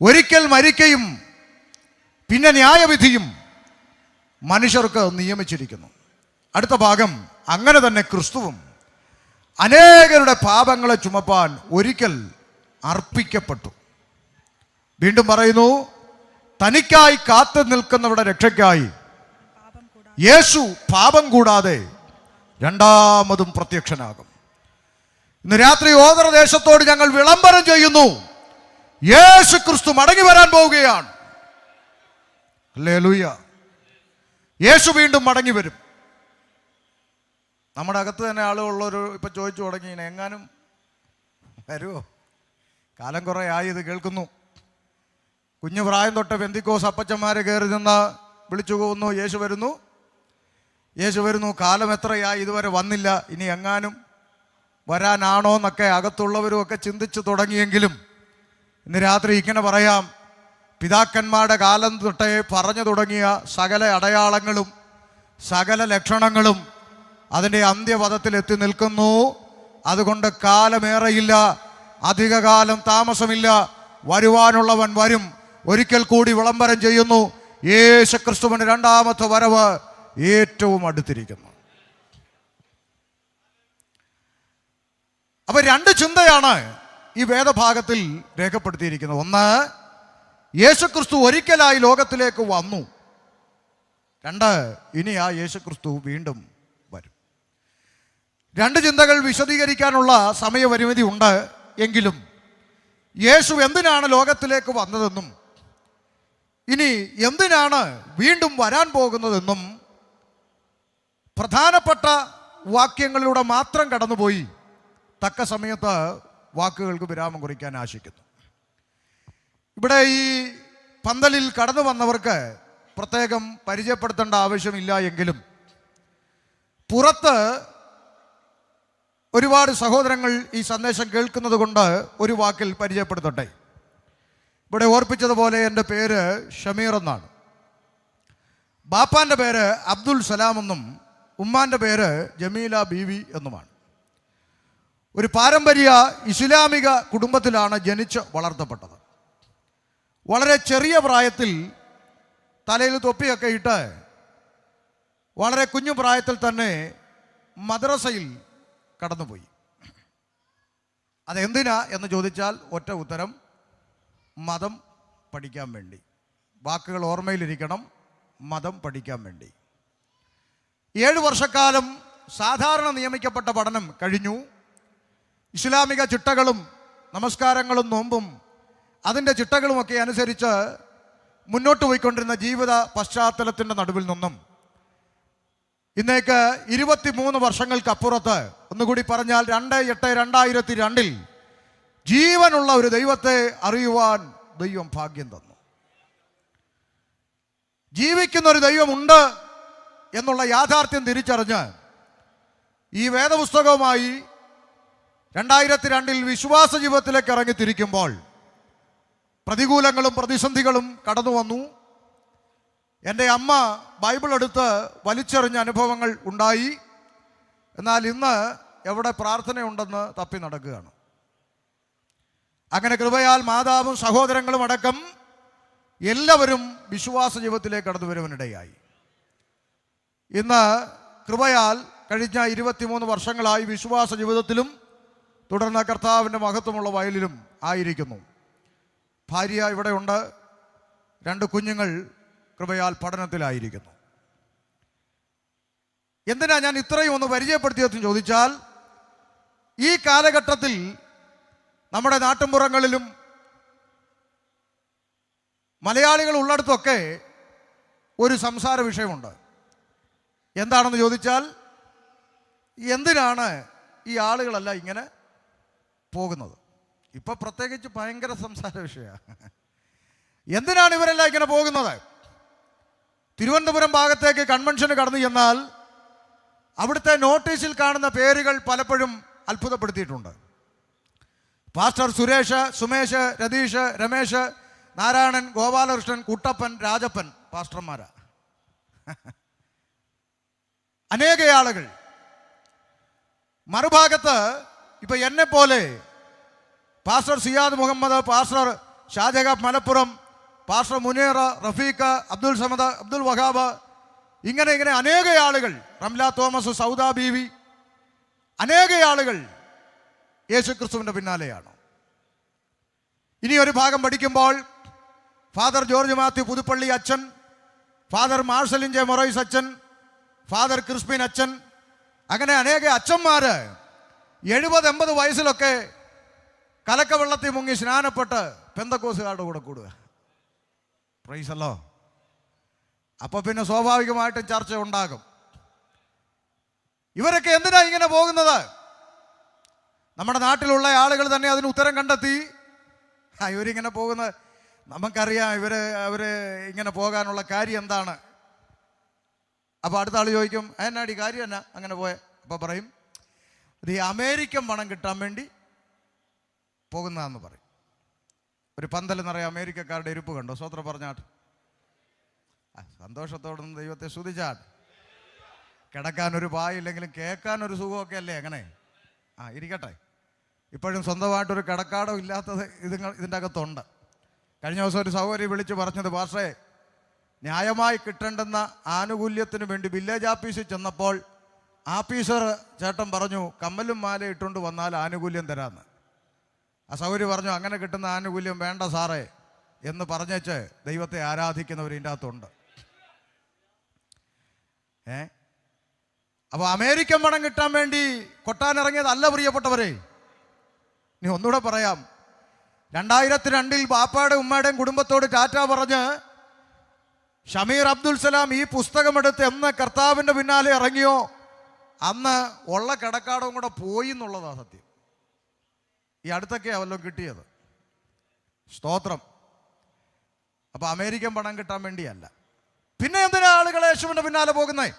ഒരിക്കൽ മരിക്കയും പിന്നെ ന്യായവിധിയും മനുഷ്യർക്ക് നിയമിച്ചിരിക്കുന്നു. അടുത്ത ഭാഗം, അങ്ങനെ തന്നെ ക്രിസ്തുവും അനേകരുടെ പാപങ്ങളെ ചുമപ്പാൻ ഒരിക്കൽ അർപ്പിക്കപ്പെട്ടു. വീണ്ടും പറയുന്നു, തനിക്കായി കാത്തു നിൽക്കുന്നവരുടെ രക്ഷയ്ക്കായി യേശു പാപം കൂടാതെ രണ്ടാമതും പ്രത്യക്ഷനാകും. ഇന്ന് രാത്രി ഓദരദേശത്തോട് ഞങ്ങൾ വിളംബരം ചെയ്യുന്നു, യേശു ക്രിസ്തു മടങ്ങി വരാൻ പോവുകയാണ്. ഹല്ലേലൂയ. യേശു വീണ്ടും മടങ്ങി വരും. നമ്മുടെ അകത്ത് തന്നെ ആളുകളുള്ളൊരു ഇപ്പം ചോദിച്ചു തുടങ്ങി, എങ്ങാനും വരുമോ? കാലം കുറേ ആയി ഇത് കേൾക്കുന്നു. കുഞ്ഞു പ്രായം തൊട്ട് പെന്തിക്കോസ് അപ്പച്ചന്മാരെ കയറി നിന്ന് വിളിച്ചു പോകുന്നു, യേശു വരുന്നു, യേശു വരുന്നു. കാലം എത്രയായി ഇതുവരെ വന്നില്ല, ഇനി എങ്ങാനും വരാനാണോ എന്നൊക്കെ അകത്തുള്ളവരും ഒക്കെ ചിന്തിച്ചു തുടങ്ങിയെങ്കിലും ഇന്ന് രാത്രി ഇങ്ങനെ പറയാം, പിതാക്കന്മാരുടെ കാലം തൊട്ടേ പറഞ്ഞു തുടങ്ങിയ സകല അടയാളങ്ങളും സകല ലക്ഷണങ്ങളും അതിൻ്റെ അന്ത്യപദത്തിൽ എത്തി നിൽക്കുന്നു. അതുകൊണ്ട് കാലമേറെയില്ല, അധികകാലം താമസമില്ല, വരുവാനുള്ളവൻ വരും. ഒരിക്കൽ കൂടി വിളംബരം ചെയ്യുന്നു, യേശുക്രിസ്തുവിന്റെ രണ്ടാമത്തെ വരവ് ഏറ്റവും അടുത്തിരിക്കുന്നു. അപ്പൊ രണ്ട് ചിന്തയാണ് ഈ വേദഭാഗത്തിൽ രേഖപ്പെടുത്തിയിരിക്കുന്നത്. ഒന്ന്, യേശുക്രിസ്തു ഒരിക്കലായി ലോകത്തിലേക്ക് വന്നു. രണ്ട്, ഇനി ആ യേശുക്രിസ്തു വീണ്ടും വരും. രണ്ട് ചിന്തകൾ വിശദീകരിക്കാനുള്ള സമയപരിമിതി ഉണ്ട്. എങ്കിലും യേശു എന്തിനാണ് ലോകത്തിലേക്ക് വന്നതെന്നും ഇനി എന്തിനാണ് വീണ്ടും വരാൻ പോകുന്നതെന്നും പ്രധാനപ്പെട്ട വാക്യങ്ങളിലൂടെ മാത്രം കടന്നുപോയി തക്ക സമയത്ത് വാക്കുകൾക്ക് വിരാമം കുറിക്കാൻ ആശിക്കുന്നു. ഇവിടെ ഈ പന്തലിൽ കടന്നു വന്നവർക്ക് പ്രത്യേകം പരിചയപ്പെടുത്തേണ്ട ആവശ്യമില്ല. എങ്കിലും പുറത്ത് ഒരുപാട് സഹോദരങ്ങൾ ഈ സന്ദേശം കേൾക്കുന്നത് കൊണ്ട് ഒരു വാക്കിൽ പരിചയപ്പെടുത്തട്ടെ. ഇവിടെ ഓർപ്പിച്ചതുപോലെ എൻ്റെ പേര് ഷമീർ എന്നാണ്. ബാപ്പാൻ്റെ പേര് അബ്ദുൽ സലാം എന്നും ഉമ്മാൻ്റെ പേര് ജമീല ബീവി എന്നുമാണ്. ഒരു പാരമ്പര്യ ഇസ്ലാമിക കുടുംബത്തിലാണ് ജനിച്ച് വളർത്തപ്പെട്ടത്. വളരെ ചെറിയ പ്രായത്തിൽ തലയിൽ തൊപ്പിയൊക്കെ ഇട്ട് വളരെ കുഞ്ഞു പ്രായത്തിൽ തന്നെ മദ്രസയിൽ കടന്നുപോയി. അതെന്തിനാ എന്ന് ചോദിച്ചാൽ ഒറ്റ ഉത്തരം, മതം പഠിക്കാൻ വേണ്ടി. വാക്കുകൾ ഓർമ്മയിലിരിക്കണം, മതം പഠിക്കാൻ വേണ്ടി. 7 വർഷക്കാലം സാധാരണ നിയമിക്കപ്പെട്ട പഠനം കഴിഞ്ഞു. ഇസ്ലാമിക ചിട്ടകളും നമസ്കാരങ്ങളും നോമ്പും അതിൻ്റെ ചിട്ടകളുമൊക്കെ അനുസരിച്ച് മുന്നോട്ട് പോയിക്കൊണ്ടിരുന്ന ജീവിത പശ്ചാത്തലത്തിൻ്റെ നടുവിൽ നിന്നും ഇന്നേക്ക് 23 വർഷങ്ങൾക്കപ്പുറത്ത്, ഒന്നുകൂടി പറഞ്ഞാൽ 2/8/2002 ജീവനുള്ള ഒരു ദൈവത്തെ അറിയുവാൻ ദൈവം ഭാഗ്യം തന്നു. ജീവിക്കുന്ന ഒരു ദൈവമുണ്ട് എന്നുള്ള യാഥാർത്ഥ്യം തിരിച്ചറിഞ്ഞ് ഈ വേദപുസ്തകവുമായി 2002 വിശ്വാസ ജീവിതത്തിലേക്ക് ഇറങ്ങിത്തിരിക്കുമ്പോൾ പ്രതികൂലങ്ങളും പ്രതിസന്ധികളും കടന്നു വന്നു. എൻ്റെ അമ്മ ബൈബിൾ എടുത്ത് വലിച്ചെറിഞ്ഞ അനുഭവങ്ങൾ ഉണ്ടായി. എന്നാൽ ഇന്ന് എവിടെ പ്രാർത്ഥനയുണ്ടെന്ന് തപ്പി നടക്കുകയാണ്. അങ്ങനെ കൃപയാൽ മാതാവും സഹോദരങ്ങളും അടക്കം എല്ലാവരും വിശ്വാസ ജീവിതത്തിലേക്ക് കടന്നു വരുവാനിടയായി. ഇന്ന് കൃപയാൽ കഴിഞ്ഞ 23 വർഷങ്ങളായി വിശ്വാസ ജീവിതത്തിലും തുടർന്ന് കർത്താവിൻ്റെ മഹത്വമുള്ള വയലിലും ആയിരിക്കുന്നു. ഭാര്യ ഇവിടെയുണ്ട്. 2 കുഞ്ഞുങ്ങൾ കൃപയാൽ പഠനത്തിലായിരിക്കുന്നു. എന്തിനാ ഞാൻ ഇത്രയും ഒന്ന് പരിചയപ്പെടുത്തിയതെന്ന് ചോദിച്ചാൽ, ഈ കാലഘട്ടത്തിൽ നമ്മുടെ നാട്ടിൻപുറങ്ങളിലും മലയാളികൾ ഉള്ളിടത്തൊക്കെ ഒരു സംസാര വിഷയമുണ്ട്. എന്താണെന്ന് ചോദിച്ചാൽ, എന്തിനാണ് ഈ ആളുകളെല്ലാം ഇങ്ങനെ പോകുന്നത്? ഇപ്പം പ്രത്യേകിച്ച് ഭയങ്കര സംസാര വിഷയമാണ്. എന്തിനാണ് ഇവരെല്ലാം ഇങ്ങനെ പോകുന്നത്? തിരുവനന്തപുരം ഭാഗത്തേക്ക് കൺവെൻഷന് കടന്നു ചെന്നാൽ അവിടുത്തെ നോട്ടീസിൽ കാണുന്ന പേരുകൾ പലപ്പോഴും അത്ഭുതപ്പെടുത്തിയിട്ടുണ്ട്. പാസ്റ്റർ സുരേഷ്, സുമേഷ്, രതീഷ്, രമേശ്, നാരായണൻ, ഗോപാലകൃഷ്ണൻ, കുട്ടപ്പൻ, രാജപ്പൻ പാസ്റ്റർമാരാ. അനേക ആളുകൾ. മറുഭാഗത്ത് ഇപ്പൊ എന്നെ പോലെ pastor Siyad Muhammad, pastor Shajahab Malappuram, pastor Muneer, Rafeeq, Abdul Samad, Abdul Wahab, ഇങ്ങനെ അനേക ആളുകൾ, റംല തോമസ്, സൗദ ബീവി, അനേക ആളുകൾ യേശു ക്രിസ്തുവിൻ്റെ പിന്നാലെയാണ്. ഇനി ഒരു ഭാഗം പഠിക്കുമ്പോൾ ഫാദർ ജോർജ് മാത്യു പുതുപ്പള്ളി അച്ഛൻ, ഫാദർ മാർഷലിൻ ജെ മൊറൈസ് അച്ഛൻ, ഫാദർ ക്രിസ്പിൻ അച്ഛൻ, അങ്ങനെ അനേക അച്ഛന്മാർ 70-80 വയസ്സിലൊക്കെ കലക്കവെള്ളത്തിൽ മുങ്ങി സ്നാനപ്പെട്ട് പെന്തക്കോസുകാരുടെ കൂടെ കൂടുക. പ്രൈസല്ലോ. അപ്പോൾ പിന്നെ സ്വാഭാവികമായിട്ടും ചർച്ച ഉണ്ടാകും. ഇവരൊക്കെ എന്തിനാ ഇങ്ങനെ പോകുന്നത്? നമ്മുടെ നാട്ടിലുള്ള ആളുകൾ തന്നെ അതിന് ഉത്തരം കണ്ടെത്തി. ഇവരിങ്ങനെ പോകുന്നത് നമുക്കറിയാം. അവർ ഇങ്ങനെ പോകാനുള്ള കാര്യം എന്താണ്? അപ്പോൾ അടുത്ത ആൾ ചോദിക്കും, എന്നാടി കാര്യം എന്നാ അങ്ങനെ പോയെ? അപ്പോൾ പറയും, ഇത് ഈ അമേരിക്കൻ പണം കിട്ടാൻ വേണ്ടി പോകുന്നതെന്ന് പറയും. ഒരു പന്തൽ നിറയെ അമേരിക്കക്കാരുടെ ഇരിപ്പ് കണ്ടോ? സ്വത്രം പറഞ്ഞാട്ട് സന്തോഷത്തോടൊന്നും ദൈവത്തെ സ്തുതിച്ചാട്ട്. കിടക്കാനൊരു പായില്ലെങ്കിലും കേൾക്കാനൊരു സുഖമൊക്കെ അല്ലേ അങ്ങനെ? ഇരിക്കട്ടെ. ഇപ്പോഴും സ്വന്തമായിട്ടൊരു കിടക്കാടോ ഇല്ലാത്തത് ഇതിൻ്റെ അകത്തുണ്ട്. കഴിഞ്ഞ ദിവസം ഒരു സഹോദരി വിളിച്ച് പറഞ്ഞത്, പാസ്റ്ററേ, ന്യായമായി കിട്ടേണ്ടുന്ന ആനുകൂല്യത്തിന് വേണ്ടി വില്ലേജ് ഓഫീസിൽ ചെന്നപ്പോൾ ആഫീസർ ചേട്ടൻ പറഞ്ഞു, കമ്മലും മാല ഇട്ടുകൊണ്ട് വന്നാൽ ആനുകൂല്യം തരാമെന്ന്. ആ സഹോദരി പറഞ്ഞു, അങ്ങനെ കിട്ടുന്ന ആനുകൂല്യം വേണ്ട സാറേ എന്ന് പറഞ്ഞേച്ച് ദൈവത്തെ ആരാധിക്കുന്നവർ ഇതിൻ്റെ അകത്തുണ്ട്. അപ്പോൾ അമേരിക്കൻ പണം കിട്ടാൻ വേണ്ടി കൊട്ടാനിറങ്ങിയതല്ല പ്രിയപ്പെട്ടവരെ. ഇനി ഒന്നുകൂടെ പറയാം. 2002 ബാപ്പാടെ ഉമ്മയുടെയും കുടുംബത്തോട് ടാറ്റ പറഞ്ഞ് ഷമീർ അബ്ദുൽ സലാം ഈ പുസ്തകമെടുത്ത് എന്ന് കർത്താവിൻ്റെ പിന്നാലെ ഇറങ്ങിയോ അന്ന് ഉള്ള കിടക്കാടവും കൂടെ പോയി എന്നുള്ളതാണ് സത്യം. ഈ അടുത്തൊക്കെയാണ് വല്ലതും കിട്ടിയത്. സ്തോത്രം. അപ്പോൾ അമേരിക്കൻ പണം കിട്ടാൻ വേണ്ടിയല്ല. പിന്നെ എന്തിനാ ആളുകൾ യേശുവിൻ്റെ പിന്നാലെ പോകുന്നേ?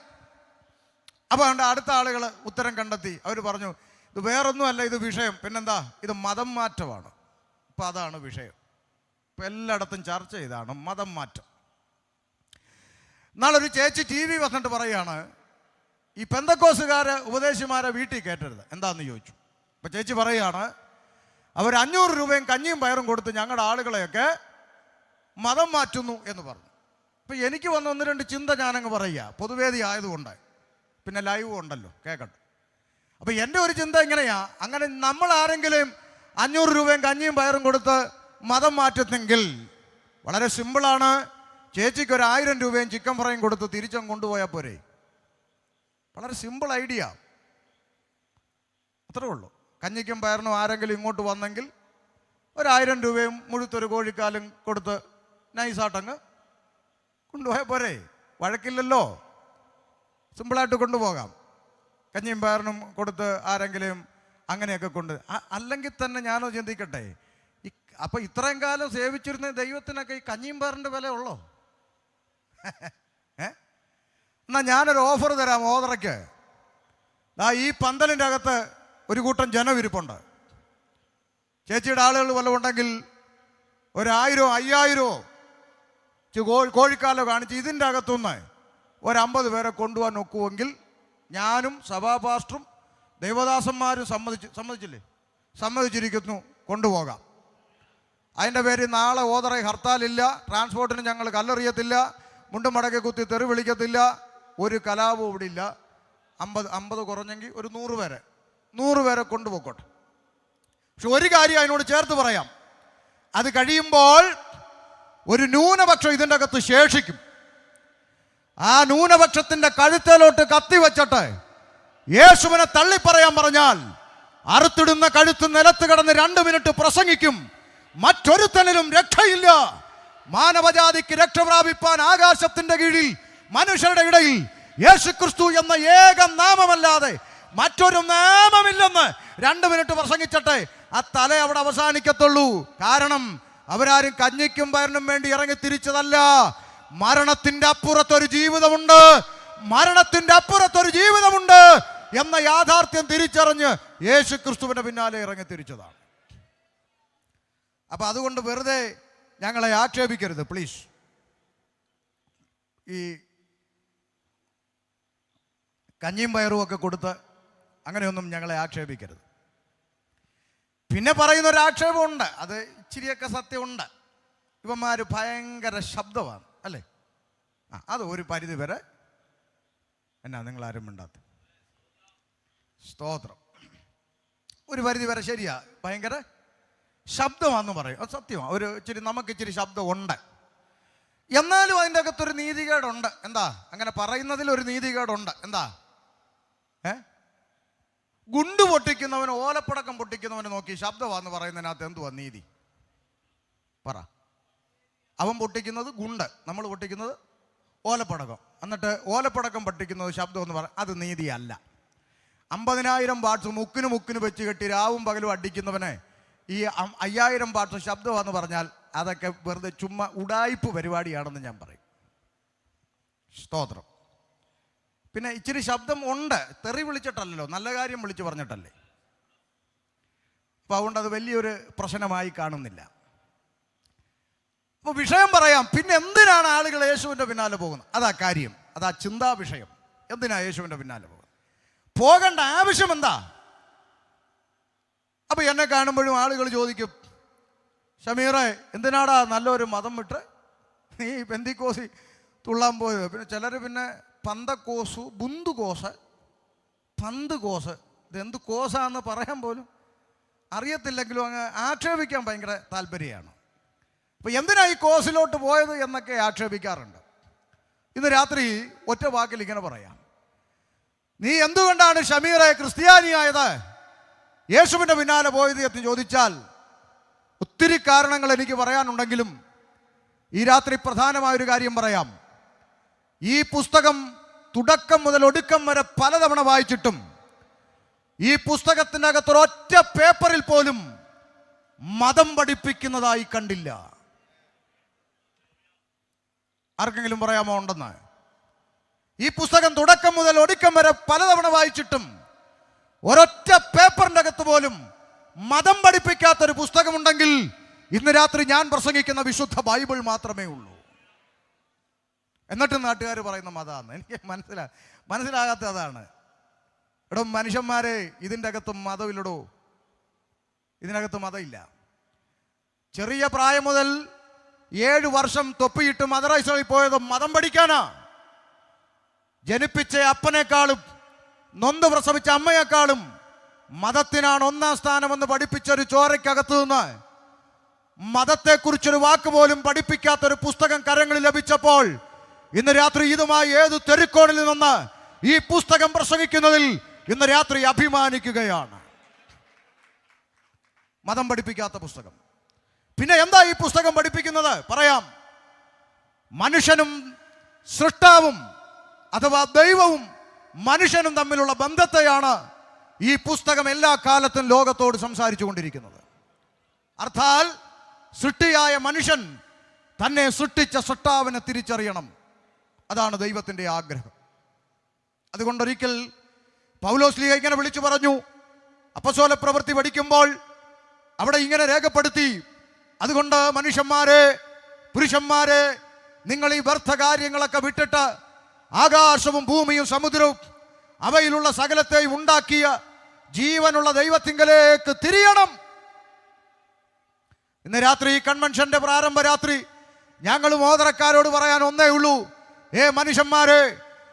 അപ്പോൾ അതുകൊണ്ട് അടുത്ത ആളുകൾ ഉത്തരം കണ്ടെത്തി. അവർ പറഞ്ഞു, ഇത് വേറൊന്നുമല്ല, ഇത് വിഷയം പിന്നെന്താ, ഇത് മതം മാറ്റമാണ്. ഇപ്പം അതാണ് വിഷയം. ഇപ്പം എല്ലായിടത്തും ചർച്ച ചെയ്താണ് മതം മാറ്റം. നാളൊരു ചേച്ചി TV വന്നിട്ട് പറയുകയാണ്, ഈ പെന്തക്കോസുകാർ ഉപദേശിമാരെ വീട്ടിൽ കയറ്റരുത്. എന്താണെന്ന് ചോദിച്ചു. അപ്പം ചേച്ചി പറയുകയാണ്, അവർ 500 രൂപയും കഞ്ഞിയും പയറും കൊടുത്ത് ഞങ്ങളുടെ ആളുകളെയൊക്കെ മതം മാറ്റുന്നു എന്ന് പറഞ്ഞു. അപ്പം എനിക്ക് വന്ന 1-2 ചിന്ത ഞാനങ്ങ് പറയുക, പൊതുവേദി ആയതുകൊണ്ട്, പിന്നെ ലൈവും ഉണ്ടല്ലോ, കേൾക്കട്ടെ. അപ്പം എൻ്റെ ഒരു ചിന്ത എങ്ങനെയാ, അങ്ങനെ നമ്മൾ ആരെങ്കിലും 500 രൂപയും കഞ്ഞിയും പയറും കൊടുത്ത് മതം മാറ്റുന്നെങ്കിൽ വളരെ സിമ്പിളാണ്. ചേച്ചിക്ക് ഒരു 1000 രൂപയും ചിക്കൻ ഫ്രൈയും കൊടുത്ത് തിരിച്ചും കൊണ്ടുപോയാൽ പോരെ. വളരെ സിമ്പിൾ ഐഡിയ, അത്രേ ഉള്ളൂ. കഞ്ഞിക്കും പയറിനും ആരെങ്കിലും ഇങ്ങോട്ട് വന്നെങ്കിൽ ഒരു 1000 രൂപയും മുഴുത്തൊരു കോഴിക്കാലും കൊടുത്ത് നൈസാട്ടങ്ങ് കൊണ്ടുപോയാൽ പോരെ. വഴക്കില്ലല്ലോ, സിമ്പിളായിട്ട് കൊണ്ടുപോകാം. കഞ്ഞിയും പയറിനും കൊടുത്ത് ആരെങ്കിലും അങ്ങനെയൊക്കെ കൊണ്ട്. അല്ലെങ്കിൽ തന്നെ ഞാനത് ചിന്തിക്കട്ടെ, അപ്പം ഇത്രയും കാലം സേവിച്ചിരുന്ന ദൈവത്തിനൊക്കെ ഈ കഞ്ഞിയും പയറിൻ്റെ വില ഉള്ളോ? എന്നാൽ ഞാനൊരു ഓഫർ തരാം ഓതറയ്ക്ക്. ഈ പന്തലിൻ്റെ അകത്ത് ഒരു കൂട്ടം ജനവിരിപ്പുണ്ട്. ചേച്ചിയുടെ ആളുകൾ വല്ലതും ഉണ്ടെങ്കിൽ ഒരു 1000 5000 കോഴിക്കാലോ കാണിച്ച് ഇതിൻ്റെ അകത്തുനിന്ന് ഒരു 50 പേരെ കൊണ്ടുപോകാൻ ഒക്കുമെങ്കിൽ ഞാനും സഭാപാസ്റ്ററും ദൈവദാസന്മാരും സമ്മതിച്ചിരിക്കുന്നു, കൊണ്ടുപോകാം. അതിൻ്റെ പേര് നാളെ ഓതറ ഹർത്താലില്ല, ട്രാൻസ്പോർട്ടിന് ഞങ്ങൾ കല്ലെറിയത്തില്ല, മുണ്ടും മടക്കി കുത്തി തെറി വിളിക്കത്തില്ല, ഒരു കലാപവും ഇവിടെ ഇല്ല. 50 കുറഞ്ഞെങ്കിൽ ഒരു 100 പേരെ കൊണ്ടുപോയിക്കോട്ടെ. പക്ഷെ ഒരു കാര്യം അതിനോട് ചേർത്ത് പറയാം, അത് കഴിയുമ്പോൾ ഒരു ന്യൂനപക്ഷം ഇതിൻ്റെ അകത്ത് ശേഷിക്കും. ആ ന്യൂനപക്ഷത്തിൻ്റെ കഴുത്തേലോട്ട് കത്തി വെച്ചിട്ട് യേശുവിനെ തള്ളിപ്പറയാൻ പറഞ്ഞാൽ അറുത്തിടുന്ന കഴുത്ത് നിലത്ത് കിടന്ന് 2 മിനിറ്റ് പ്രസംഗിക്കും. മറ്റൊരുത്തനിലും രക്ഷയില്ല. മാനവജാതിക്ക് രക്ഷ പ്രാപിപ്പാൻ ആകാശത്തിന്റെ കീഴിൽ മനുഷ്യരുടെ ഇടയിൽ യേശുക്രിസ്തു എന്ന ഏക നാമമല്ലാതെ മറ്റൊരു നാമമില്ലെന്ന് 2 മിനിറ്റ് പ്രസംഗിച്ചിട്ട് ആ തല അവിടെ അവസാനിക്കത്തുള്ളൂ. കാരണം അവരാരും കഞ്ഞിക്കും പയറിനും വേണ്ടി ഇറങ്ങി തിരിച്ചതല്ല. മരണത്തിന്റെ അപ്പുറത്തൊരു ജീവിതമുണ്ട്, മരണത്തിന്റെ അപ്പുറത്തൊരു ജീവിതമുണ്ട് എന്ന യാഥാർത്ഥ്യം തിരിച്ചറിഞ്ഞ് യേശുക്രിസ്തുവിന്റെ പിന്നാലെ ഇറങ്ങി തിരിച്ചതാണ്. അപ്പൊ അതുകൊണ്ട് വെറുതെ ഞങ്ങളെ ആക്ഷേപിക്കരുത് പ്ലീസ്. ഈ കഞ്ഞിയും പയറും ഒക്കെ കൊടുത്ത് അങ്ങനെയൊന്നും ഞങ്ങളെ ആക്ഷേപിക്കരുത്. പിന്നെ പറയുന്നൊരാക്ഷേപമുണ്ട്, അത് ഇച്ചിരിയൊക്കെ സത്യമുണ്ട്. ഇവന്മാർ ഭയങ്കര ശബ്ദമാണ് അല്ലേ? അത് ഒരു പരിധി വരെ എന്നാ നിങ്ങളാരും മിണ്ടാത്ത സ്തോത്രം. ഒരു പരിധി വരെ ശരിയാ, ഭയങ്കര ശബ്ദമാണെന്ന് പറയും. അത് സത്യമാണ്. ഇച്ചിരി നമുക്കിച്ചിരി ശബ്ദം ഉണ്ട്. എന്നാലും അതിൻ്റെ അകത്തൊരു നീതികേടുണ്ട്. എന്താ അങ്ങനെ പറയുന്നതിൽ ഒരു നീതികേടുണ്ട്? എന്താ? ഗുണ്ട് പൊട്ടിക്കുന്നവന്, ഓലപ്പടക്കം പൊട്ടിക്കുന്നവന് നോക്കി ശബ്ദമാണെന്ന് പറയുന്നതിനകത്ത് എന്തുവാ നീതി? പറ. അവൻ പൊട്ടിക്കുന്നത് ഗുണ്ട്, നമ്മൾ പൊട്ടിക്കുന്നത് ഓലപ്പടക്കം. എന്നിട്ട് ഓലപ്പടക്കം പൊട്ടിക്കുന്നത് ശബ്ദം എന്ന് പറയാം. അത് നീതിയല്ല. 50,000 വാട്ട്സ് മുക്കിന് വെച്ച് കെട്ടി രാവും പകലും അടിക്കുന്നവനെ ഈ 5000 വാട്ട്സ് ശബ്ദമാണെന്ന് പറഞ്ഞാൽ അതൊക്കെ വെറുതെ ചുമ്മാ ഉടായിപ്പ് പരിപാടിയാണെന്ന് ഞാൻ പറയും. സ്തോത്രം. പിന്നെ ഇച്ചിരി ശബ്ദം ഉണ്ട്, തെറി വിളിച്ചിട്ടല്ലോ, നല്ല കാര്യം വിളിച്ചു പറഞ്ഞിട്ടല്ലേ. അപ്പോൾ അതുകൊണ്ട് അത് വലിയൊരു പ്രശ്നമായി കാണുന്നില്ല. അപ്പോൾ വിഷയം പറയാം. പിന്നെ എന്തിനാണ് ആളുകൾ യേശുവിൻ്റെ പിന്നാലെ പോകുന്നത്? അതാ കാര്യം, അതാ ചിന്താ വിഷയം. എന്തിനാ യേശുവിൻ്റെ പിന്നാലെ പോകുന്നത്? പോകേണ്ട ആവശ്യം എന്താ? അപ്പോൾ എന്നെ കാണുമ്പോഴും ആളുകൾ ചോദിക്കും, ഷമീറെ എന്തിനാടാ നല്ലൊരു മതം വിട്ട് നീ പെന്തിക്കോസി തുള്ളാൻ പോയത്? പിന്നെ ചിലർ പിന്നെ പന്തക്കോസു, ബുന്തുകോസ്, പന്ത് കോസ്, ഇതെന്ത് കോസാന്ന് പറയാൻ പോലും അറിയത്തില്ലെങ്കിലും അങ്ങ് ആക്ഷേപിക്കാൻ ഭയങ്കര താല്പര്യമാണ്. അപ്പോൾ എന്തിനാ ഈ കോസിലോട്ട് പോയത് എന്നൊക്കെ ആക്ഷേപിക്കാറുണ്ട്. ഇന്ന് രാത്രി ഒറ്റ വാക്കിൽ ഇങ്ങനെ പറയാം, നീ എന്തുകൊണ്ടാണ് ഷമീറെ ക്രിസ്ത്യാനിയായത്, യേശുവിൻ്റെ പിന്നാലെ പോയത് എന്ന് ചോദിച്ചാൽ ഒത്തിരി കാരണങ്ങൾ എനിക്ക് പറയാനുണ്ടെങ്കിലും ഈ രാത്രി പ്രധാനമായൊരു കാര്യം പറയാം. ഈ പുസ്തകം തുടക്കം മുതൽ ഒടുക്കം വരെ പലതവണ വായിച്ചിട്ടും ഈ പുസ്തകത്തിനകത്തൊരൊറ്റ പേപ്പറിൽ പോലും മതം പഠിപ്പിക്കുന്നതായി കണ്ടില്ല. ആർക്കെങ്കിലും പറയാമോ ഉണ്ടെന്ന്? ഈ പുസ്തകം തുടക്കം മുതൽ ഒടുക്കം വരെ പലതവണ വായിച്ചിട്ടും ഒരൊറ്റ പേപ്പറിൻ്റെ അകത്ത് പോലും മതം പഠിപ്പിക്കാത്തൊരു പുസ്തകമുണ്ടെങ്കിൽ ഇന്ന് രാത്രി ഞാൻ പ്രസംഗിക്കുന്ന വിശുദ്ധ ബൈബിൾ മാത്രമേ ഉള്ളൂ. എന്നിട്ട് നാട്ടുകാർ പറയുന്ന മതമാണ്. എനിക്ക് മനസ്സിലാകാത്ത അതാണ്. എടോ മനുഷ്യന്മാരെ, ഇതിൻ്റെ അകത്ത് മതമില്ലടോ, ഇതിനകത്ത് മതമില്ല. ചെറിയ പ്രായം മുതൽ 7 വർഷം തൊപ്പിയിട്ട് മദ്രസയിൽ പോയത് മതം പഠിക്കാനാ. ജനിപ്പിച്ച അപ്പനേക്കാളും നൊന്ത് പ്രസവിച്ച അമ്മയെക്കാളും മതത്തിനാണ് 1ാം സ്ഥാനമെന്ന് പഠിപ്പിച്ചൊരു ചോരയ്ക്കകത്ത് നിന്ന് മതത്തെക്കുറിച്ചൊരു വാക്ക് പോലും പഠിപ്പിക്കാത്തൊരു പുസ്തകം കരങ്ങളിൽ ലഭിച്ചപ്പോൾ ഇന്ന് രാത്രി ഇതുമായി ഏത് തെരുക്കോണിൽ നിന്ന് ഈ പുസ്തകം പ്രസംഗിക്കുന്നതിൽ ഇന്ന് രാത്രി അഭിമാനിക്കുകയാണ്. മതം പഠിപ്പിക്കാത്ത പുസ്തകം. പിന്നെ എന്താ ഈ പുസ്തകം പഠിപ്പിക്കുന്നത്? പറയാം. മനുഷ്യനും സൃഷ്ടാവും അഥവാ ദൈവവും മനുഷ്യനും തമ്മിലുള്ള ബന്ധത്തെയാണ് ഈ പുസ്തകം എല്ലാ കാലത്തും ലോകത്തോട് സംസാരിച്ചു കൊണ്ടിരിക്കുന്നത്. അർത്ഥാൽ സൃഷ്ടിയായ മനുഷ്യൻ തന്നെ സൃഷ്ടിച്ച സൃഷ്ടാവിനെ തിരിച്ചറിയണം. അതാണ് ദൈവത്തിൻ്റെ ആഗ്രഹം. അതുകൊണ്ടൊരിക്കൽ പൗലോസ്ലീഹ ഇങ്ങനെ വിളിച്ചു പറഞ്ഞു. അപ്പസ്തോല പ്രവൃത്തി പഠിക്കുമ്പോൾ അവിടെ ഇങ്ങനെ രേഖപ്പെടുത്തി, അതുകൊണ്ട് മനുഷ്യന്മാരെ, പുരുഷന്മാരെ, നിങ്ങൾ ഈ വ്യർത്ഥ കാര്യങ്ങളൊക്കെ വിട്ടിട്ട് ആകാശവും ഭൂമിയും സമുദ്രവും അവയിലുള്ള സകലത്തെയും ഉണ്ടാക്കിയ ജീവനുള്ള ദൈവത്തിങ്കലേക്ക് തിരിയണം. ഇന്ന് രാത്രി ഈ കൺവെൻഷന്റെ പ്രാരംഭ രാത്രി ഞങ്ങൾ മോദറക്കാരോട് പറയാൻ ഒന്നേ ഉള്ളൂ. മനുഷ്യന്മാരെ,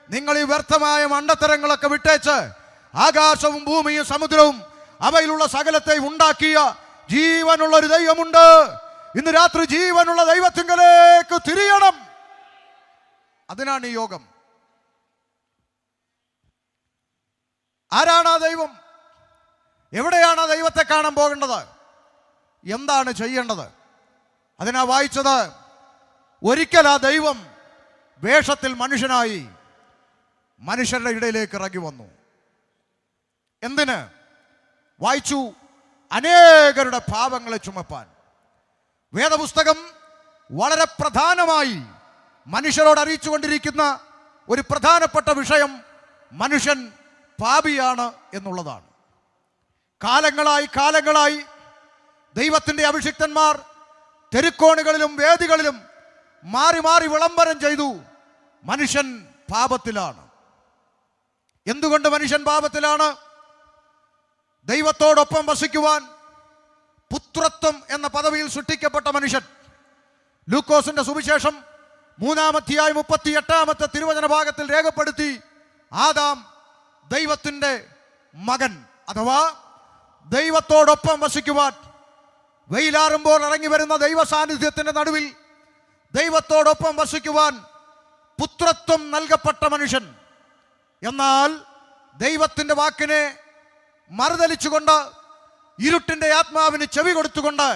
നിങ്ങൾ ഈ വ്യർത്ഥമായ മണ്ടത്തരങ്ങളൊക്കെ വിട്ടേച്ച് ആകാശവും ഭൂമിയും സമുദ്രവും അവയിലുള്ള സകലത്തെയും ഉണ്ടാക്കിയ ജീവനുള്ള ഒരു ദൈവമുണ്ട്. ഇന്ന് രാത്രി ജീവനുള്ള ദൈവത്തിങ്കലേക്ക് തിരിയണം. അതിനാണ് ഈ യോഗം. ആരാണ് ആ ദൈവം? എവിടെയാണ് ആ ദൈവത്തെ കാണാൻ പോകേണ്ടത്? എന്താണ് ചെയ്യേണ്ടത്? അതിനാ വായിച്ചത്. ഒരിക്കൽ ആ ദൈവം വേഷത്തിൽ മനുഷ്യനായി മനുഷ്യരുടെ ഇടയിലേക്ക് ഇറങ്ങി വന്നു. എന്തിന്? വായിച്ചു, അനേകരുടെ പാപങ്ങളെ ചുമപ്പാൻ. വേദപുസ്തകം വളരെ പ്രധാനമായി മനുഷ്യരോട് അറിയിച്ചുകൊണ്ടിരിക്കുന്ന ഒരു പ്രധാനപ്പെട്ട വിഷയം മനുഷ്യൻ പാപിയാണ് എന്നുള്ളതാണ്. കാലങ്ങളായി ദൈവത്തിൻ്റെ അഭിഷിക്തന്മാർ തെരുക്കോണുകളിലും വേദികളിലും മാറി മാറി വിളംബരം ചെയ്തു, മനുഷ്യൻ പാപത്തിലാണ്. എന്തുകൊണ്ട് മനുഷ്യൻ പാപത്തിലാണ്? ദൈവത്തോടൊപ്പം വസിക്കുവാൻ പുത്രത്വം എന്ന പദവിയിൽ സൃഷ്ടിക്കപ്പെട്ട മനുഷ്യൻ ലൂക്കോസിന്റെ സുവിശേഷം 3-ാം അധ്യായം 38-ാമത്തെ തിരുവചന ഭാഗത്തിൽ രേഖപ്പെടുത്തി, ആദാം ദൈവത്തിൻ്റെ മകൻ അഥവാ ദൈവത്തോടൊപ്പം വസിക്കുവാൻ, വെയിലാറുമ്പോൾ ഇറങ്ങി വരുന്ന ദൈവ സാന്നിധ്യത്തിൻ്റെ നടുവിൽ ദൈവത്തോടൊപ്പം വസിക്കുവാൻ പുത്രത്വം നൽകപ്പെട്ട മനുഷ്യൻ. എന്നാൽ ദൈവത്തിൻ്റെ വാക്കിനെ മറുതലിച്ചുകൊണ്ട്, ഇരുട്ടിൻ്റെ ആത്മാവിന് ചെവി കൊടുത്തുകൊണ്ട്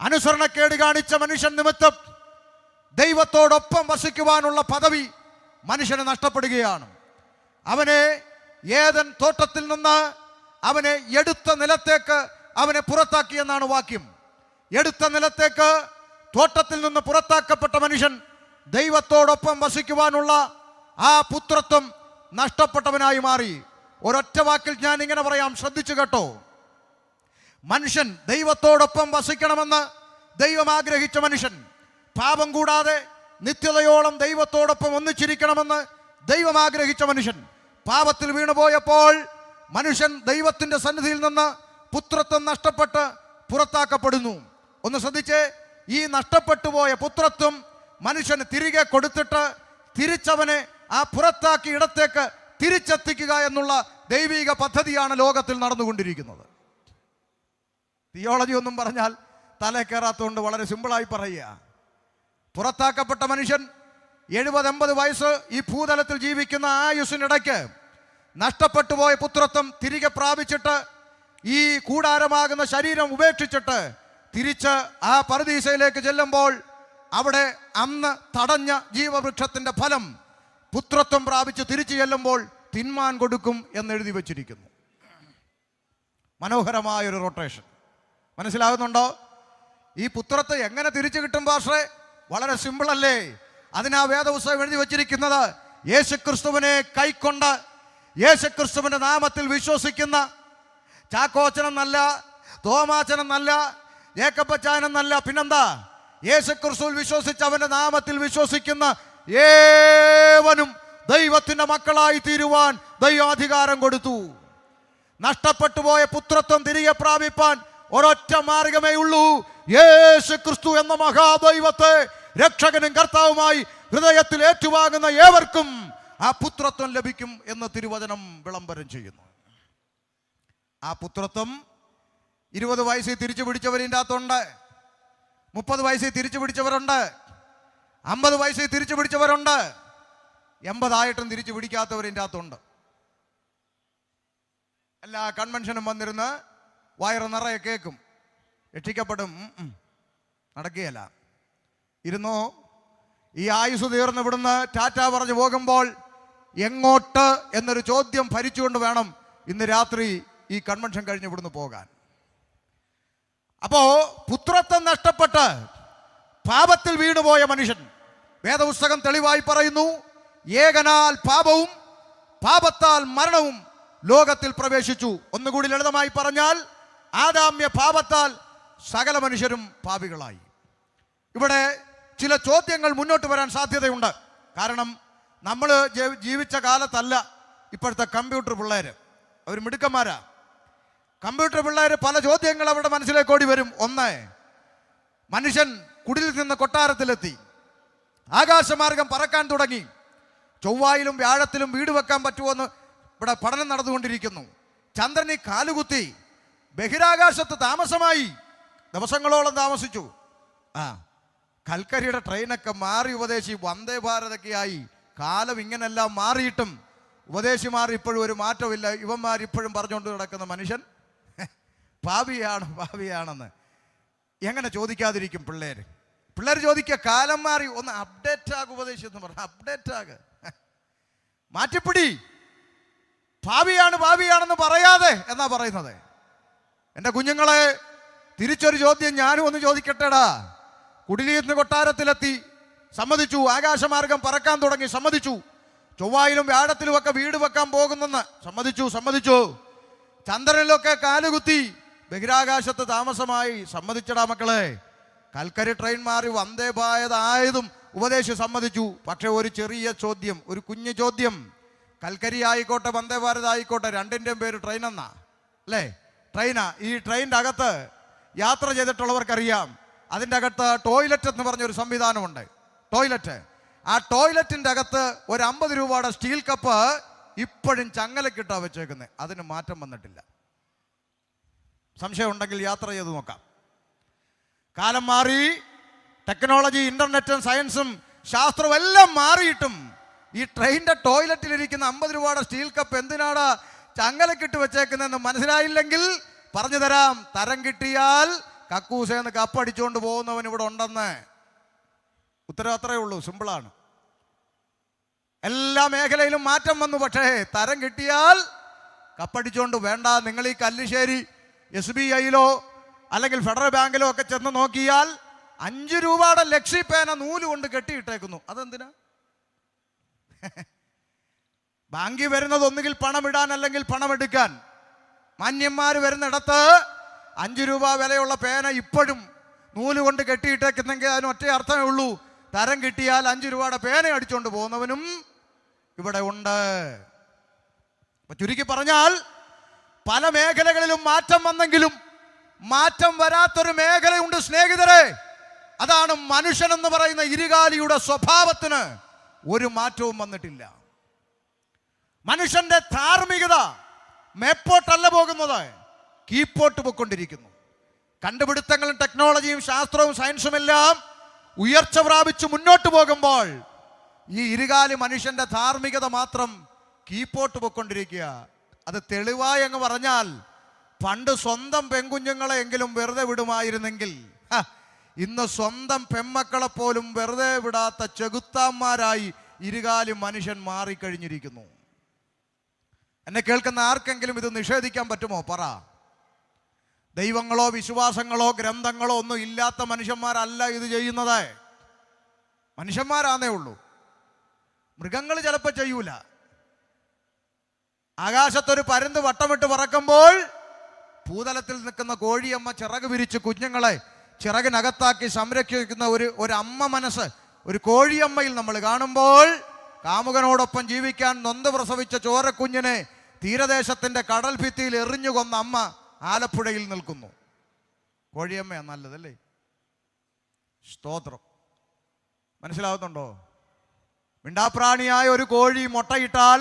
അനുസരണക്കേട് കാണിച്ച മനുഷ്യൻ നിമിത്തം ദൈവത്തോടൊപ്പം വസിക്കുവാനുള്ള പദവി മനുഷ്യന് നഷ്ടപ്പെടുകയാണ്. അവനെ ഏദൻ തോട്ടത്തിൽ നിന്ന് അവനെ എടുത്ത നിലത്തേക്ക് അവനെ പുറത്താക്കിയെന്നാണ് വാക്യം. എടുത്ത നിലത്തേക്ക് തോട്ടത്തിൽ നിന്ന് പുറത്താക്കപ്പെട്ട മനുഷ്യൻ ദൈവത്തോടൊപ്പം വസിക്കുവാനുള്ള ആ പുത്രത്വം നഷ്ടപ്പെട്ടവനായി മാറി. ഒരൊറ്റ വാക്കിൽ ഞാൻ ഇങ്ങനെ പറയാം, ശ്രദ്ധിച്ചു കേട്ടോ. മനുഷ്യൻ ദൈവത്തോടൊപ്പം വസിക്കണമെന്ന് ദൈവം ആഗ്രഹിച്ച മനുഷ്യൻ, പാപം കൂടാതെ നിത്യതയോളം ദൈവത്തോടൊപ്പം ഒന്നിച്ചിരിക്കണമെന്ന് ദൈവം ആഗ്രഹിച്ച മനുഷ്യൻ പാപത്തിൽ വീണുപോയപ്പോൾ മനുഷ്യൻ ദൈവത്തിൻ്റെ സന്നിധിയിൽ നിന്ന് പുത്രത്വം നഷ്ടപ്പെട്ട് പുറത്താക്കപ്പെടുന്നു. ഒന്ന് ശ്രദ്ധിച്ചേ, ഈ നഷ്ടപ്പെട്ടു പോയ പുത്രത്വം മനുഷ്യന് തിരികെ കൊടുത്തിട്ട് തിരിച്ചവനെ ആ പുറത്താക്കിയ ഇടത്തേക്ക് തിരിച്ചെത്തിക്കുക എന്നുള്ള ദൈവിക പദ്ധതിയാണ് ലോകത്തിൽ നടന്നുകൊണ്ടിരിക്കുന്നത്. തിയോളജി ഒന്നും പറഞ്ഞാൽ തല കയറാത്തതുകൊണ്ട് വളരെ സിമ്പിളായി പറയുക, പുറത്താക്കപ്പെട്ട മനുഷ്യൻ 70-80 വയസ്സ് ഈ ഭൂതലത്തിൽ ജീവിക്കുന്ന ആയുസ്സിനിടയ്ക്ക് നഷ്ടപ്പെട്ടു പോയ പുത്രത്വം തിരികെ പ്രാപിച്ചിട്ട് ഈ കൂടാരമാകുന്ന ശരീരം ഉപേക്ഷിച്ചിട്ട് തിരിച്ച് ആ പരദീസയിലേക്ക് ചെല്ലുമ്പോൾ അവിടെ അന്ന് തടഞ്ഞ ജീവവൃക്ഷത്തിൻ്റെ ഫലം പുത്രത്വം പ്രാപിച്ച് തിരിച്ചു ചെല്ലുമ്പോൾ തിന്മാൻ കൊടുക്കും എന്നെഴുതി വച്ചിരിക്കുന്നു. മനോഹരമായൊരു റൊട്ടേഷൻ. മനസ്സിലാകുന്നുണ്ടോ? ഈ പുത്രത്തെ എങ്ങനെ തിരിച്ചു കിട്ടും പാസ്റ്ററെ? വളരെ സിമ്പിളല്ലേ. അതിനാ വേദപുസ്തകം എഴുതി വച്ചിരിക്കുന്നത്, യേശുക്രിസ്തുവിനെ കൈക്കൊണ്ട് യേശുക്രിസ്തുവിൻ്റെ നാമത്തിൽ വിശ്വസിക്കുന്ന, ചാക്കോച്ചനെന്നല്ല, തോമാച്ചനെന്നല്ല, ജേക്കപ്പച്ചാനെന്നല്ല, പിന്നെന്താ, യേശുക്രിസ്തുവിൽ വിശ്വസിച്ച് അവൻ്റെ നാമത്തിൽ വിശ്വസിക്കുന്ന ഏവനും ദൈവത്തിൻ്റെ മക്കളായി തീരുവാൻ ദൈവാധികാരം കൊടുത്തു. നഷ്ടപ്പെട്ടു പോയ പുത്രത്വം തിരികെ പ്രാപിപ്പാൻ ഒരൊറ്റ മാർഗമേ ഉള്ളൂ. യേശുക്രിസ്തു എന്ന മഹാദൈവത്തെ രക്ഷകനും കർത്താവുമായി ഹൃദയത്തിൽ ഏറ്റുവാങ്ങുന്ന ഏവർക്കും ആ പുത്രത്വം ലഭിക്കും എന്ന് തിരുവചനം വിളംബരം ചെയ്യുന്നു. ആ പുത്രത്വം 20 വയസ്സിൽ തിരിച്ചു പിടിച്ചവരിൻ്റെ അകത്തുണ്ട്, 30 വയസ്സിൽ തിരിച്ചു പിടിച്ചവരുണ്ട്, 50 വയസ്സിൽ തിരിച്ചു പിടിച്ചവരുണ്ട്, 80 ആയിട്ടും തിരിച്ചു പിടിക്കാത്തവരിൻ്റെ അകത്തുണ്ട്. എല്ലാ കൺവെൻഷനും വന്നിരുന്ന് വയറ് നിറയെ കേൾക്കും, രക്ഷിക്കപ്പെടും, നടക്കുകയല്ല. ഇരുന്നോ, ഈ ആയുസ് തീർന്ന് ഇവിടുന്ന് ടാറ്റ പറഞ്ഞു പോകുമ്പോൾ എങ്ങോട്ട് എന്നൊരു ചോദ്യം ഭരിച്ചുകൊണ്ട് വേണം ഇന്ന് രാത്രി ഈ കൺവെൻഷൻ കഴിഞ്ഞ് ഇവിടുന്ന് പോകാൻ. അപ്പോ പുത്രത്വം നഷ്ടപ്പെട്ട് പാപത്തിൽ വീണുപോയ മനുഷ്യൻ, വേദപുസ്തകം തെളിവായി പറയുന്നു, ഏകനാൽ പാപവും പാപത്താൽ മരണവും ലോകത്തിൽ പ്രവേശിച്ചു. ഒന്നുകൂടി ലളിതമായി പറഞ്ഞാൽ, ആദാമ്യ പാപത്താൽ സകല മനുഷ്യരും പാപികളായി. ഇവിടെ ചില ചോദ്യങ്ങൾ മുന്നോട്ട് വരാൻ സാധ്യതയുണ്ട്. കാരണം നമ്മൾ ജീവിച്ച കാലത്തല്ല ഇപ്പോഴത്തെ കമ്പ്യൂട്ടർ പിള്ളേർ, അവർ മിടുക്കന്മാരാ. കമ്പ്യൂട്ടർ പിള്ളേർ പല ചോദ്യങ്ങൾ അവരുടെ മനസ്സിലേക്ക് ഓടി വരും. ഒന്ന്, മനുഷ്യൻ കുടിലിൽ നിന്ന് കൊട്ടാരത്തിലെത്തി, ആകാശമാർഗം പറക്കാൻ തുടങ്ങി, ചൊവ്വായിലും വ്യാഴത്തിലും വീട് വെക്കാൻ പറ്റുമോയെന്ന് ഇവിടെ പഠനം നടന്നുകൊണ്ടിരിക്കുന്നു. ചന്ദ്രനിൽ കാലുകുത്തി, ബഹിരാകാശത്ത് താമസമായി, ദിവസങ്ങളോളം താമസിച്ചു. കൽക്കരിയുടെ ട്രെയിനൊക്കെ മാറി ഉപദേശി വന്ദേ ഭാരതൊക്കെ ആയി. കാലം ഇങ്ങനെല്ലാം മാറിയിട്ടും ഉപദേശിമാർ ഇപ്പോഴും ഒരു മാറ്റമില്ല. ഇവന്മാരിപ്പോഴും പറഞ്ഞുകൊണ്ട് കിടക്കുന്ന മനുഷ്യൻ ഭാവിയാണെന്ന് എങ്ങനെ ചോദിക്കാതിരിക്കും പിള്ളേർ ചോദിക്കുക, കാലം മാറി, ഒന്ന് അപ്ഡേറ്റ് ആകും ഉപദേശി എന്ന് പറഞ്ഞു. അപ്ഡേറ്റ് ആക്, മാറ്റിപ്പിടി, ഭാവിയാണെന്ന് പറയാതെ എന്നാ പറയുന്നത്. എൻ്റെ കുഞ്ഞുങ്ങളെ, തിരിച്ചൊരു ചോദ്യം ഞാനും ഒന്ന് ചോദിക്കട്ടെടാ. കുടിലിൽ നിന്ന് കൊട്ടാരത്തിലെത്തി, സമ്മതിച്ചു. ആകാശമാർഗം പറക്കാൻ തുടങ്ങി, സമ്മതിച്ചു. ചൊവ്വായിലും വ്യാഴത്തിലുമൊക്കെ വീട് വെക്കാൻ പോകുന്നെന്ന് സമ്മതിച്ചു. ചന്ദ്രനിലൊക്കെ കാലുകുത്തി, ബഹിരാകാശത്ത് താമസമായി, സമ്മതിച്ചടാ മക്കളെ. കൽക്കരി ട്രെയിൻ മാറി വന്ദേ ഭാരതായതും ഉപദേശി സമ്മതിച്ചു. പക്ഷെ ഒരു ചെറിയ ചോദ്യം, ഒരു കുഞ്ഞു ചോദ്യം. കൽക്കരി ആയിക്കോട്ടെ വന്ദേ ഭാരത് ആയിക്കോട്ടെ, രണ്ടിൻ്റെയും പേര് ട്രെയിൻ എന്നാ, അല്ലേ? ട്രെയിനാ. ഈ ട്രെയിനിൻ്റെ അകത്ത് യാത്ര ചെയ്തിട്ടുള്ളവർക്കറിയാം, അതിൻ്റെ അകത്ത് ടോയ്ലറ്റ് എന്ന് പറഞ്ഞൊരു സംവിധാനമുണ്ട്. ടോയ്ലറ്റ്, ആ ടോയ്ലറ്റിൻ്റെ അകത്ത് ഒരു 50 രൂപയുടെ സ്റ്റീൽ കപ്പ് ഇപ്പോഴും ചങ്ങലക്കിട്ടാണ് വെച്ചേക്കുന്നത്. അതിന് മാറ്റം വന്നിട്ടില്ല. സംശയം ഉണ്ടെങ്കിൽ യാത്ര ചെയ്ത് നോക്കാം. കാലം മാറി, ടെക്നോളജി, ഇന്റർനെറ്റും സയൻസും ശാസ്ത്രവും എല്ലാം മാറിയിട്ടും ഈ ട്രെയിനിൻ്റെ ടോയ്ലറ്റിലിരിക്കുന്ന 50 രൂപയുടെ സ്റ്റീൽ കപ്പ് എന്തിനാണ് ചങ്ങലക്കിട്ട് വെച്ചേക്കുന്നതെന്ന് മനസ്സിലായില്ലെങ്കിൽ പറഞ്ഞു തരാം. തരം കിട്ടിയാൽ കക്കൂസേന്ന് കപ്പടിച്ചുകൊണ്ട് പോകുന്നവൻ ഇവിടെ ഉണ്ടെന്ന്. ഉത്തരം അത്രയേ ഉള്ളൂ, സിമ്പിളാണ്. എല്ലാ മേഖലയിലും മാറ്റം വന്നു. പക്ഷേ തരം കിട്ടിയാൽ കപ്പടിച്ചുകൊണ്ട് വേണ്ട. നിങ്ങൾ ഈ കല്ലിശ്ശേരി SBIയിലോ അല്ലെങ്കിൽ ഫെഡറൽ ബാങ്കിലോ ഒക്കെ ചെന്ന് നോക്കിയാൽ 5 രൂപയുടെ ലക്ഷ്മി പേന നൂല് കൊണ്ട് കെട്ടിയിട്ടേക്കുന്നു. അതെന്തിനാ? ബാങ്കിൽ വരുന്നത് ഒന്നുകിൽ പണമിടാൻ അല്ലെങ്കിൽ പണമെടുക്കാൻ. മാന്യന്മാർ വരുന്നിടത്ത് 5 രൂപ വിലയുള്ള പേന ഇപ്പോഴും നൂല് കൊണ്ട് കെട്ടിയിട്ടേക്കുന്നെങ്കിൽ അതിന് ഒറ്റ അർത്ഥമേ ഉള്ളൂ, തരം കിട്ടിയാൽ 5 രൂപയുടെ പേന അടിച്ചുകൊണ്ട് പോകുന്നവനും ഇവിടെ ഉണ്ട്. അപ്പൊ ചുരുക്കി പറഞ്ഞാൽ പല മേഖലകളിലും മാറ്റം വന്നെങ്കിലും മാറ്റം വരാത്തൊരു മേഖലയുണ്ട് സ്നേഹിതരെ. അതാണ് മനുഷ്യൻ എന്ന് പറയുന്ന ഇരുകാലിയുടെ സ്വഭാവത്തിന് ഒരു മാറ്റവും വന്നിട്ടില്ല. മനുഷ്യന്റെ ധാർമ്മികത മേപ്പോട്ടല്ല പോകുന്നത്, കീപ്പോട്ട് പോയിക്കൊണ്ടിരിക്കുന്നു. കണ്ടുപിടുത്തങ്ങളും ടെക്നോളജിയും ശാസ്ത്രവും സയൻസും എല്ലാം ഉയർച്ച പ്രാപിച്ച് മുന്നോട്ട് പോകുമ്പോൾ ഈ ഇരുകാലി മനുഷ്യന്റെ ധാർമ്മികത മാത്രം കീപ്പോട്ട് പോയിക്കൊണ്ടിരിക്കുക. അത് തെളിവായി അങ്ങ് പറഞ്ഞാൽ പണ്ട് സ്വന്തം പെൺകുഞ്ഞുങ്ങളെ എങ്കിലും വെറുതെ വിടുമായിരുന്നെങ്കിൽ ഇന്ന് സ്വന്തം പെൺമക്കളെ പോലും വെറുതെ വിടാത്ത ചെകുത്താന്മാരായി ഇരുകാലി മനുഷ്യൻ മാറിക്കഴിഞ്ഞിരിക്കുന്നു. എന്നെ കേൾക്കുന്ന ആർക്കെങ്കിലും ഇത് നിഷേധിക്കാൻ പറ്റുമോ? പറ. ദൈവങ്ങളോ വിശ്വാസങ്ങളോ ഗ്രന്ഥങ്ങളോ ഒന്നും ഇല്ലാത്ത മനുഷ്യന്മാരല്ല ഇത് ചെയ്യുന്നത്. മനുഷ്യന്മാരാന്നേ ഉള്ളൂ. മൃഗങ്ങൾ ചിലപ്പോൾ ചെയ്യൂല. ആകാശത്തൊരു പരുന്ത് വട്ടമിട്ട് പറക്കുമ്പോൾ ഭൂതലത്തിൽ നിൽക്കുന്ന കോഴിയമ്മ ചിറക് വിരിച്ച് കുഞ്ഞുങ്ങളെ ചിറകിനകത്താക്കി സംരക്ഷിക്കുന്ന ഒരു അമ്മ മനസ്സ് ഒരു കോഴിയമ്മയിൽ നമ്മൾ കാണുമ്പോൾ കാമുകനോടൊപ്പം ജീവിക്കാൻ നൊന്ത് പ്രസവിച്ച ചോരക്കുഞ്ഞിനെ തീരദേശത്തിന്റെ കടൽ ഭിത്തിയിൽ എറിഞ്ഞു കൊന്ന അമ്മ ആലപ്പുഴയിൽ നിൽക്കുന്നു. കോഴിയമ്മയാ നല്ലതല്ലേ? സ്തോത്രം. മനസ്സിലാവുന്നുണ്ടോ? മിണ്ടാപ്രാണിയായ ഒരു കോഴി മുട്ടയിട്ടാൽ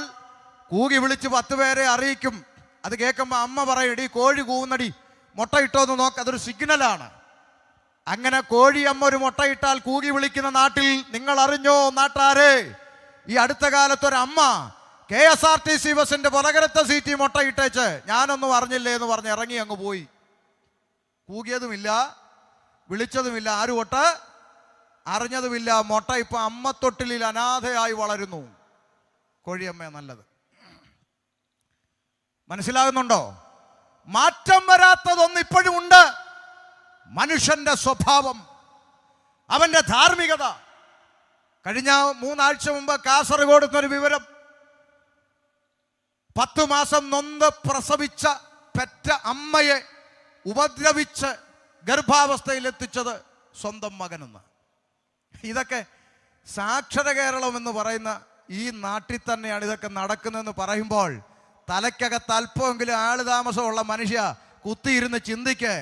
കൂകി വിളിച്ച് 10 പേരെ അറിയിക്കും. അത് കേൾക്കുമ്പോൾ അമ്മ പറയടി കോഴി കൂവുന്നടി, മുട്ടയിട്ടോ എന്ന് നോക്ക്, അതൊരു സിഗ്നലാണ്. അങ്ങനെ കോഴിയമ്മ ഒരു മുട്ടയിട്ടാൽ കൂകി വിളിക്കുന്ന നാട്ടിൽ നിങ്ങൾ അറിഞ്ഞോ നാട്ടാരെ? ഈ അടുത്ത കാലത്തൊരമ്മ KSRTC ബസിന്റെ പുറകരത്തെ സീറ്റി മുട്ടയിട്ടേച്ച് ഞാനൊന്നും അറിഞ്ഞില്ലേ എന്ന് പറഞ്ഞ് ഇറങ്ങി അങ്ങ് പോയി. കൂകിയതുമില്ല, വിളിച്ചതുമില്ല, ആരും ഒട്ട് അറിഞ്ഞതുമില്ല. മുട്ട ഇപ്പൊ അമ്മത്തൊട്ടിലിൽ അനാഥയായി വളരുന്നു. കോഴിയമ്മ നല്ലത്. മനസ്സിലാകുന്നുണ്ടോ? മാറ്റം വരാത്തതൊന്നും ഇപ്പോഴും ഉണ്ട്. മനുഷ്യന്റെ സ്വഭാവം, അവന്റെ ധാർമ്മികത. കഴിഞ്ഞ 3 ആഴ്ച മുമ്പ് കാസർഗോഡ് എന്നൊരു വിവരം, 10 മാസം നൊന്ത് പ്രസവിച്ച പെറ്റ അമ്മയെ ഉപദ്രവിച്ച് ഗർഭാവസ്ഥയിൽ എത്തിച്ചത് സ്വന്തം മകനെന്ന്. ഇതൊക്കെ സാക്ഷര കേരളം എന്ന് പറയുന്ന ഈ നാട്ടിൽ തന്നെയാണ് ഇതൊക്കെ നടക്കുന്നതെന്ന് പറയുമ്പോൾ തലയ്ക്കകത്ത് അല്പമെങ്കിലും ആള് താമസമുള്ള മനുഷ്യ കുത്തിയിരുന്ന് ചിന്തിക്ക്.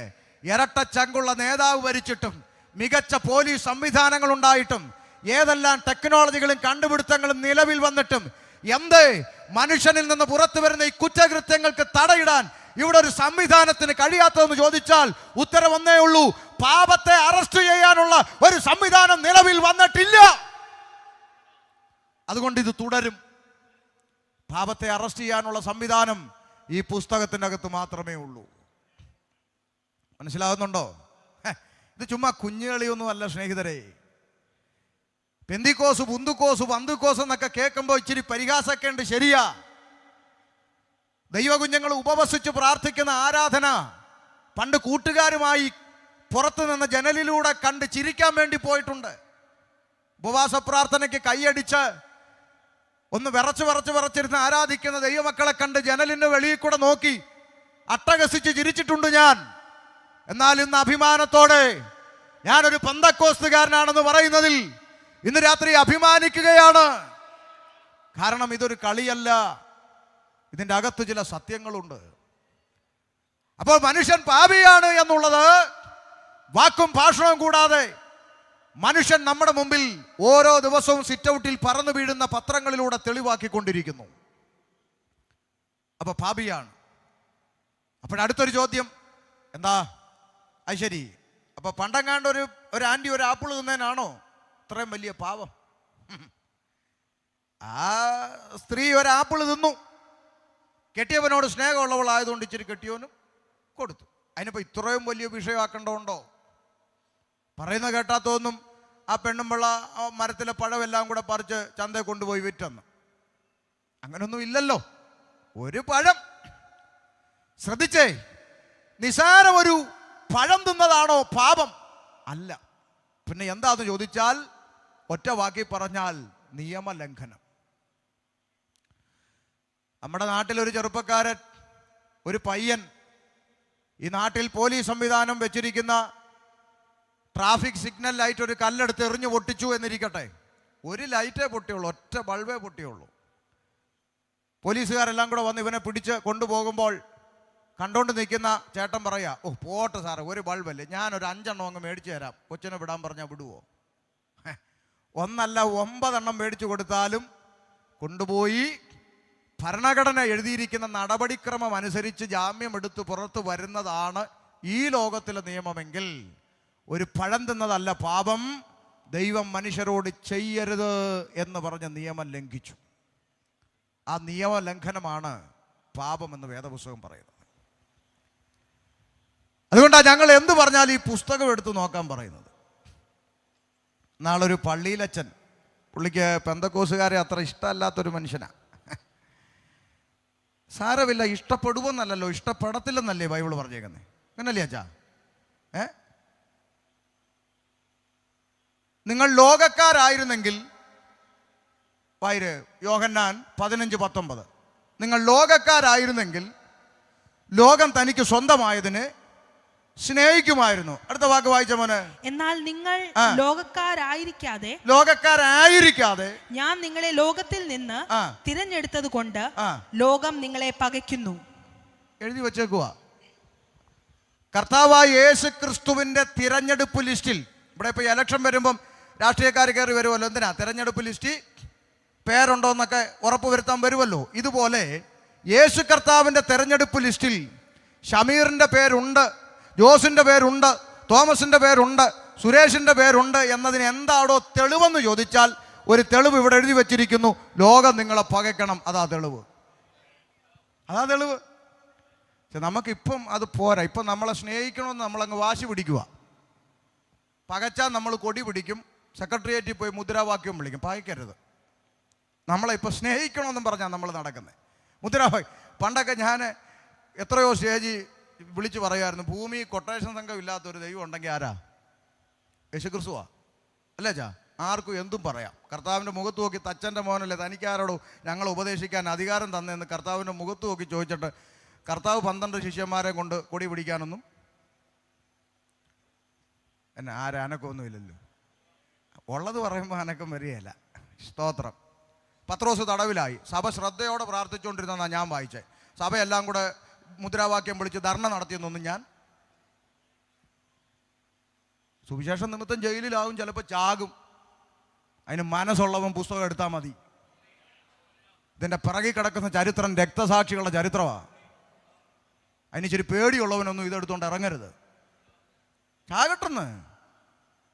ഇരട്ട ചങ്കുള്ള നേതാവ് ഭരിച്ചിട്ടും മികച്ച പോലീസ് സംവിധാനങ്ങൾ ഉണ്ടായിട്ടും ഏതെല്ലാം ടെക്നോളജികളും കണ്ടുപിടുത്തങ്ങളും നിലവിൽ വന്നിട്ടും എന്ത് മനുഷ്യനിൽ നിന്ന് പുറത്തു വരുന്ന ഈ കുറ്റകൃത്യങ്ങൾക്ക് തടയിടാൻ ഇവിടെ ഒരു സംവിധാനത്തിന് കഴിയാത്തതെന്ന് ചോദിച്ചാൽ ഉത്തരം ഒന്നേ ഉള്ളൂ, പാപത്തെ അറസ്റ്റ് ചെയ്യാനുള്ള ഒരു സംവിധാനം നിലവിൽ വന്നിട്ടില്ല. അതുകൊണ്ട് ഇത് തുടരും. പാപത്തെ അറസ്റ്റ് ചെയ്യാനുള്ള സംവിധാനം ഈ പുസ്തകത്തിൻ്റെ അകത്ത് മാത്രമേ ഉള്ളൂ. മനസ്സിലാകുന്നുണ്ടോ? ഇത് ചുമ്മാ കുഞ്ഞുകളിയൊന്നും അല്ല സ്നേഹിതരെ. പെന്തിക്കോസ്, പുന്തുക്കോസ്, പന്തുക്കോസ് എന്നൊക്കെ കേൾക്കുമ്പോൾ ഇച്ചിരി പരിഹാസമൊക്കെ ഉണ്ട്, ശരിയാ. ദൈവകുഞ്ഞുങ്ങൾ ഉപവസിച്ച് പ്രാർത്ഥിക്കുന്ന ആരാധന പണ്ട് കൂട്ടുകാരുമായി പുറത്തു നിന്ന് ജനലിലൂടെ കണ്ട് ചിരിക്കാൻ വേണ്ടി പോയിട്ടുണ്ട്. ഉപവാസ പ്രാർത്ഥനയ്ക്ക് കൈയടിച്ച് ഒന്ന് വിറച്ചിരുന്ന് ആരാധിക്കുന്ന ദൈവമക്കളെ കണ്ട് ജനലിന്റെ വെളിയിൽ കൂടെ നോക്കി അട്ടഹസിച്ച് ചിരിച്ചിട്ടുണ്ട് ഞാൻ. എന്നാൽ ഇന്ന് അഭിമാനത്തോടെ ഞാനൊരു പെന്തക്കോസ്തുകാരനാണെന്ന് പറയുന്നതിൽ ഇന്ന് രാത്രി അഭിമാനിക്കുകയാണ്. കാരണം ഇതൊരു കളിയല്ല, ഇതിൻ്റെ അകത്ത് ചില സത്യങ്ങളുണ്ട്. അപ്പോൾ മനുഷ്യൻ പാപിയാണ് എന്നുള്ളത് വാക്കും ഭാഷണവും കൂടാതെ മനുഷ്യൻ നമ്മുടെ മുമ്പിൽ ഓരോ ദിവസവും സിറ്റൗട്ടിൽ പറന്നു വീഴുന്ന പത്രങ്ങളിലൂടെ തെളിവാക്കിക്കൊണ്ടിരിക്കുന്നു. അപ്പൊ പാപിയാണ്. അപ്പോഴടുത്തൊരു ചോദ്യം, എന്താ അത് ശരി, അപ്പൊ പണ്ടെങ്ങാണ്ട് ഒരു ആൻറ്റി ഒരു ആപ്പിൾ തിന്നേനാണോ ഇത്രയും വലിയ പാവം? ആ സ്ത്രീ ഒരു ആപ്പിൾ തിന്നു, കെട്ടിയവനോട് സ്നേഹമുള്ളവളായതുകൊണ്ട് ഇച്ചിരി കെട്ടിയവനും കൊടുത്തു. അതിനിപ്പോൾ ഇത്രയും വലിയ വിഷയമാക്കേണ്ടതുണ്ടോ? പറയുന്ന കേട്ടാത്തൊന്നും ആ പെണ്ണുമ്പിള്ള മരത്തിലെ പഴമെല്ലാം കൂടെ പറിച്ച് ചന്തയിൽ കൊണ്ടുപോയി വിറ്റെന്ന്. അങ്ങനൊന്നും ഇല്ലല്ലോ. ഒരു പഴം, ശ്രദ്ധിച്ചേ, നിസാരം ഒരു പഴം തിന്നതാണോ പാപം? അല്ല. പിന്നെ എന്താന്ന് ചോദിച്ചാൽ ഒറ്റ വാക്കി പറഞ്ഞാൽ നിയമലംഘനം. നമ്മുടെ നാട്ടിലൊരു ചെറുപ്പക്കാരൻ, ഒരു പയ്യൻ, ഈ നാട്ടിൽ പോലീസ് സംവിധാനം വെച്ചിരിക്കുന്ന ട്രാഫിക് സിഗ്നൽ ലൈറ്റ് ഒരു കല്ലെടുത്ത് എറിഞ്ഞു പൊട്ടിച്ചു എന്നിരിക്കട്ടെ. ഒരു ലൈറ്റേ പൊട്ടിയുള്ളൂ, ഒറ്റ ബൾബേ പൊട്ടിയുള്ളൂ. പോലീസുകാരെല്ലാം കൂടെ വന്ന് ഇവനെ പിടിച്ച് കൊണ്ടുപോകുമ്പോൾ കണ്ടോണ്ട് നിൽക്കുന്ന ചേട്ടൻ പറയാ, ഓ പോട്ടെ സാറേ, ഒരു ബൾബല്ലേ, ഞാനൊരു 5 എണ്ണം അങ്ങ് മേടിച്ചു തരാം, കൊച്ചിനെ വിടാൻ പറഞ്ഞാൽ വിടുവോ? ഒന്നല്ല 9 എണ്ണം മേടിച്ചു കൊടുത്താലും കൊണ്ടുപോയി ഭരണഘടന എഴുതിയിരിക്കുന്ന നടപടിക്രമം അനുസരിച്ച് ജാമ്യം എടുത്ത് പുറത്തു വരുന്നതാണ് ഈ ലോകത്തിലെ നിയമമെങ്കിൽ ഒരു പഴം തിന്നതല്ല പാപം. ദൈവം മനുഷ്യരോട് ചെയ്യരുത് എന്ന് പറഞ്ഞ നിയമം ലംഘിച്ചു. ആ നിയമലംഘനമാണ് പാപമെന്ന് വേദപുസ്തകം പറയുന്നത്. അതുകൊണ്ടാണ് ഞങ്ങൾ എന്ത് പറഞ്ഞാൽ ഈ പുസ്തകം എടുത്ത് നോക്കാൻ പറയുന്നത്. നാളൊരു പള്ളിയിലച്ഛൻ, പുള്ളിക്ക് പെന്തക്കോസുകാരെ അത്ര ഇഷ്ടമല്ലാത്തൊരു മനുഷ്യനാണ്. സാരമില്ല, ഇഷ്ടപ്പെടുവെന്നല്ലോ, ഇഷ്ടപ്പെടത്തില്ലെന്നല്ലേ ബൈബിൾ പറഞ്ഞേക്കുന്നത്? അങ്ങനല്ലേ അച്ഛാ? നിങ്ങൾ ലോകക്കാരായിരുന്നെങ്കിൽ, യോഹന്നാൻ 15:19, നിങ്ങൾ ലോകക്കാരായിരുന്നെങ്കിൽ ലോകം തനിക്ക് സ്വന്തമായതിന് സ്നേഹിക്കുമായിരുന്നു. അടുത്ത വാക്ക് വായിച്ച മോനെ. എന്നാൽ നിങ്ങൾ ലോകക്കാരായിരിക്കാതെ ഞാൻ നിങ്ങളെ ലോകത്തിൽ നിന്ന് തിരഞ്ഞെടുത്തത് കൊണ്ട് ലോകം നിങ്ങളെ പകയ്ക്കുന്നു. എഴുതി വച്ചേക്കുക. കർത്താവായ യേശു ക്രിസ്തുവിന്റെ തിരഞ്ഞെടുപ്പ് ലിസ്റ്റിൽ, ഇവിടെ ഇപ്പൊ ഇലക്ഷൻ വരുമ്പം രാഷ്ട്രീയക്കാർ കയറി വരുമല്ലോ, എന്തിനാ തിരഞ്ഞെടുപ്പ് ലിസ്റ്റ് പേരുണ്ടോ എന്നൊക്കെ ഉറപ്പുവരുത്താൻ വരുമല്ലോ. ഇതുപോലെ യേശു കർത്താവിന്റെ തെരഞ്ഞെടുപ്പ് ലിസ്റ്റിൽ ഷമീറിന്റെ പേരുണ്ട്, ജോസിന്റെ പേരുണ്ട്, തോമസിന്റെ പേരുണ്ട്, സുരേഷിന്റെ പേരുണ്ട് എന്നതിന് എന്താണോ തെളിവെന്ന് ചോദിച്ചാൽ ഒരു തെളിവ് ഇവിടെ എഴുതി വച്ചിരിക്കുന്നു. ലോകം നിങ്ങളെ പകയ്ക്കണം. അതാ തെളിവ്. പക്ഷെ നമുക്കിപ്പം അത് പോരാ. ഇപ്പം നമ്മളെ സ്നേഹിക്കണമെന്ന് നമ്മളങ്ങ് വാശി പിടിക്കുക. പകച്ചാൽ നമ്മൾ കൊടി പിടിക്കും, സെക്രട്ടേറിയറ്റിൽ പോയി മുദ്രാവാക്യം വിളിക്കും. പകയ്ക്കരുത്. നമ്മളെ ഇപ്പം സ്നേഹിക്കണമെന്നും പറഞ്ഞാൽ നമ്മൾ നടക്കുന്നത്. മുദ്രാവാക്യം പണ്ടൊക്കെ ഞാൻ എത്രയോ സ്റ്റേജ് വിളിച്ച് പറയുമായിരുന്നു, ഭൂമി കൊട്ടേഷൻ സംഘം ഇല്ലാത്തൊരു ദൈവം ഉണ്ടെങ്കിൽ ആരാ? യേശുക്രിസ്തുവാ. അല്ലേ ചാ? ആർക്കും എന്തും പറയാം. കർത്താവിൻ്റെ മുഖത്ത് നോക്കി, തച്ചൻ്റെ മോനല്ലേ തനിക്കാരോടോ ഞങ്ങൾ ഉപദേശിക്കാൻ അധികാരം തന്നെന്ന് കർത്താവിൻ്റെ മുഖത്ത് നോക്കി ചോദിച്ചിട്ട് കർത്താവ് 12 ശിഷ്യന്മാരെ കൊണ്ട് കൊടി പിടിക്കാനൊന്നും എന്നെ അനക്കമൊന്നുമില്ലല്ലോ. ഉള്ളത് പറയുമ്പോൾ അനക്കം വരികയില്ല. സ്തോത്രം. പത്രോസ് തടവിലായി. സഭ ശ്രദ്ധയോടെ പ്രാർത്ഥിച്ചുകൊണ്ടിരുന്നതാണ് ഞാൻ വായിച്ചത്. സഭയെല്ലാം കൂടെ മുദ്രാവാക്യം വിളിച്ച് ധർണ നടത്തിയെന്നൊന്നും ഞാൻ, സുവിശേഷം നിമിത്തം ജയിലിലാവും, ചിലപ്പോൾ ചാകും. അതിന് മനസ്സുള്ളവൻ പുസ്തകം എടുത്താൽ മതി. ഇതിൻ്റെ പിറകിൽ കിടക്കുന്ന ചരിത്രം രക്തസാക്ഷികളുടെ ചരിത്രമാണ്. അതിനിച്ചിരി പേടിയുള്ളവനൊന്നും ഇതെടുത്തുകൊണ്ട് ഇറങ്ങരുത്. ചാകട്ടെന്ന്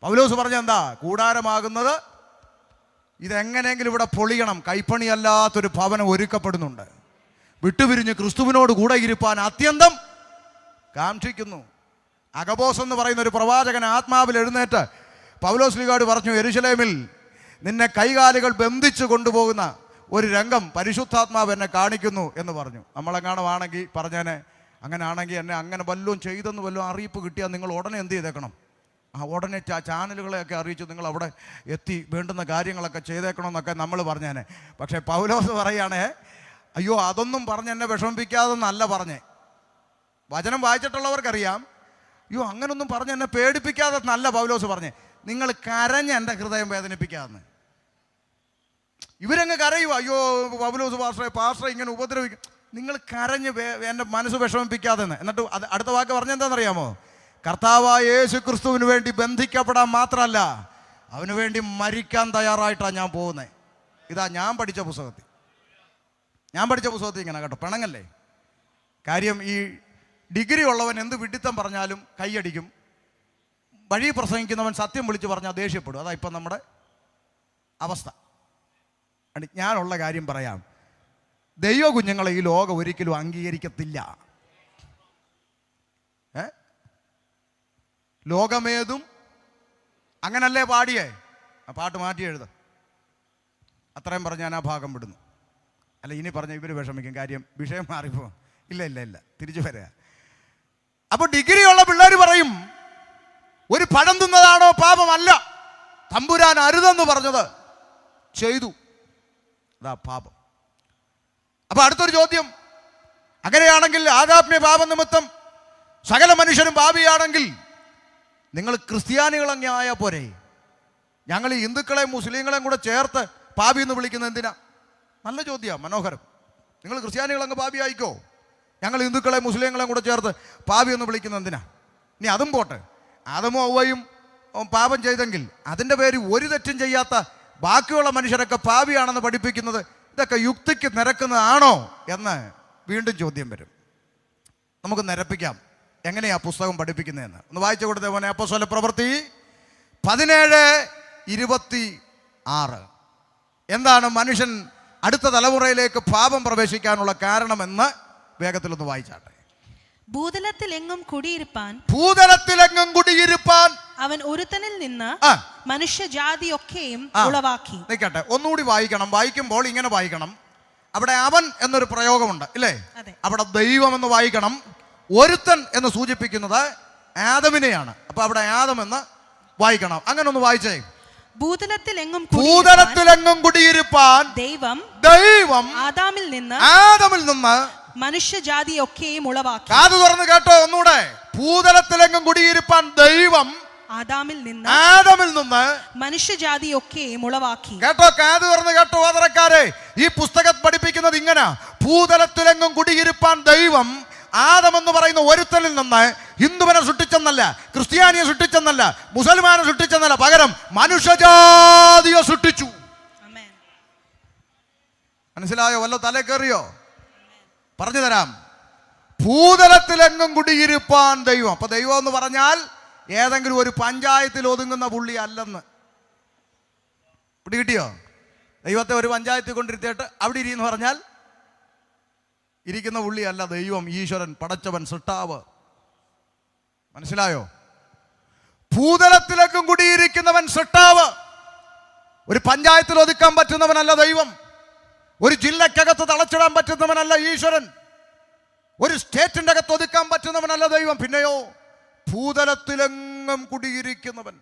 പൗലോസ് പറഞ്ഞ എന്താ? കൂടാരമാകുന്നത് ഇതെങ്ങനെയെങ്കിലും ഇവിടെ പൊളിയണം. കൈപ്പണിയല്ലാത്തൊരു ഭവനം ഒരുക്കപ്പെടുന്നുണ്ട്. വിട്ടുപിരിഞ്ഞ് ക്രിസ്തുവിനോട് കൂടെ ഇരിപ്പാൻ അത്യന്തം കാക്ഷിക്കുന്നു. അഗബോസ് എന്ന് പറയുന്ന ഒരു പ്രവാചകൻ ആത്മാവിൽ എഴുന്നേറ്റ് പൗലോസ് ലീഗാട് പറഞ്ഞു, യെരുശലേമിൽ നിന്നെ കൈകാലുകൾ ബന്ധിച്ച് കൊണ്ടുപോകുന്ന ഒരു രംഗം പരിശുദ്ധാത്മാവ് എന്നെ കാണിക്കുന്നു എന്ന് പറഞ്ഞു. നമ്മളെങ്ങാണമാണെങ്കിൽ പറഞ്ഞേനെ, അങ്ങനെ ആണെങ്കിൽ എന്നെ അങ്ങനെ വല്ലതും ചെയ്തെന്ന് വല്ലതും അറിയിപ്പ് കിട്ടിയാൽ നിങ്ങൾ ഉടനെ എന്ത് ചെയ്തേക്കണം? ഉടനെ ചാനലുകളെയൊക്കെ അറിയിച്ചു നിങ്ങൾ അവിടെ എത്തി വേണ്ടുന്ന കാര്യങ്ങളൊക്കെ ചെയ്തേക്കണമെന്നൊക്കെ നമ്മൾ പറഞ്ഞേനെ. പക്ഷേ പൗലോസ് പറയുകയാണേ, അയ്യോ അതൊന്നും പറഞ്ഞ് എന്നെ വിഷമിപ്പിക്കാതെന്നല്ല പറഞ്ഞേ. വചനം വായിച്ചിട്ടുള്ളവർക്കറിയാം. അയ്യോ അങ്ങനൊന്നും പറഞ്ഞ് എന്നെ പേടിപ്പിക്കാതെ നല്ല പൗലോസ് പറഞ്ഞേ, നിങ്ങൾ കരഞ്ഞ് എൻ്റെ ഹൃദയം വേദനിപ്പിക്കാതെന്ന്. ഇവരങ്ങ് കരയുക, അയ്യോ പൗലോസ് പാസ്റ്ററെ ഇങ്ങനെ ഉപദ്രവിക്കും. നിങ്ങൾ കരഞ്ഞ് എൻ്റെ മനസ്സ് വിഷമിപ്പിക്കാതെന്ന്. എന്നിട്ട് അടുത്ത വാക്ക് പറഞ്ഞെന്താണെന്നറിയാമോ? കർത്താവായ യേശു ക്രിസ്തുവിന് വേണ്ടി ബന്ധിക്കപ്പെടാൻ മാത്രമല്ല, അവന് വേണ്ടി മരിക്കാൻ തയ്യാറായിട്ടാണ് ഞാൻ പോകുന്നത്. ഇതാ ഞാൻ പഠിച്ച പുസ്തകത്തിൽ ഇങ്ങനെ കേട്ടോ. പിണങ്ങല്ലേ. കാര്യം ഈ ഡിഗ്രി ഉള്ളവൻ എന്ത് വിഡിത്തം പറഞ്ഞാലും കൈയടിക്കും. വഴി പ്രസംഗിക്കുന്നവൻ സത്യം വിളിച്ച് പറഞ്ഞാൽ ദേഷ്യപ്പെടും. അതാ ഇപ്പം നമ്മുടെ അവസ്ഥ. ഞാനുള്ള കാര്യം പറയാം. ദൈവ കുഞ്ഞുങ്ങളെ ഈ ലോകം ഒരിക്കലും അംഗീകരിക്കത്തില്ല. ലോകമേതും അങ്ങനല്ലേ പാടിയേ? ആ പാട്ട് മാറ്റി എഴുത. അത്രയും പറഞ്ഞ് ഞാൻ ആ ഭാഗം വിടുന്നു. അല്ല, ഇനി പറഞ്ഞ ഇവർ വിഷമിക്കും. കാര്യം വിഷയം മാറിപ്പോ. ഇല്ല തിരിച്ചു വരിക. അപ്പൊ ഡിഗ്രിയുള്ള പിള്ളേർ പറയും, ഒരു പഴം തിന്നതാണോ പാപമല്ല, തമ്പുരാൻ അരുതെന്ന് പറഞ്ഞത് ചെയ്തു, അതാ പാപം. അപ്പൊ അടുത്തൊരു ചോദ്യം, അങ്ങനെയാണെങ്കിൽ ആദാമ്യ പാപം നിമിത്തം സകല മനുഷ്യരും പാപിയാണെങ്കിൽ നിങ്ങൾ ക്രിസ്ത്യാനികളങ്ങ് ആയാൽ പോരെ? ഞങ്ങൾ ഈ ഹിന്ദുക്കളെയും മുസ്ലിങ്ങളെയും കൂടെ ചേർത്ത് പാപി എന്ന് വിളിക്കുന്നത് എന്തിനാ? നല്ല ചോദ്യമാണ്, മനോഹരം. നിങ്ങൾ ക്രിസ്ത്യാനികളങ്ങ് പാപി ആയിക്കോ, ഞങ്ങൾ ഹിന്ദുക്കളെയും മുസ്ലിങ്ങളെയും കൂടെ ചേർത്ത് പാപി എന്ന് വിളിക്കുന്നത് എന്തിനാ? ഇനി അതും പോട്ടെ, ആദമും ഹവ്വയും പാപം ചെയ്തെങ്കിൽ അതിൻ്റെ പേര് ഒരു തെറ്റും ചെയ്യാത്ത ബാക്കിയുള്ള മനുഷ്യരൊക്കെ പാപിയാണെന്ന് പഠിപ്പിക്കുന്നത് ഇതൊക്കെ യുക്തിക്ക് നിരക്കുന്നതാണോ എന്ന് വീണ്ടും ചോദ്യം വരും. നമുക്ക് നിരപ്പിക്കാം എങ്ങനെയാ പുസ്തകം പഠിപ്പിക്കുന്നതെന്ന്. ഒന്ന് വായിച്ചു കൊടുത്തേ മോനെ. അപ്പോസ്തല പ്രവൃത്തി 17:26. എന്താണ് മനുഷ്യൻ അടുത്ത തലമുറയിലേക്ക് പാപം പ്രവേശിക്കാനുള്ള കാരണമെന്ന് വേഗത്തിലൊന്ന് വായിച്ചാട്ടെ. ഭൂതലത്തിലെങ്ങും കുടിയിരുപ്പാൻ അവൻ ഒരുത്തനിൽ നിന്ന് മനുഷ്യജാതിയൊക്കെയും ഉളവാക്കി. നിൽക്കട്ടെ, ഒന്നുകൂടി വായിക്കണം. വായിക്കുമ്പോൾ ഇങ്ങനെ വായിക്കണം. അവിടെ അവൻ എന്നൊരു പ്രയോഗമുണ്ട് ഇല്ലേ? അവിടെ ദൈവം എന്ന് വായിക്കണം. ഒരുത്തൻ എന്ന് സൂചിപ്പിക്കുന്നത് ആദമിനെയാണ്. അപ്പൊ അവിടെ ആദം എന്ന് വായിക്കണം. അങ്ങനെ ഒന്ന് വായിച്ചേ. ഭൂതലത്തിലെങ്ങും കുടിയിരുപ്പാൻ ദൈവം ആദാമിൽ നിന്ന് മനുഷ്യജാതിയൊക്കെയും ഉളവാക്കി. കാതു തുറന്ന് കേട്ടോ ഒന്നുകൂടെ. ഭൂതലത്തിലെങ്ങും കുടിയിരുപ്പാൻ ദൈവം ആദാമിൽ നിന്ന് മനുഷ്യജാതിയൊക്കെയും ഉളവാക്കി. കേട്ടോ, കാതു തുറന്ന് കേട്ടോ ആദരക്കാരെ. ഈ പുസ്തകം പഠിപ്പിക്കുന്നത് ഇങ്ങനെ: ഭൂതലത്തിലെങ്ങും കുടിയിരുപ്പാൻ ദൈവം ആദം എന്ന് പറയുന്ന ഒരുത്തനിൽ നിന്ന് ഹിന്ദുവിനെ സൃഷ്ടിച്ചെന്നല്ല, ക്രിസ്ത്യാനിയെ സൃഷ്ടിച്ചെന്നല്ല, മുസൽമാനെ സൃഷ്ടിച്ചെന്നല്ല, പകരം മനുഷ്യജാതിയെ സൃഷ്ടിച്ചു. മനസ്സിലായോ? വല്ല തലേ കയറിയോ? പറഞ്ഞു തരാം. ഭൂതലത്തിലെങ്ങും കുടിയിരുപ്പാൻ ദൈവം. അപ്പൊ ദൈവം എന്ന് പറഞ്ഞാൽ ഏതെങ്കിലും ഒരു പഞ്ചായത്തിൽ ഒതുങ്ങുന്ന പുള്ളി അല്ലെന്ന് പിടികിട്ടിയോ? ദൈവത്തെ ഒരു പഞ്ചായത്തിൽ കൊണ്ടിരുത്തിയിട്ട് അവിടെ ഇരിയെന്ന് പറഞ്ഞാൽ ഇരിക്കുന്ന പുള്ളി അല്ല ദൈവം, ഈശ്വരൻ, പടച്ചവൻ, സൃഷ്ടാവ്. മനസ്സിലായോ? ഭൂതലത്തിലേക്കും കുടിയിരിക്കുന്നവൻ സൃഷ്ടാവ്. ഒരു പഞ്ചായത്തിൽ ഒതുക്കാൻ പറ്റുന്നവനല്ല ദൈവം. ഒരു ജില്ലക്കകത്ത് തളച്ചിടാൻ പറ്റുന്നവനല്ല ഈശ്വരൻ. ഒരു സ്റ്റേറ്റിന്റെ അകത്ത് ഒതുക്കാൻ പറ്റുന്നവനല്ല ദൈവം. പിന്നെയോ ഭൂതലത്തിലെങ്ങും കുടിയിരിക്കുന്നവൻ.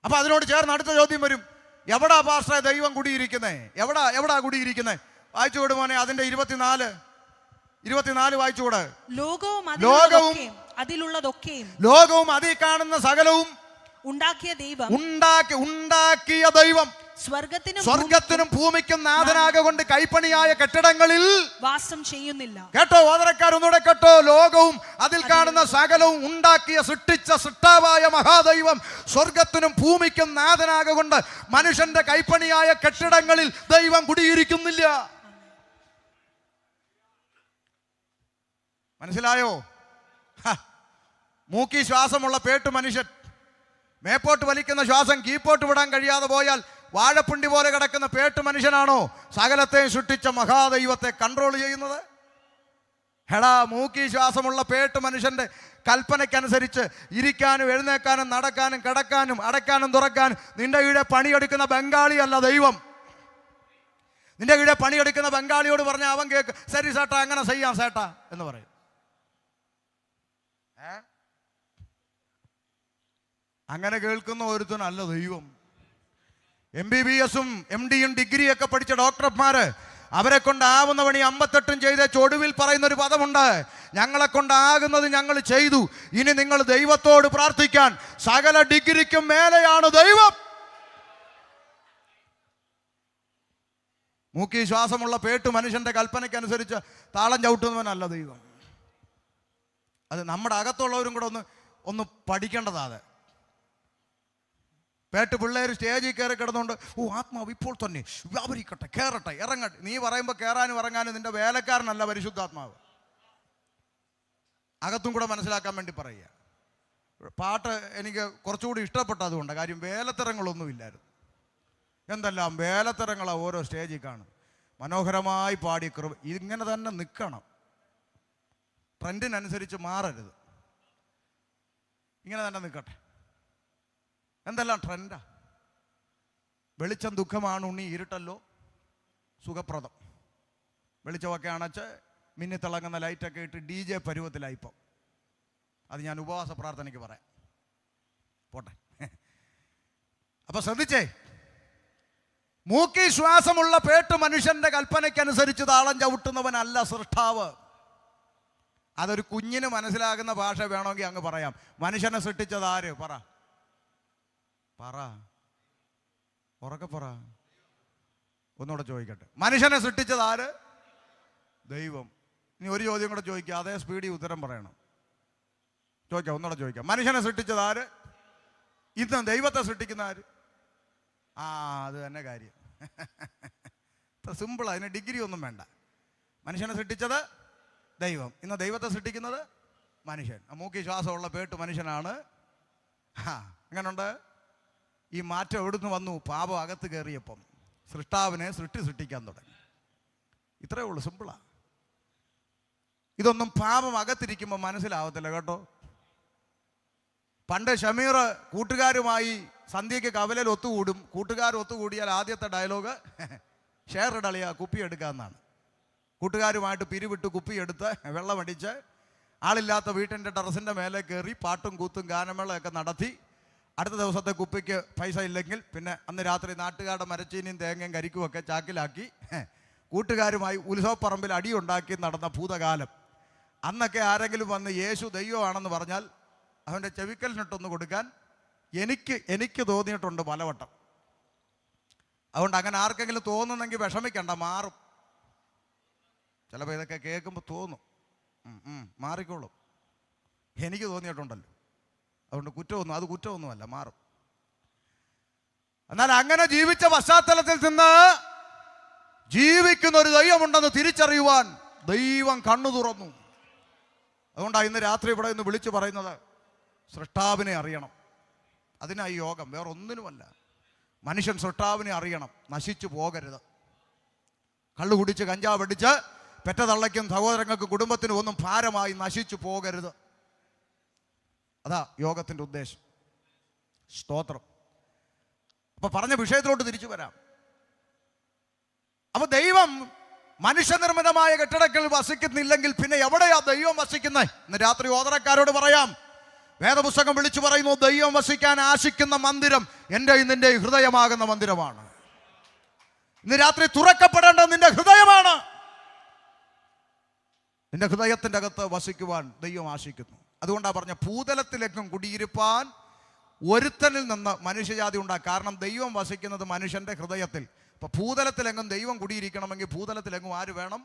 അപ്പൊ അതിനോട് ചേർന്ന് അടുത്ത ചോദ്യം വരും, എവിടാ പാസ്റ്ററെ ദൈവം കുടിയിരിക്കുന്നേ? എവിടാ കുടിയിരിക്കുന്നേ? വായിച്ചുകൂടെ മോനെ. അതിന്റെ 24 വായിച്ചുകൂടെ. ലോകവും അതിൽ കാണുന്ന സകലവും ഉണ്ടാക്കിയ ദൈവം സ്വർഗത്തിനും ഭൂമിക്കും നാഥനാകൊണ്ട് കൈപ്പണിയായ കെട്ടിടങ്ങളിൽ വാസം ചെയ്യുന്നില്ല. കേട്ടോ ഓതരക്കാരൊന്നുകൂടെ കേട്ടോ. ലോകവും അതിൽ കാണുന്ന സകലവും ഉണ്ടാക്കിയ സൃഷ്ടിച്ച സൃഷ്ടാവായ മഹാദൈവം സ്വർഗത്തിനും ഭൂമിക്കും നാഥനാകൊണ്ട് മനുഷ്യന്റെ കൈപ്പണിയായ കെട്ടിടങ്ങളിൽ ദൈവം കുടിയിരിക്കുന്നില്ല. മനസ്സിലായോ? മൂക്കി ശ്വാസമുള്ള പേട്ട് മനുഷ്യൻ മേപ്പോട്ട് വലിക്കുന്ന ശ്വാസം കീപ്പോട്ട് വിടാൻ കഴിയാതെ പോയാൽ വാഴപ്പിണ്ടി പോലെ കിടക്കുന്ന പേട്ട് മനുഷ്യനാണോ സകലത്തെയും സൃഷ്ടിച്ച മഹാദൈവത്തെ കൺട്രോൾ ചെയ്യുന്നത്? എടാ, മൂക്കി ശ്വാസമുള്ള പേട്ട് മനുഷ്യന്റെ കൽപ്പനയ്ക്കനുസരിച്ച് ഇരിക്കാനും എഴുന്നേക്കാനും നടക്കാനും കിടക്കാനും അടയ്ക്കാനും തുറക്കാനും നിന്റെ കീഴെ പണിയെടുക്കുന്ന ബംഗാളി അല്ല ദൈവം. നിന്റെ കീഴെ പണിയെടുക്കുന്ന ബംഗാളിയോട് പറഞ്ഞാൽ അവൻ കേക്ക്, ശരി സേട്ടാ അങ്ങനെ ചെയ്യാം സേട്ടാ എന്ന് പറയും. അങ്ങനെ കേൾക്കുന്ന ഒരുത്തനല്ല ദൈവം. MBBS-ഉം MD-യും ഡിഗ്രിയൊക്കെ പഠിച്ച ഡോക്ടർമാര് അവരെ കൊണ്ടാവുന്ന പണി 58 ചെയ്ത ഒടുവിൽ പറയുന്നൊരു പദമുണ്ട്: ഞങ്ങളെ കൊണ്ടാകുന്നത് ഞങ്ങൾ ചെയ്തു, ഇനി നിങ്ങൾ ദൈവത്തോട് പ്രാർത്ഥിക്കാൻ. സകല ഡിഗ്രിക്കും മേലെയാണ് ദൈവം. മൂക്കി ശ്വാസമുള്ള പേട്ട് മനുഷ്യന്റെ കൽപ്പനയ്ക്കനുസരിച്ച് താളം ചവിട്ടുന്നവനല്ല ദൈവം. അത് നമ്മുടെ അകത്തുള്ളവരും കൂടെ ഒന്ന് പഠിക്കേണ്ടതാണ്. അത് പേട്ട് പിള്ളേർ സ്റ്റേജിൽ കയറി കിടന്നുകൊണ്ട് ആത്മാവ് ഇപ്പോൾ തന്നെ വ്യാപരിക്കട്ടെ, കയറട്ടെ, ഇറങ്ങട്ടെ. നീ പറയുമ്പോൾ കയറാനും ഇറങ്ങാനും നിന്റെ വേലക്കാരനല്ല പരിശുദ്ധാത്മാവ്. അകത്തും കൂടെ മനസ്സിലാക്കാൻ വേണ്ടി പറയുക. പാട്ട് എനിക്ക് കുറച്ചുകൂടി ഇഷ്ടപ്പെട്ടതുകൊണ്ട്, കാര്യം വേലത്തരങ്ങളൊന്നുമില്ലായിരുന്നു. എന്തെല്ലാം വേലത്തരങ്ങളാണ് ഓരോ സ്റ്റേജിൽ കാണും. മനോഹരമായി പാടി ഇങ്ങനെ തന്നെ നിൽക്കണം, ട്രെൻഡിനനുസരിച്ച് മാറരുത്, ഇങ്ങനെ തന്നെ നിൽക്കട്ടെ. എന്തെല്ലാം ട്രെൻഡാ. വെളിച്ചം ദുഃഖമാണ് ഉണ്ണി, ഇരുട്ടല്ലോ സുഖപ്രദം. വെളിച്ചമൊക്കെ അണച്ച് മിന്നിത്തിളങ്ങുന്ന ലൈറ്റൊക്കെ ഇട്ട് DJ പരുവത്തിലായിപ്പം. അത് ഞാൻ ഉപവാസ പ്രാർത്ഥനയ്ക്ക് പറയാം, പോട്ടെ. അപ്പൊ ശ്രദ്ധിച്ചേ, മൂക്കി ശ്വാസമുള്ള പേട്ട് മനുഷ്യന്റെ കൽപ്പനയ്ക്കനുസരിച്ച് താളം ചവിട്ടുന്നവനല്ല സൃഷ്ടാവ്. അതൊരു കുഞ്ഞിന് മനസ്സിലാകുന്ന ഭാഷ വേണമെങ്കിൽ അങ്ങ് പറയാം. മനുഷ്യനെ സൃഷ്ടിച്ചത് ആര്? പറ ഉറക്കെ പറ. ഒന്നുകൂടെ ചോദിക്കട്ടെ, മനുഷ്യനെ സൃഷ്ടിച്ചത് ആര്? ദൈവം. ഇനി ഒരു ചോദ്യം കൂടെ ചോദിക്കുക, അതേ സ്പീഡിൽ ഉത്തരം പറയണം. ചോദിക്കാം, ഒന്നുകൂടെ ചോദിക്കാം. മനുഷ്യനെ സൃഷ്ടിച്ചത് ആര്? ഇന്ന് ദൈവത്തെ സൃഷ്ടിക്കുന്ന ആര്? അത് തന്നെ കാര്യം. സിമ്പിൾ, അതിന് ഡിഗ്രി ഒന്നും വേണ്ട. മനുഷ്യനെ സൃഷ്ടിച്ചത് ദൈവം, ഇന്ന് ദൈവത്തെ സൃഷ്ടിക്കുന്നത് മനുഷ്യൻ. മൂക്കി ശ്വാസമുള്ള പേട്ട് മനുഷ്യനാണ്. അങ്ങനുണ്ട്. ഈ മാറ്റം എവിടുന്ന് വന്നു? പാപം അകത്ത് കയറിയപ്പം സൃഷ്ടാവിനെ സൃഷ്ടിക്കാൻ തുടങ്ങി. ഇത്രയേ ഉള്ളൂ, സിമ്പിളാ. ഇതൊന്നും പാപം അകത്തിരിക്കുമ്പോൾ മനസ്സിലാവത്തില്ല കേട്ടോ. പണ്ട് ഷമീർ കൂട്ടുകാരുമായി സന്ധ്യയ്ക്ക് കവലയിൽ ഒത്തുകൂടും. കൂട്ടുകാർ ഒത്തുകൂടിയാൽ ആദ്യത്തെ ഡയലോഗ് ഷെയർ ഇടളിയാ, കുപ്പി എടുക്കാമെന്നാണ്. കൂട്ടുകാരുമായിട്ട് പിരിവിട്ട് കുപ്പിയെടുത്ത് വെള്ളമടിച്ച് ആളില്ലാത്ത വീട്ടിൻ്റെ ടെറസിൻ്റെ മേലെ കയറി പാട്ടും കൂത്തും ഗാനമേളയൊക്കെ നടത്തി അടുത്ത ദിവസത്തെ കുപ്പിക്ക് പൈസ ഇല്ലെങ്കിൽ പിന്നെ അന്ന് രാത്രി നാട്ടുകാരുടെ മരച്ചീനിയും തേങ്ങയും കരിക്കുമൊക്കെ ചാക്കിലാക്കി കൂട്ടുകാരുമായി ഉത്സവപ്പറമ്പിൽ അടിയുണ്ടാക്കി നടന്ന ഭൂതകാലം. അന്നൊക്കെ ആരെങ്കിലും വന്ന് യേശു ദൈവമാണെന്ന് പറഞ്ഞാൽ അവൻ്റെ ചെവിക്കലിനിട്ടൊന്ന് കൊടുക്കാൻ എനിക്ക് തോന്നിയിട്ടുണ്ട് പലവട്ടം. അതുകൊണ്ട് അങ്ങനെ ആർക്കെങ്കിലും തോന്നുന്നെങ്കിൽ വിഷമിക്കണ്ട, മാറും. ചിലപ്പോൾ ഇതൊക്കെ കേൾക്കുമ്പോൾ തോന്നും, മാറിക്കോളും. എനിക്ക് തോന്നിയിട്ടുണ്ടല്ലോ, അതുകൊണ്ട് കുറ്റമൊന്നുമല്ല, മാറും. എന്നാൽ അങ്ങനെ ജീവിച്ച പശ്ചാത്തലത്തിൽ നിന്ന് ജീവിക്കുന്ന ഒരു ദൈവമുണ്ടെന്ന് തിരിച്ചറിയുവാൻ ദൈവം കണ്ണു തുറന്നു. അതുകൊണ്ടാണ് ഇന്ന് രാത്രി ഇവിടെ നിന്ന് വിളിച്ചു പറയുന്നത്, സൃഷ്ടാവിനെ അറിയണം. അതിനായി യോഗം, വേറെ ഒന്നിനുമല്ല. മനുഷ്യൻ സൃഷ്ടാവിനെ അറിയണം, നശിച്ചു പോകരുത്. കള്ളു കുടിച്ച് കഞ്ചാവടിച്ച് പെറ്റതള്ളയ്ക്കും സഹോദരങ്ങൾക്കും കുടുംബത്തിനും ഒന്നും ഭാരമായി നശിച്ചു പോകരുത്. അതാ യോഗത്തിൻ്റെ ഉദ്ദേശം. സ്തോത്രം. അപ്പൊ പറഞ്ഞ വിഷയത്തിലോട്ട് തിരിച്ചു വരാം. അപ്പൊ ദൈവം മനുഷ്യനിർമ്മിതമായ കെട്ടിടങ്ങളിൽ വസിക്കുന്നില്ലെങ്കിൽ പിന്നെ എവിടെയാ ദൈവം വസിക്കുന്നത്? ഇന്ന് രാത്രി ഓതറക്കാരോട് പറയാം, വേദപുസ്തകം വിളിച്ചു പറയുന്നു, ദൈവം വസിക്കാൻ ആശിക്കുന്ന മന്ദിരം എൻ്റെ നിന്റെ ഹൃദയമാകുന്ന മന്ദിരമാണ്. ഇന്ന് രാത്രി തുറക്കപ്പെടേണ്ടത് നിന്റെ ഹൃദയമാണ്. നിന്റെ ഹൃദയത്തിൻ്റെ അകത്ത് വസിക്കുവാൻ ദൈവം ആശിക്കുന്നു. അതുകൊണ്ടാണ് പറഞ്ഞ ഭൂതലത്തിലേക്കും കുടിയിരിപ്പാൻ ഒരുത്തനിൽ നിന്ന് മനുഷ്യജാതി ഉണ്ടാകും. കാരണം ദൈവം വസിക്കുന്നത് മനുഷ്യൻ്റെ ഹൃദയത്തിൽ. അപ്പോൾ ഭൂതലത്തിലെങ്ങും ദൈവം കുടിയിരിക്കണമെങ്കിൽ ഭൂതലത്തിലെങ്ങും ആര് വേണം?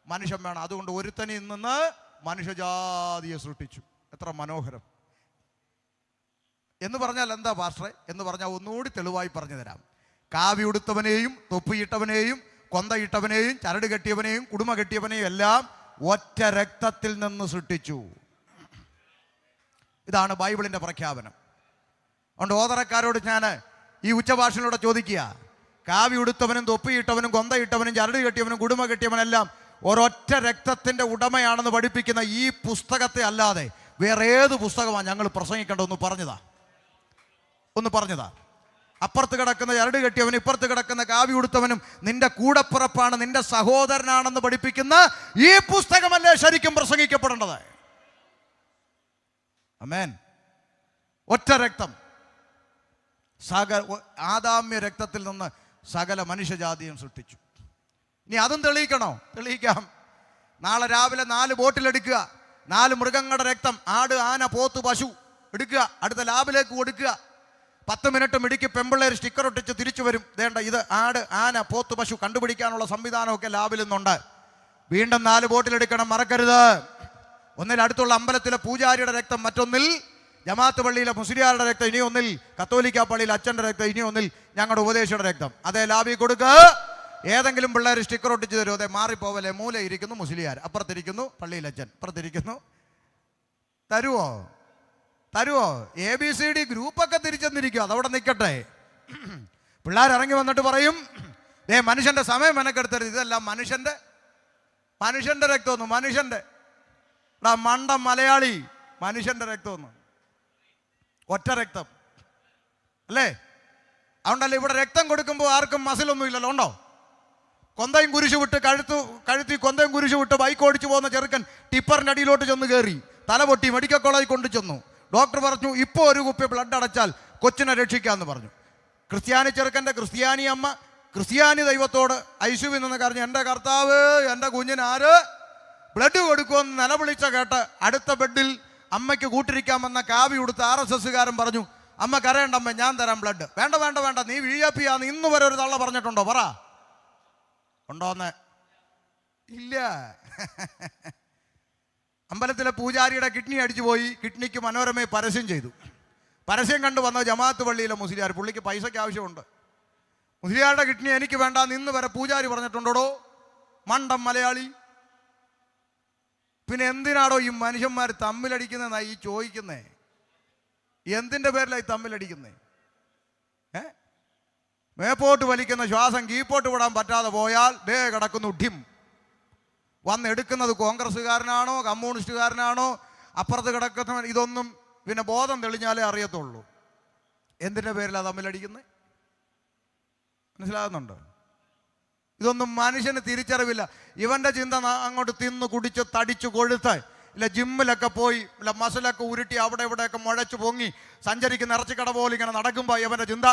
മനുഷ്യൻ വേണം. അതുകൊണ്ട് ഒരുത്തനിൽ നിന്ന് മനുഷ്യജാതിയെ സൃഷ്ടിച്ചു. എത്ര മനോഹരം എന്ന് പറഞ്ഞാൽ എന്താ പാസ്റ്ററെ എന്ന് പറഞ്ഞാൽ ഒന്നുകൂടി തെളിവായി പറഞ്ഞു തരാം. കാവിയുടുത്തവനെയും തൊപ്പിയിട്ടവനെയും കൊന്തയിട്ടവനെയും ചരട് കെട്ടിയവനെയും കുടുമ കെട്ടിയവനെയും എല്ലാം ഒറ്റ രക്തത്തിൽ നിന്ന് സൃഷ്ടിച്ചു. ഇതാണ് ബൈബിളിൻ്റെ പ്രഖ്യാപനം. അതുകൊണ്ട് ഓതറക്കാരോട് ഞാൻ ഈ ഉച്ചഭാഷയിലൂടെ ചോദിക്കുക, കാവി ഉടുത്തവനും തൊപ്പിയിട്ടവനും കൊന്തയിട്ടവനും ചരട് കെട്ടിയവനും കുടുമ കെട്ടിയവനെല്ലാം ഒരൊറ്റ രക്തത്തിൻ്റെ ഉടമയാണെന്ന് പഠിപ്പിക്കുന്ന ഈ പുസ്തകത്തെ അല്ലാതെ വേറെ ഏത് പുസ്തകമാണ് ഞങ്ങൾ പ്രസംഗിക്കേണ്ടതെന്ന് പറഞ്ഞതാ. അപ്പുറത്ത് കിടക്കുന്ന ചരട് കെട്ടിയവനും ഇപ്പുറത്ത് കിടക്കുന്ന കാവി ഉടുത്തവനും നിന്റെ കൂടപ്പിറപ്പാണ്, നിന്റെ സഹോദരനാണെന്ന് പഠിപ്പിക്കുന്ന ഈ പുസ്തകമല്ലേ ശരിക്കും പ്രസംഗിക്കപ്പെടേണ്ടത്? ആമേൻ. ഒറ്റ രക്തം, ആദാമ്യ രക്തത്തിൽ നിന്ന് സകല മനുഷ്യജാതിയും സൃഷ്ടിച്ചു. ഇനി അതും തെളിയിക്കാം. നാളെ രാവിലെ 4 ബോട്ടിലെടുക്കുക, 4 മൃഗങ്ങളുടെ രക്തം, ആട്, ആന, പോത്ത്, പശു എടുക്കുക, അടുത്ത ലാബിലേക്ക് കൊടുക്കുക. 10 മിനിറ്റ് മിടുക്കി പെമ്പിള്ളേർ സ്റ്റിക്കർ ഒട്ടിച്ച് തിരിച്ചു വരും. വേണ്ട, ഇത് ആട്, ആന, പോത്ത്, പശു കണ്ടുപിടിക്കാനുള്ള സംവിധാനമൊക്കെ ലാബിൽ നിന്നുണ്ട്. വീണ്ടും 4 ബോട്ടിലെടുക്കണം, മറക്കരുത്. ഒന്നിൽ അടുത്തുള്ള അമ്പലത്തിലെ പൂജാരിയുടെ രക്തം, മറ്റൊന്നിൽ ജമാഅത്ത് പള്ളിയിലെ മുസ്ലിയാരുടെ രക്തം, ഇനി ഒന്നിൽ കത്തോലിക്ക പള്ളിയിൽ അച്ഛൻ്റെ രക്തം, ഇനി ഒന്നിൽ ഞങ്ങളുടെ ഉപദേശിയുടെ രക്തം. അതേ ലാബി കൊടുക്കുക. ഏതെങ്കിലും പിള്ളേർ സ്റ്റിക്കർ ഒട്ടിച്ച് തരും. അതെ മാറിപ്പോവല്ലേ, മൂല ഇരിക്കുന്നു മുസ്ലിയാർ, അപ്പുറത്തിരിക്കുന്നു പള്ളിയിൽ അച്ഛൻ, അപ്പുറത്തിരിക്കുന്നു. തരുവോ? ABCD ഗ്രൂപ്പൊക്കെ തിരിച്ചെന്നിരിക്കും. അതവിടെ നിൽക്കട്ടെ. പിള്ളേർ ഇറങ്ങി വന്നിട്ട് പറയും, മനുഷ്യന്റെ സമയം മെനക്കെടുത്തരുത്, ഇതെല്ലാം മനുഷ്യന്റെ രക്തമൊന്നും, മനുഷ്യന്റെ മണ്ട മലയാളി, മനുഷ്യന്റെ രക്തമൊന്നും, ഒറ്റ രക്തം അല്ലേ? അതുകൊണ്ടല്ലേ ഇവിടെ രക്തം കൊടുക്കുമ്പോൾ ആർക്കും മസിലൊന്നും ഇല്ലല്ലോ. ഉണ്ടോ? കൊന്തയും കുരിശു വിട്ട് കഴുത്തി കൊന്തയും കുരിശു വിട്ട് ബൈക്ക് ഓടിച്ചു പോകുന്ന ചെറുക്കൻ ടിപ്പറിന്റെ അടിയിലോട്ട് ചെന്ന് കയറി, തല പൊട്ടി, മെഡിക്കൽ കോളേജിൽ കൊണ്ടു ചെന്നു. ഡോക്ടർ പറഞ്ഞു, ഇപ്പോൾ ഒരു കുപ്പി ബ്ലഡ് അടച്ചാൽ കൊച്ചിനെ രക്ഷിക്കാമെന്ന് പറഞ്ഞു. ക്രിസ്ത്യാനി ചെറുക്കൻ്റെ ക്രിസ്ത്യാനി അമ്മ ക്രിസ്ത്യാനി ദൈവത്തോട് ഐശുവിൽ നിന്ന് കരഞ്ഞു, എൻ്റെ കർത്താവ്, എൻ്റെ കുഞ്ഞിന് ആര് ബ്ലഡ് കൊടുക്കുമെന്ന് നിലവിളിച്ച കേട്ട് അടുത്ത ബെഡിൽ അമ്മയ്ക്ക് കൂട്ടിരിക്കാമെന്ന കാവി ഉടുത്ത് RSSകാരൻ പറഞ്ഞു, അമ്മ കരയണ്ടമ്മ, ഞാൻ തരാം ബ്ലഡ്. വേണ്ട വേണ്ട വേണ്ട, നീ VIP ആന്ന് ഇന്ന് വരെ ഒരു തള്ള പറഞ്ഞിട്ടുണ്ടോ? പറ, ഉണ്ടോന്ന്? ഇല്ല. അമ്പലത്തിലെ പൂജാരിയുടെ കിഡ്നി അടിച്ചു പോയി. കിഡ്നിക്ക് മനോരമയെ പരസ്യം ചെയ്തു. പരസ്യം കണ്ടു വന്ന ജമാഅത്ത് പള്ളിയിലെ മുസ്ലിയാർ, പുള്ളിക്ക് പൈസയ്ക്ക് ആവശ്യമുണ്ട്. മുസ്ലിയാരുടെ കിഡ്നി എനിക്ക് വേണ്ട, ഇന്ന് വരെ പൂജാരി പറഞ്ഞിട്ടുണ്ടോ? മണ്ടം മലയാളി. പിന്നെ എന്തിനാടോ ഈ മനുഷ്യന്മാർ തമ്മിലടിക്കുന്നതെന്നായി ഈ ചോദിക്കുന്നേ? എന്തിൻ്റെ പേരിലായി തമ്മിലടിക്കുന്നേ? മേപ്പോട്ട് വലിക്കുന്ന ശ്വാസം കീപ്പോട്ട് വിടാൻ പറ്റാതെ പോയാൽ ദേ കിടക്കുന്നു ഡിം. വന്നെടുക്കുന്നത് കോൺഗ്രസ്സുകാരനാണോ കമ്മ്യൂണിസ്റ്റുകാരനാണോ അപ്പുറത്ത് കിടക്കുന്ന, ഇതൊന്നും പിന്നെ ബോധം തെളിഞ്ഞാലേ അറിയത്തുള്ളൂ. എന്തിൻ്റെ പേരിലാണ് തമ്മിലടിക്കുന്നത്? മനസ്സിലാകുന്നുണ്ടോ? ഇതൊന്നും മനുഷ്യന് തിരിച്ചറിവില്ല. ഇവൻ്റെ ചിന്ത അങ്ങോട്ട് തിന്ന് കുടിച്ച് തടിച്ചു കൊഴുത്ത് ഇല്ല ജിമ്മിലൊക്കെ പോയി ഇല്ല മസിലൊക്കെ ഉരുട്ടി അവിടെ ഇവിടെയൊക്കെ മുഴച്ചു പൊങ്ങി സഞ്ചരിക്കുന്ന ഇറച്ചിക്കട പോലെ ഇങ്ങനെ നടക്കുമ്പോൾ ഇവൻ്റെ ചിന്ത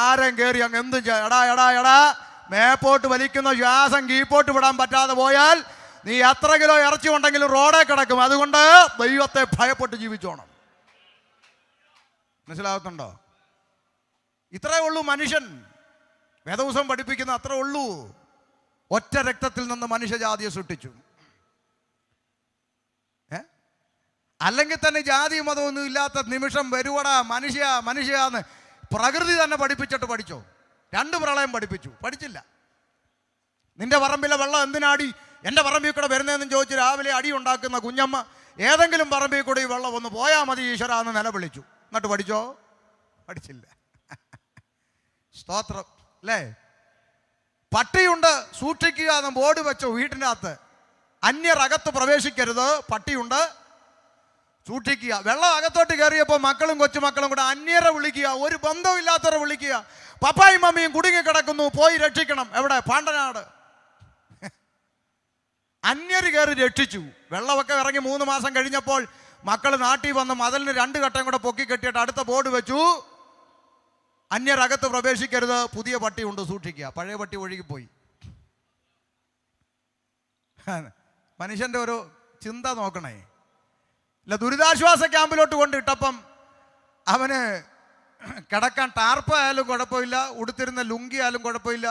ആരെയും കയറി അങ്ങ് എന്തും എടാ മേപ്പോട്ട് വലിക്കുന്ന ശ്വാസം കീപ്പോട്ട് വിടാൻ പറ്റാതെ പോയാൽ നീ എത്ര കിലോ ഇറച്ചി ഉണ്ടെങ്കിലും റോഡേ കിടക്കും. അതുകൊണ്ട് ദൈവത്തെ ഭയപ്പെട്ട് ജീവിച്ചോണം. മനസ്സിലാകുന്നുണ്ടോ? ഇത്രേ ഉള്ളൂ മനുഷ്യൻ. വേദപുസ്തകം പഠിപ്പിക്കുന്ന അത്രേ ഉള്ളൂ. ഒറ്റ രക്തത്തിൽ നിന്ന് മനുഷ്യജാതിയെ സൃഷ്ടിച്ചു. അല്ലെങ്കിൽ തന്നെ ജാതി മതമൊന്നും ഇല്ലാത്ത നിമിഷം വരുവടാ മനുഷ്യാന്ന് പ്രകൃതി തന്നെ പഠിപ്പിച്ചിട്ട് പഠിച്ചോ? 2 പ്രളയം പഠിച്ചില്ല. നിന്റെ പറമ്പിലെ വെള്ളം എന്തിനാടി എൻ്റെ പറമ്പിൽ കൂടെ വരുന്നതെന്ന് ചോദിച്ച് രാവിലെ അടി ഉണ്ടാക്കുന്ന കുഞ്ഞമ്മ ഏതെങ്കിലും പറമ്പിൽ കൂടെ ഈ വെള്ളം ഒന്ന് പോയാൽ മതി ഈശ്വര എന്ന് നിലവിളിച്ചു. എന്നിട്ട് പഠിച്ചോ? പഠിച്ചില്ല. സ്തോത്രം അല്ലേ? പട്ടിയുണ്ട് സൂക്ഷിക്കുക എന്ന് ബോർഡ് വെച്ചോ വീട്ടിൻ്റെ അകത്ത്. അന്യർ അകത്ത് പ്രവേശിക്കരുത്, പട്ടിയുണ്ട് സൂക്ഷിക്കുക. വെള്ളം അകത്തോട്ട് കയറിയപ്പോൾ മക്കളും കൊച്ചുമക്കളും കൂടെ അന്യരെ വിളിക്കുക, ഒരു ബന്ധമില്ലാത്തവരെ വിളിക്കുക. പപ്പായും മമ്മിയും കുടുങ്ങിക്കിടക്കുന്നു, പോയി രക്ഷിക്കണം. എവിടെ? പാണ്ടനാട്. അന്യര് കയറി രക്ഷിച്ചു. വെള്ളമൊക്കെ ഇറങ്ങി 3 മാസം കഴിഞ്ഞപ്പോൾ മക്കൾ നാട്ടിൽ വന്ന് മതിലിന് 2 കട്ടയും കൂടെ പൊക്കി കെട്ടിയിട്ട് അടുത്ത ബോർഡ് വെച്ചു, അന്യരകത്ത് പ്രവേശിക്കരുത്, പുതിയ പട്ടിയുണ്ട് സൂക്ഷിക്കുക. പഴയ പട്ടി ഒഴുകിപ്പോയി. മനുഷ്യൻ്റെ ഒരു ചിന്ത നോക്കണേ. ഇല്ല, ദുരിതാശ്വാസ ക്യാമ്പിലോട്ട് കൊണ്ടിട്ടപ്പം അവന് കിടക്കാൻ ടാർപ്പായാലും കുഴപ്പമില്ല, ഉടുത്തിരുന്ന ലുങ്കി ആയാലും കുഴപ്പമില്ല,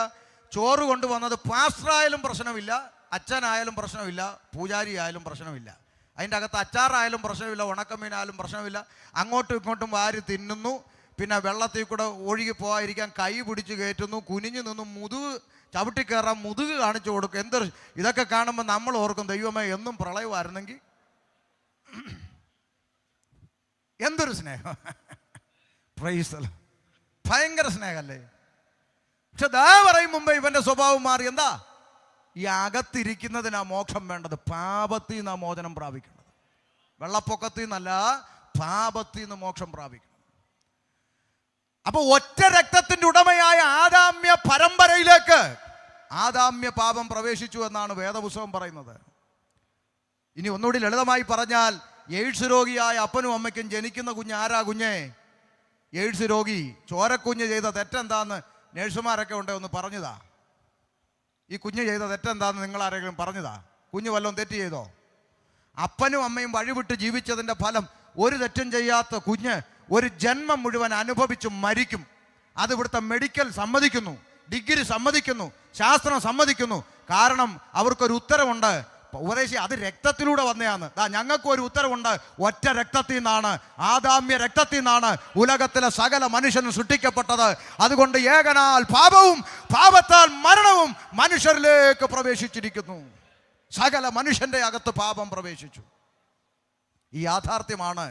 ചോറ് കൊണ്ടുവന്നത് പാസ്റ്ററായാലും പ്രശ്നമില്ല, അച്ഛനായാലും പ്രശ്നമില്ല, പൂജാരി ആയാലും പ്രശ്നമില്ല, അതിൻ്റെ അകത്ത് അച്ചാറായാലും പ്രശ്നമില്ല, ഉണക്കമീനായാലും പ്രശ്നമില്ല. അങ്ങോട്ടും ഇങ്ങോട്ടും വാരി തിന്നുന്നു. പിന്നെ വെള്ളത്തിൽ കൂടെ ഒഴുകി പോകാതിരിക്കാൻ കൈ പിടിച്ച് കയറ്റുന്നു, കുനിഞ്ഞു നിന്നും മുതുക് ചവിട്ടിക്കയറാൻ മുതുക് കാണിച്ചു കൊടുക്കും. എന്തൊരു ഇതൊക്കെ കാണുമ്പോൾ നമ്മൾ ഓർക്കും, ദൈവമേ എന്നും പ്രളയമായിരുന്നെങ്കിൽ. എന്തൊരു സ്നേഹം! Praise the Lord. ഭയങ്കര സ്നേഹമല്ലേ? പക്ഷെ ദാ പറയും മുമ്പേ ഇവന്റെ സ്വഭാവം മാറി. എന്താ? ഈ അകത്തിരിക്കുന്നതിനാ മോക്ഷം വേണ്ടത്, പാപത്തിൽ നിന്നാ മോചനം പ്രാപിക്കേണ്ടത്. വെള്ളപ്പൊക്കത്തിൽ നിന്നല്ല, പാപത്തിൽ നിന്ന് മോക്ഷം പ്രാപിക്കണം. അപ്പൊ ഒറ്റ രക്തത്തിന്റെ ഉടമയായ ആദാമ്യ പരമ്പരയിലേക്ക് ആദാമ്യ പാപം പ്രവേശിച്ചു എന്നാണ് വേദപുസ്തകം പറയുന്നത്. ഇനി ഒന്നുകൂടി ലളിതമായി പറഞ്ഞാൽ, എയ്ഡ്സ് രോഗിയായ അപ്പനും അമ്മയ്ക്കും ജനിക്കുന്ന കുഞ്ഞ് ആരാ? കുഞ്ഞേ എയ്ഡ്സ് രോഗി. ചോരക്കുഞ്ഞ് ചെയ്ത തെറ്റെന്താന്ന് നേഴ്സുമാരൊക്കെ ഉണ്ട്, ഒന്ന് പറഞ്ഞതാ. ഈ കുഞ്ഞ് ചെയ്ത തെറ്റെന്താന്ന് നിങ്ങൾ ആരെങ്കിലും പറഞ്ഞതാ? കുഞ്ഞ് വല്ലതും തെറ്റ് ചെയ്തോ? അപ്പനും അമ്മയും വഴിവിട്ട് ജീവിച്ചതിൻ്റെ ഫലം ഒരു തെറ്റും ചെയ്യാത്ത കുഞ്ഞ് ഒരു ജന്മം മുഴുവൻ അനുഭവിച്ച് മരിക്കും. അത് ഇവിടുത്തെ മെഡിക്കൽ സമ്മതിക്കുന്നു, ഡിഗ്രി സമ്മതിക്കുന്നു, ശാസ്ത്രം സമ്മതിക്കുന്നു. കാരണം അവർക്കൊരു ഉത്തരവുണ്ട്, ഉപദേശി അത് രക്തത്തിലൂടെ വന്നതാണ്. ഞങ്ങൾക്ക് ഒരു ഉത്തരവുണ്ട്, ഒറ്റ രക്തത്തിൽ നിന്നാണ്, ആദാമ്യ രക്തത്തിൽ നിന്നാണ് ഉലകത്തിലെ സകല മനുഷ്യനും സൃഷ്ടിക്കപ്പെട്ടത്. അതുകൊണ്ട് ഏകനാൽ പാപവും പാപത്താൽ മരണവും മനുഷ്യരിലേക്ക് പ്രവേശിച്ചിരിക്കുന്നു. സകല മനുഷ്യന്റെ അകത്ത് പാപം പ്രവേശിച്ചു. ഈ യാഥാർത്ഥ്യമാണ്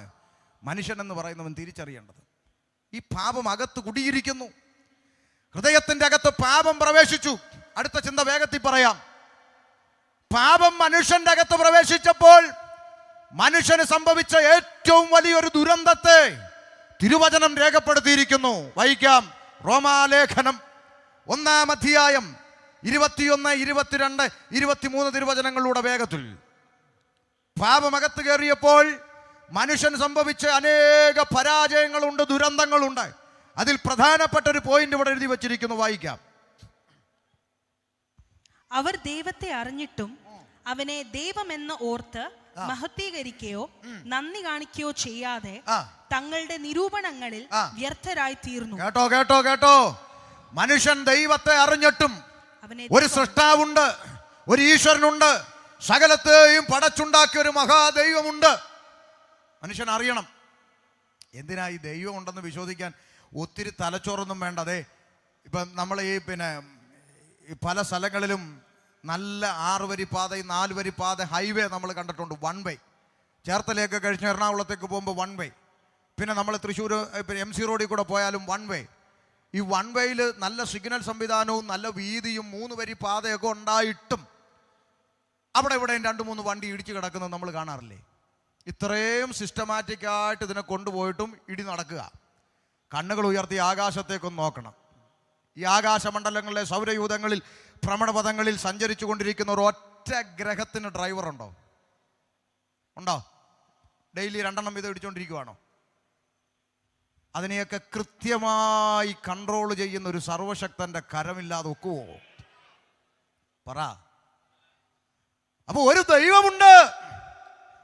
മനുഷ്യൻ എന്ന് പറയുന്നവൻ തിരിച്ചറിയേണ്ടത്. ഈ പാപം അകത്ത് കുടിയിരിക്കുന്നു. ഹൃദയത്തിന്റെ അകത്ത് പാപം പ്രവേശിച്ചു. അടുത്ത ചിന്ത വേഗത്തിൽ പറയാം. പാപം മനുഷ്യന്റെ അകത്ത് പ്രവേശിച്ചപ്പോൾ മനുഷ്യന് സംഭവിച്ച ഏറ്റവും വലിയൊരു ദുരന്തത്തെ തിരുവചനം രേഖപ്പെടുത്തിയിരിക്കുന്നു. വായിക്കാം. റോമാലേഖനം 1-ാം അധ്യായം 21, 22, 23 തിരുവചനങ്ങളിലൂടെ വേഗത്തിൽ. പാപമകത്ത് കയറിയപ്പോൾ മനുഷ്യൻ സംഭവിച്ച അനേക പരാജയങ്ങളുണ്ട്, ദുരന്തങ്ങളുണ്ട്. അതിൽ പ്രധാനപ്പെട്ട ഒരു പോയിന്റ് ഇവിടെ എഴുതി വച്ചിരിക്കുന്നു. വായിക്കാം. അവർ ദൈവത്തെ അറിഞ്ഞിട്ടും അവനെ ദൈവമെന്ന് ഓർത്ത് മഹത്വീകരിക്കുകയോ നന്ദി കാണിക്കുകയോ ചെയ്യാതെ തങ്ങളുടെ നിരൂപണങ്ങളിൽ വ്യർത്ഥരായി തീർന്നു. കേട്ടോ കേട്ടോ കേട്ടോ മനുഷ്യൻ ദൈവത്തെ അറിഞ്ഞിട്ടും, ഒരു സൃഷ്ടാവുണ്ട്, ഒരു ഈശ്വരനുണ്ട്, സകലത്തെയും പടച്ചുണ്ടാക്കിയ ഒരു മഹാദൈവമുണ്ട്. മനുഷ്യൻ അറിയണം. എന്തിനാ ഈ ദൈവം ഉണ്ടെന്ന് വിശ്വസിക്കാൻ ഒത്തിരി തലച്ചോറൊന്നും വേണ്ട. അതെ, ഇപ്പം നമ്മൾ ഈ പല സ്ഥലങ്ങളിലും നല്ല 6 വരി പാതയും 4 വരി പാത ഹൈവേ നമ്മൾ കണ്ടിട്ടുണ്ട്. 1 വേ. ചേർത്തലയൊക്കെ കഴിഞ്ഞ് എറണാകുളത്തേക്ക് പോകുമ്പോൾ 1 വേ. പിന്നെ നമ്മൾ തൃശ്ശൂർ MC റോഡിൽ കൂടെ പോയാലും 1 വേ. ഈ 1 വേയിൽ നല്ല സിഗ്നൽ സംവിധാനവും നല്ല വീതിയും 3 വരി പാതയൊക്കെ ഉണ്ടായിട്ടും അവിടെ ഇവിടെയും 2-3 വണ്ടി ഇടിച്ച് കിടക്കുന്നത് നമ്മൾ കാണാറില്ലേ? ഇത്രയും സിസ്റ്റമാറ്റിക്കായിട്ട് ഇതിനെ കൊണ്ടുപോയിട്ടും ഇടി നടക്കുക. കണ്ണുകൾ ഉയർത്തി ആകാശത്തേക്കൊന്ന് നോക്കണം. ഈ ആകാശമണ്ഡലങ്ങളിലെ സൗരയൂഥങ്ങളിൽ ഭ്രമണപഥങ്ങളിൽ സഞ്ചരിച്ചു കൊണ്ടിരിക്കുന്ന ഒരു ഒറ്റ ഗ്രഹത്തിന് ഡ്രൈവറുണ്ടോ? ഉണ്ടോ? ഡെയിലി 2 വീതം ഇടിച്ചുകൊണ്ടിരിക്കുവാണോ? അതിനെയൊക്കെ കൃത്യമായി കൺട്രോൾ ചെയ്യുന്ന ഒരു സർവശക്തന്റെ കരമില്ലാതെ ഒക്കുവോ? പറ. അപ്പൊ ഒരു ദൈവമുണ്ട്,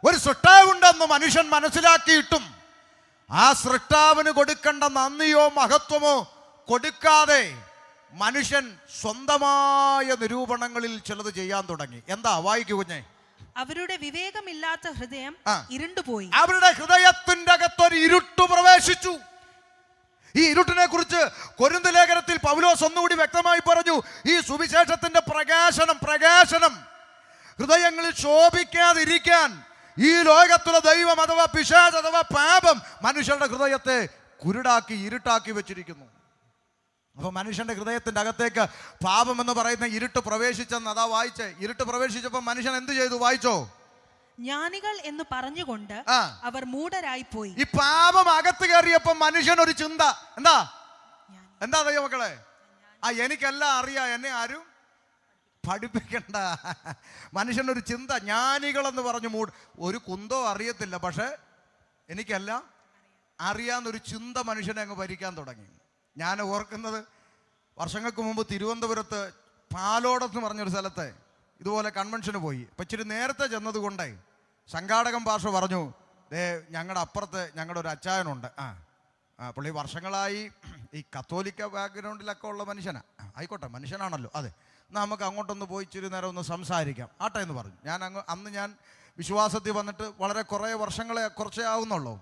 ഒരു സൃഷ്ടാവുണ്ടെന്ന് മനുഷ്യൻ മനസ്സിലാക്കിയിട്ടും ആ സൃഷ്ടാവിന് കൊടുക്കേണ്ട നന്ദിയോ മഹത്വമോ കൊടുക്കാതെ മനുഷ്യൻ സ്വന്തമായ നിരൂപണങ്ങളിൽ ചിലത് ചെയ്യാൻ തുടങ്ങി. എന്താ? വായിക്കൂ കുഞ്ഞെ. അവരുടെ വിവേകമില്ലാത്ത ഹൃദയം ഇരുണ്ടുപോയി. അവരുടെ ഹൃദയത്തിന്റെ അകത്തൊരു ഇരുട്ട് പ്രവേശിച്ചു. ഈ ഇരുട്ടിനെ കുറിച്ച് കൊരിന്ത് ലേഖനത്തിൽ പൗലോസ് ഒന്നുകൂടി വ്യക്തമായി പറഞ്ഞു. ഈ സുവിശേഷത്തിന്റെ പ്രകാശനം ഹൃദയങ്ങളിൽ ശോഭിക്കാതിരിക്കാൻ ഈ ലോകത്തിലെ ദൈവം അഥവാ പിശാച് അഥവാ പാപം മനുഷ്യരുടെ ഹൃദയത്തെ കുരുടാക്കി ഇരുട്ടാക്കി വെച്ചിരിക്കുന്നു. അപ്പൊ മനുഷ്യന്റെ ഹൃദയത്തിന്റെ അകത്തേക്ക് പാപം എന്ന് പറയുന്ന ഇരുട്ട് പ്രവേശിച്ചെന്ന് അതാ വായിച്ചേ. ഇരുട്ട് പ്രവേശിച്ചപ്പോ മനുഷ്യൻ എന്ത് ചെയ്തു? വായിച്ചോ. ജ്ഞാനികൾ എന്ന് പറഞ്ഞുകൊണ്ട് അവർ മൂഢരായി പോയി. ഈ പാപം അകത്ത് കയറിയപ്പോ മനുഷ്യൻ ഒരു ചിന്ത. എന്താ ദൈവമക്കളെ? എനിക്കെല്ലാം അറിയാം, എന്നെ ആരും പഠിപ്പിക്കണ്ട. മനുഷ്യനൊരു ചിന്ത. ജ്ഞാനികൾ എന്ന് പറഞ്ഞു ഒരു കുന്തോ അറിയത്തില്ല, പക്ഷെ എനിക്കെല്ലാം അറിയാവുന്നൊരു ചിന്ത മനുഷ്യനെ അങ്ങ് ഭരിക്കാൻ തുടങ്ങി. ഞാൻ ഓർക്കുന്നത് വർഷങ്ങൾക്ക് മുമ്പ് തിരുവനന്തപുരത്ത് പാലോടെന്ന് പറഞ്ഞൊരു സ്ഥലത്ത് ഇതുപോലെ കൺവെൻഷന് പോയി. അപ്പം ഇച്ചിരി നേരത്തെ ചെന്നതുകൊണ്ടേ സംഘാടകൻ ഭാഷ പറഞ്ഞു, ഞങ്ങളുടെ അപ്പുറത്ത് ഞങ്ങളുടെ ഒരു അച്ചായനുണ്ട്. പുള്ളി വർഷങ്ങളായി ഈ കത്തോലിക്ക ബാക്ക്ഗ്രൗണ്ടിലൊക്കെ ഉള്ള മനുഷ്യനാണ്. ആയിക്കോട്ടെ, മനുഷ്യനാണല്ലോ. അതെ, നമുക്ക് അങ്ങോട്ടൊന്ന് പോയി ഇച്ചിരി നേരം ഒന്ന് സംസാരിക്കാം ആട്ടെ എന്ന് പറഞ്ഞു. അന്ന് ഞാൻ വിശ്വാസത്തിൽ വന്നിട്ട് വളരെ കുറച്ചേ ആവുന്നുള്ളൂ.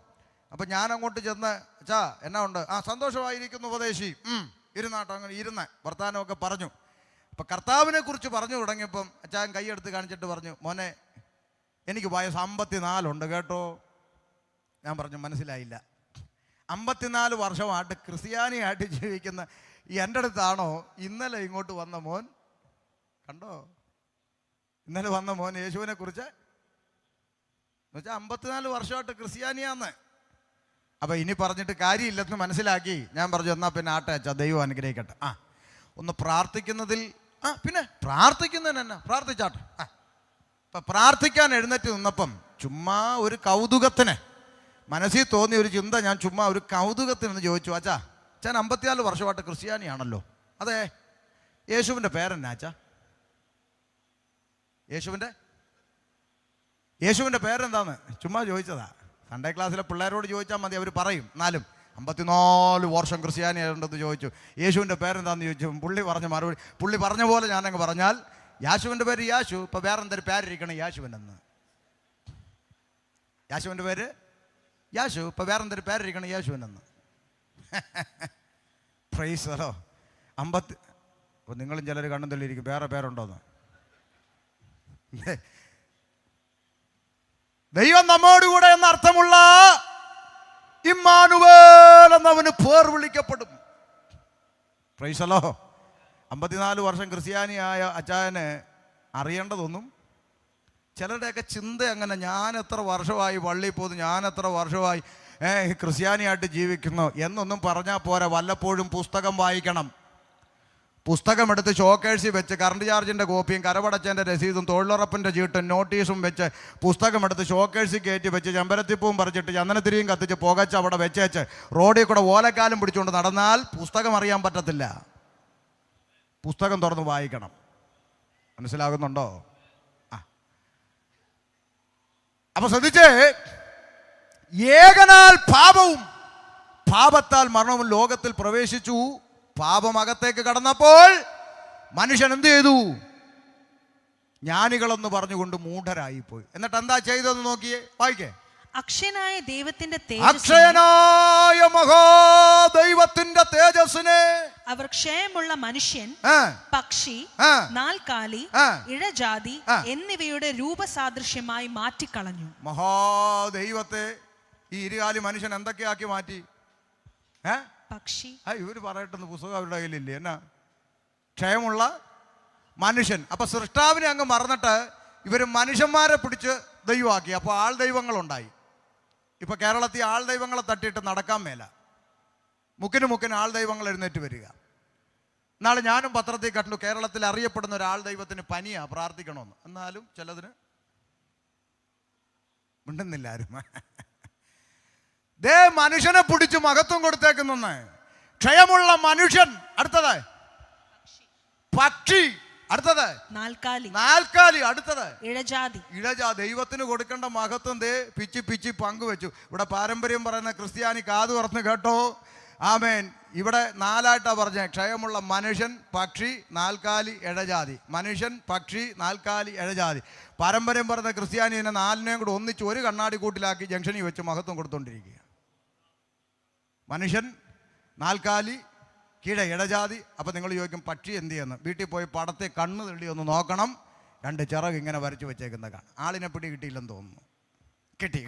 അപ്പം ഞാൻ അങ്ങോട്ട് ചെന്ന്, അച്ഛാ എന്നാ ഉണ്ട്? സന്തോഷമായിരിക്കുന്നു ഉപദേശി. ഇരുന്നാട്ടോ. അങ്ങനെ ഇരുന്ന് വർത്താനമൊക്കെ പറഞ്ഞു. അപ്പം കർത്താവിനെ കുറിച്ച് പറഞ്ഞു തുടങ്ങിയപ്പം അച്ഛൻ കൈയെടുത്ത് കാണിച്ചിട്ട് പറഞ്ഞു, മോനെ എനിക്ക് വയസ്സ് 54 കേട്ടോ. ഞാൻ പറഞ്ഞു മനസ്സിലായില്ല. 54 വർഷമായിട്ട് ക്രിസ്ത്യാനിയായിട്ട് ജീവിക്കുന്ന എൻ്റെ അടുത്താണോ ഇന്നലെ ഇങ്ങോട്ട് വന്ന മോൻ? കണ്ടോ, ഇന്നലെ വന്ന മോൻ യേശുവിനെ കുറിച്ച് എന്നുവെച്ചാൽ 54 വർഷമായിട്ട് ക്രിസ്ത്യാനിയാന്ന്. അപ്പം ഇനി പറഞ്ഞിട്ട് കാര്യമില്ലെന്ന് മനസ്സിലാക്കി ഞാൻ പറഞ്ഞു, എന്നാൽ പിന്നെ ആട്ടെ അച്ഛാ, ദൈവം അനുഗ്രഹിക്കട്ടെ. ഒന്ന് പ്രാർത്ഥിക്കുന്നതിൽ പിന്നെ പ്രാർത്ഥിക്കുന്നതിന് എന്നാ, പ്രാർത്ഥിച്ചാട്ടെ. അപ്പം പ്രാർത്ഥിക്കാൻ എഴുന്നേറ്റ് നിന്നപ്പം ചുമ്മാ ഒരു കൗതുകത്തിന് മനസ്സിൽ തോന്നിയ ഒരു ചിന്ത ഞാൻ ചുമ്മാ ഒരു കൗതുകത്തിനെന്ന് ചോദിച്ചു, അച്ഛൻ 54 വർഷമായിട്ട് ക്രിസ്ത്യാനിയാണല്ലോ. അതെ, യേശുവിൻ്റെ പേരെന്നാ അച്ഛാ? യേശുവിൻ്റെ പേരെന്താന്ന് ചുമ്മാ ചോദിച്ചതാ. സൺഡേ ക്ലാസ്സിലെ പിള്ളേരോട് ചോദിച്ചാൽ മതി, അവർ പറയും. എന്നാലും 54 വർഷം ക്രിസ്ത്യാനിയായിട്ടുണ്ടെന്ന് ചോദിച്ചു. യേശുവിൻ്റെ പേരെന്താന്ന് ചോദിച്ചു. പുള്ളി പറഞ്ഞ മറുപടി, പുള്ളി പറഞ്ഞ പോലെ ഞാനങ്ങ് പറഞ്ഞാൽ, യാശുവിൻ്റെ പേര് യാശു, ഇപ്പം വേറെ എന്തൊരു പേരിരിക്കണം യാശുവിനെന്ന്. യാശുവിൻ്റെ പേര് യാശു, ഇപ്പം വേറെ എന്തൊരു പേരിരിക്കണം യേശുവിനെന്ന്. പ്രൈസലോ. അപ്പോൾ നിങ്ങളും ചിലർ കണ്ണും തള്ളിയിരിക്കും വേറെ പേരുണ്ടോന്ന്. ദൈവം നമ്മോടുകൂടെ എന്ന അർത്ഥമുള്ള ഇമ്മാനുവേൽ എന്നവന് പേർ വിളിക്കപ്പെടും. പ്രൈസലോ. 54 വർഷം ക്രിസ്ത്യാനിയായ അച്ചായന് അറിയേണ്ടതൊന്നും ചിലരുടെയൊക്കെ ചിന്ത അങ്ങനെ, ഞാൻ എത്ര വർഷമായി പള്ളിയിൽ പോകുന്നു, ഞാൻ എത്ര വർഷമായി ക്രിസ്ത്യാനിയായിട്ട് ജീവിക്കുന്നു എന്നൊന്നും പറഞ്ഞാൽ പോരാ. വല്ലപ്പോഴും പുസ്തകം വായിക്കണം. പുസ്തകം എടുത്ത് ഷോക്കേഴ്സിൽ വെച്ച് കറണ്ട് ചാർജിൻ്റെ കോപ്പിയും കരപടച്ചതിൻ്റെ രസീതും തൊഴിലുറപ്പിൻ്റെ ചീട്ടും നോട്ടീസും വെച്ച് പുസ്തകം എടുത്ത് ഷോക്കേഴ്സിൽ കയറ്റി വെച്ച് ചെമ്പരത്തിപ്പൂവും പറിച്ചിട്ട് ചന്ദനത്തിരിയും കത്തിച്ച് പുകച്ച് അവിടെ വെച്ചേച്ച് റോഡിൽ കൂടെ ഓലക്കാലും പിടിച്ചുകൊണ്ട് നടന്നാൽ പുസ്തകം അറിയാൻ പറ്റത്തില്ല. പുസ്തകം തുറന്ന് വായിക്കണം. മനസ്സിലാകുന്നുണ്ടോ? അപ്പൊ ശ്രദ്ധിച്ച്, ഏകനാൽ പാപവും പാപത്താൽ മരണവും ലോകത്തിൽ പ്രവേശിച്ചു. പാപം അകത്തേക്ക് കടന്നപ്പോൾ മനുഷ്യൻ എന്ത് ചെയ്തു? ജ്ഞാനികളെന്ന് പറഞ്ഞുകൊണ്ട് മൂഢരായിപ്പോയി. എന്നിട്ട് എന്താ ചെയ്തതെന്ന് നോക്കിയേ, വായിക്കേ. അക്ഷയനായ ദൈവത്തിന്റെ അക്ഷയനായ മഹാദൈവത്തിന്റെ തേജസ്സിനെ അവർ ക്ഷയമുള്ള മനുഷ്യൻ, പക്ഷി, നാൽക്കാലി, ഇഴജാതി എന്നിവയുടെ രൂപസാദൃശ്യമായി മാറ്റിക്കളഞ്ഞു. മഹാദൈവത്തെ ഈ ഇരുകാലി മനുഷ്യൻ എന്തൊക്കെയാക്കി മാറ്റി? പക്ഷി. ഇവര് പറയട്ടെന്ന് പുസ്തകം അവരുടെ കയ്യിലില്ലേ? എന്നാ ക്ഷയമുള്ള മനുഷ്യൻ. അപ്പൊ സൃഷ്ടാവിനെ അങ്ങ് മറന്നിട്ട് ഇവര് മനുഷ്യന്മാരെ പിടിച്ച് ദൈവമാക്കി. അപ്പോൾ ആൾ ദൈവങ്ങളുണ്ടായി. ഇപ്പൊ കേരളത്തിൽ ആൾ ദൈവങ്ങളെ തട്ടിയിട്ട് നടക്കാൻ മേല. മുക്കിന് ആൾ ദൈവങ്ങൾ എഴുന്നേറ്റ് വരിക. നാളെ ഞാനും പത്രത്തിൽ കണ്ടു, കേരളത്തിൽ അറിയപ്പെടുന്ന ഒരാൾ ദൈവത്തിന് പനിയാ, പ്രാർത്ഥിക്കണമെന്ന്. എന്നാലും ചിലതിന് മിണ്ടുന്നില്ല ആരും. ദേ മനുഷ്യനെ പിടിച്ച് മഹത്വം കൊടുത്തേക്കുന്നു. ക്ഷയമുള്ള മനുഷ്യൻ, അടുത്തത് പക്ഷി, അടുത്തത് നാൽക്കാലി, അടുത്തത് ഇഴജാതി. ദൈവത്തിന് കൊടുക്കേണ്ട മഹത്വം ദേ പിച്ചി പങ്കുവെച്ചു. ഇവിടെ പാരമ്പര്യം പറയുന്ന ക്രിസ്ത്യാനി കാതു തുറന്ന് കേട്ടോ. ആമേൻ. ഇവിടെ 4ആയിട്ടാ പറഞ്ഞത്. ക്ഷയമുള്ള മനുഷ്യൻ, പക്ഷി, നാൽക്കാലി, ഇഴജാതി. മനുഷ്യൻ, പക്ഷി, നാൽക്കാലി, ഇഴജാതി. പാരമ്പര്യം പറയുന്ന ക്രിസ്ത്യാനി ഇതിനെ 4നെയും കൂടെ ഒന്നിച്ച് ഒരു കണ്ണാടി കൂട്ടിലാക്കി ജംഗ്ഷനിൽ വെച്ച് മഹത്വം കൊടുത്തോണ്ടിരിക്കുക. മനുഷ്യൻ, നാൽക്കാലി, കീഴ ഇടജാതി. അപ്പം നിങ്ങൾ ചോദിക്കും പക്ഷി എന്ത് ചെയ്യുന്നു? വീട്ടിൽ പോയി പടത്തെ കണ്ണ് തള്ളി ഒന്ന് നോക്കണം. 2 ചിറക് ഇങ്ങനെ വരച്ച് വെച്ചേക്കുന്ന കാണാം. ആളിനെ പിടി കിട്ടിയില്ലെന്ന് തോന്നുന്നു. കിട്ടി.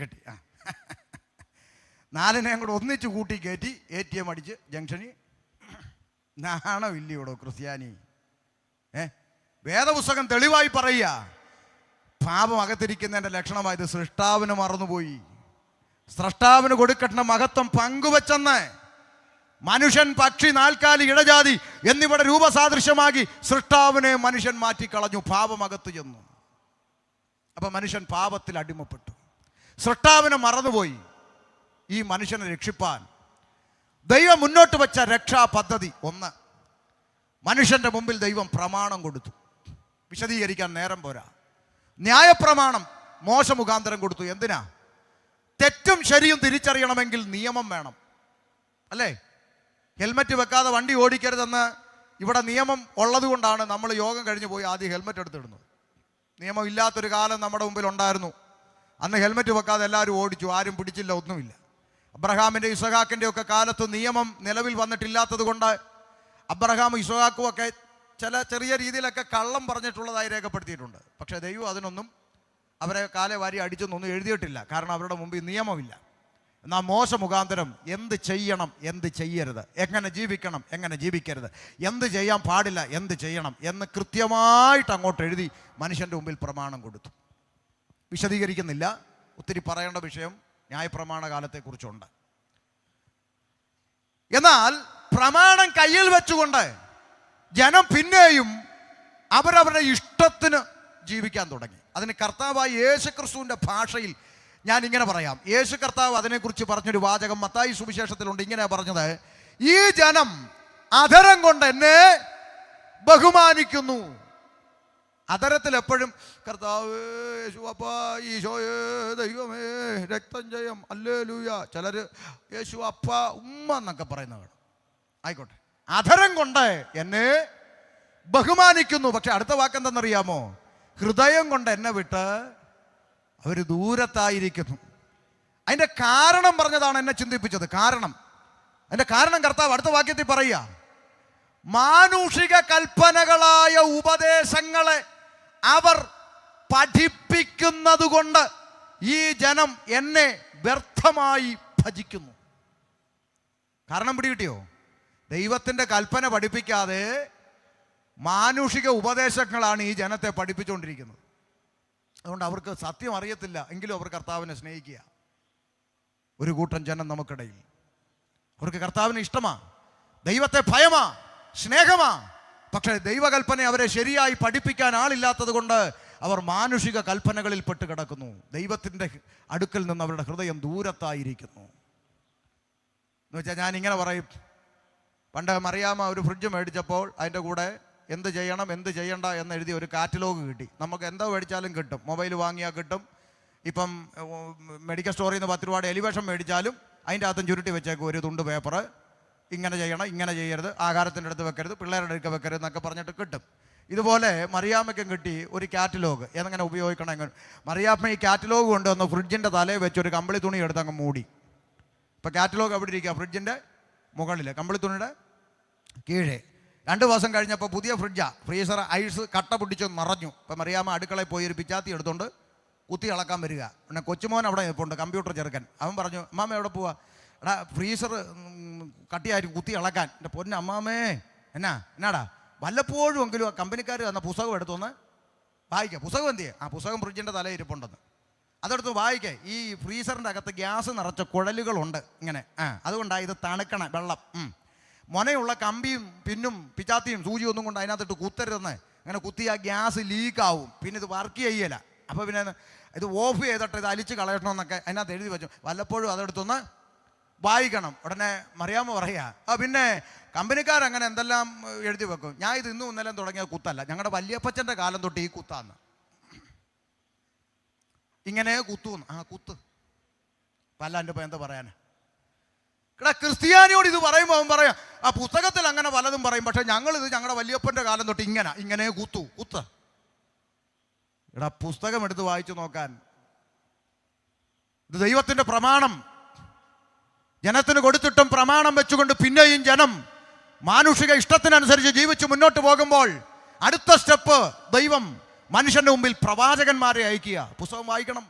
4നെയും കൂടെ ഒന്നിച്ച് കൂട്ടി കയറ്റി ATM അടിച്ച് ജംഗ്ഷനിൽ. നാണമില്ലയോടോ ക്രിസ്ത്യാനി? വേദപുസ്തകം തെളിവായി പറയുക, പാപം അകത്തിരിക്കുന്നതിൻ്റെ ലക്ഷണമായത് സൃഷ്ടാവിന് മറന്നുപോയി. സൃഷ്ടാവിന് കൊടുക്കേണ്ട മഹത്വം പങ്കുവെച്ചെന്ന് മനുഷ്യൻ, പക്ഷി, നാൽക്കാലി, ഇടജാതി എന്നിവിടെ രൂപസാദൃശ്യമാക്കി സൃഷ്ടാവിനെ മനുഷ്യൻ മാറ്റിക്കളഞ്ഞു. പാപമകത്ത് ചെന്നു. അപ്പൊ മനുഷ്യൻ പാപത്തിൽ അടിമപ്പെട്ടു. സൃഷ്ടാവിനെ മറന്നുപോയി. ഈ മനുഷ്യനെ രക്ഷിപ്പാൻ ദൈവം മുന്നോട്ട് വെച്ച രക്ഷാ പദ്ധതി 1, മനുഷ്യന്റെ മുമ്പിൽ ദൈവം പ്രമാണം കൊടുത്തു. വിശദീകരിക്കാൻ നേരം പോരാ. ന്യായപ്രമാണം മോശ മുഖാന്തരം കൊടുത്തു. എന്തിനാ? തെറ്റും ശരിയും തിരിച്ചറിയണമെങ്കിൽ നിയമം വേണം, അല്ലേ? ഹെൽമറ്റ് വെക്കാതെ വണ്ടി ഓടിക്കരുതെന്ന് ഇവിടെ നിയമം ഉള്ളത് കൊണ്ടാണ് നമ്മൾ യോഗം കഴിഞ്ഞ് പോയി ആദ്യം ഹെൽമറ്റ് എടുത്തിടുന്നത്. നിയമം ഇല്ലാത്തൊരു കാലം നമ്മുടെ മുമ്പിൽ ഉണ്ടായിരുന്നു. അന്ന് ഹെൽമറ്റ് വെക്കാതെ എല്ലാവരും ഓടിച്ചു, ആരും പിടിച്ചില്ല, ഒന്നുമില്ല. അബ്രഹാമിൻ്റെ ഇസഹാക്കിൻ്റെ ഒക്കെ കാലത്ത് നിയമം നിലവിൽ വന്നിട്ടില്ലാത്തത് കൊണ്ട് അബ്രഹാമും ഇസഹാക്കും ഒക്കെ ചില ചെറിയ രീതിയിലൊക്കെ കള്ളം പറഞ്ഞിട്ടുള്ളതായി രേഖപ്പെടുത്തിയിട്ടുണ്ട്. പക്ഷേ ദൈവം അതിനൊന്നും അവരെ കാലെ വാരി അടിച്ചൊന്നും എഴുതിയിട്ടില്ല. കാരണം അവരുടെ മുമ്പിൽ നിയമമില്ല. എന്നാൽ മോശ മുഖാന്തരം എന്ത് ചെയ്യണം, എന്ത് ചെയ്യരുത്, എങ്ങനെ ജീവിക്കണം, എങ്ങനെ ജീവിക്കരുത്, എന്ത് ചെയ്യാൻ പാടില്ല, എന്ത് ചെയ്യണം എന്ന് കൃത്യമായിട്ട് അങ്ങോട്ട് എഴുതി മനുഷ്യൻ്റെ മുമ്പിൽ പ്രമാണം കൊടുത്തു. വിശദീകരിക്കുന്നില്ല. ഒത്തിരി പറയേണ്ട വിഷയം ന്യായപ്രമാണ കാലത്തെക്കുറിച്ചുണ്ട്. എന്നാൽ പ്രമാണം കയ്യിൽ വെച്ചുകൊണ്ട് ജനം പിന്നെയും അവരവരുടെ ഇഷ്ടത്തിന് ജീവിക്കാൻ തുടങ്ങി. അതിന് കർത്താവായ യേശുക്രിസ്തുവിൻ്റെ ഭാഷയിൽ ഞാൻ ഇങ്ങനെ പറയാം. യേശു കർത്താവ് അതിനെക്കുറിച്ച് പറഞ്ഞൊരു വാചകം മത്തായി സുവിശേഷത്തിലുണ്ട്. ഇങ്ങനെ പറഞ്ഞത്, ഈ ജനം അധരം കൊണ്ട് എന്നെ ബഹുമാനിക്കുന്നു. അധരത്തിൽ എപ്പോഴും കർത്താവ്, യേശുവപ്പ, ഈശോയേ, ദൈവമേ, രക്തം ജയം, ഹല്ലേലൂയ. ചിലർ യേശു അപ്പ, ഉമ്മ എന്നൊക്കെ പറയുന്നവർ. ആയിക്കോട്ടെ, അധരം കൊണ്ട് എന്നെ ബഹുമാനിക്കുന്നു. പക്ഷെ അടുത്ത വാക്കെന്തെന്നറിയാമോ? ഹൃദയം കൊണ്ട് എന്നെ വിട്ട് അവർ ദൂരത്തായിരിക്കുന്നു. അതിൻ്റെ കാരണം പറഞ്ഞതാണ് എന്നെ ചിന്തിപ്പിച്ചത്. അതിൻ്റെ കാരണം കർത്താവ് അടുത്ത വാക്യത്തിൽ പറയുക, മാനുഷിക കൽപ്പനകളായ ഉപദേശങ്ങളെ അവർ പഠിപ്പിക്കുന്നത് കൊണ്ട് ഈ ജനം എന്നെ വ്യർത്ഥമായി ഭജിക്കുന്നു. കാരണം പിടികിട്ടിയോ? ദൈവത്തിൻ്റെ കൽപ്പന പഠിപ്പിക്കാതെ മാനുഷിക ഉപദേശങ്ങളാണ് ഈ ജനത്തെ പഠിപ്പിച്ചുകൊണ്ടിരിക്കുന്നത്. അതുകൊണ്ട് അവർക്ക് സത്യം അറിയത്തില്ല, എങ്കിലും അവർ കർത്താവിനെ സ്നേഹിക്കുക. ഒരു കൂട്ടം ജനം നമുക്കിടയിൽ അവർക്ക് കർത്താവിന് ഇഷ്ടമാ, ദൈവത്തെ ഭയമാ, സ്നേഹമാ. പക്ഷേ ദൈവകൽപ്പന അവരെ ശരിയായി പഠിപ്പിക്കാൻ ആളില്ലാത്തത് കൊണ്ട് അവർ മാനുഷിക കൽപ്പനകളിൽ പെട്ട് കിടക്കുന്നു. ദൈവത്തിൻ്റെ അടുക്കൽ നിന്ന് അവരുടെ ഹൃദയം ദൂരത്തായിരിക്കുന്നു. എന്ന് വെച്ചാൽ ഞാൻ ഇങ്ങനെ പറയും, പണ്ട് മറിയാമ്മ ഒരു ഫ്രിഡ്ജ് മേടിച്ചപ്പോൾ അതിൻ്റെ കൂടെ എന്ത് ചെയ്യണം എന്ത് ചെയ്യണ്ട എന്ന് എഴുതി ഒരു കാറ്റലോഗ് കിട്ടി. നമുക്ക് എന്തോ മേടിച്ചാലും കിട്ടും, മൊബൈൽ വാങ്ങിയാൽ കിട്ടും. ഇപ്പം മെഡിക്കൽ സ്റ്റോറിൽ നിന്ന് 10 രൂപയുടെ എലിവേഷൻ മേടിച്ചാലും അതിൻ്റെ അകത്തും ചുരുട്ടി വെച്ചേക്കും ഒരു തുണ്ട് പേപ്പർ. ഇങ്ങനെ ചെയ്യണം, ഇങ്ങനെ ചെയ്യരുത്, ആഹാരത്തിൻ്റെ അടുത്ത് വെക്കരുത്, പിള്ളേരുടെ അടുത്ത് വെക്കരുത് എന്നൊക്കെ പറഞ്ഞിട്ട് കിട്ടും. ഇതുപോലെ മറിയാമ്മയ്ക്കും കിട്ടി ഒരു കാറ്റലോഗ്, എങ്ങനെ ഉപയോഗിക്കണം എങ്ങനെ. മറിയാമ്മ ഈ കാറ്റലോഗ് കൊണ്ടുവന്ന് ഫ്രിഡ്ജിൻ്റെ തലയിൽ വെച്ചൊരു കമ്പിളി തുണി എടുത്ത് അങ്ങ് മൂടി. ഇപ്പോൾ കാറ്റലോഗ് എവിടെ ഇരിക്കുക? ഫ്രിഡ്ജിൻ്റെ മുകളിൽ, കമ്പിളി തുണിയുടെ കീഴേ. 2 ദിവസം കഴിഞ്ഞപ്പോൾ പുതിയ ഫ്രീസർ ഐസ് കട്ട പിടിച്ച് നിറഞ്ഞു. ഇപ്പം മറിയാമ്മ അടുക്കളയിൽ പോയി ഒരു പിച്ചാത്തി എടുത്തുകൊണ്ട് കുത്തി ഇളക്കാൻ വരിക. പിന്നെ കൊച്ചുമോൻ അവിടെ നിൽപ്പുണ്ട്, കമ്പ്യൂട്ടർ ചെറുക്കൻ. അവൻ പറഞ്ഞു, അമ്മാമ്മ എവിടെ പോവാ? എടാ ഫ്രീസർ കട്ടിയായിട്ട് കുത്തി ഇളക്കാൻ. എൻ്റെ പൊന്നെ അമ്മാമ്മേ, എന്നാടാ വല്ലപ്പോഴും എങ്കിലും ആ കമ്പനിക്കാർ തന്ന പുസ്തകം എടുത്തൊന്ന് വായിക്കുക. പുസ്തകം എന്ത് ചെയ്യുക? ആ പുസ്തകം ഫ്രിഡ്ജിൻ്റെ തലയിൽ ഇരിപ്പുണ്ടെന്ന്. അതെടുത്ത് വായിക്കേ. ഈ ഫ്രീസറിൻ്റെ അകത്ത് ഗ്യാസ് നിറച്ച കുഴലുകളുണ്ട് ഇങ്ങനെ. അതുകൊണ്ടാണ് ഇത് തണുക്കണ വെള്ളം. മൊനയുള്ള കമ്പിയും പിന്നും പിച്ചാത്തിയും സൂചിയും ഒന്നും കൊണ്ട് അതിനകത്തിട്ട് കുത്തരുതെന്ന്. അങ്ങനെ കുത്തി ആ ഗ്യാസ് ലീക്കാവും, പിന്നെ ഇത് വർക്ക് ചെയ്യല. അപ്പോൾ പിന്നെ ഇത് ഓഫ് ചെയ്തിട്ട് ഇത് അലിച്ച് കളയണമെന്നൊക്കെ അതിനകത്ത് എഴുതി വെച്ചു. വല്ലപ്പോഴും അതെടുത്തൊന്ന് വായിക്കണം. ഉടനെ മറിയാമ്മ പറയുക, പിന്നെ കമ്പനിക്കാരങ്ങനെ എന്തെല്ലാം എഴുതി വെക്കും. ഞാൻ ഇത് ഇന്നും ഇന്നലെയും തുടങ്ങിയ കുത്തല്ല, ഞങ്ങളുടെ വല്യപ്പച്ചൻ്റെ കാലം തൊട്ട് ഈ കുത്താന്ന്. ഇങ്ങനെ കുത്തുന്ന്. കുത്ത് പല്ലാൻ്റെ ഇപ്പം എന്താ പറയാൻ? എടാ ക്രിസ്ത്യാനിയോട് ഇത് പറയുമ്പോൾ അവൻ പറയാം, ആ പുസ്തകത്തിൽ അങ്ങനെ പലതും പറയും, പക്ഷെ ഞങ്ങളിത് ഞങ്ങളുടെ വല്യപ്പൻ്റെ കാലം തൊട്ട് ഇങ്ങനെ കുത്ത്. എടാ പുസ്തകം എടുത്ത് വായിച്ചു നോക്കാൻ. ഇത് ദൈവത്തിൻ്റെ പ്രമാണം. ജനത്തിന് കൊടുത്തിട്ടും പ്രമാണം വെച്ചുകൊണ്ട് പിന്നെയും ജനം മാനുഷിക ഇഷ്ടത്തിനനുസരിച്ച് ജീവിച്ച് മുന്നോട്ട് പോകുമ്പോൾ അടുത്ത സ്റ്റെപ്പ് ദൈവം മനുഷ്യന്റെ മുമ്പിൽ പ്രവാചകന്മാരെ അയക്കുക. പുസ്തകം വായിക്കണം.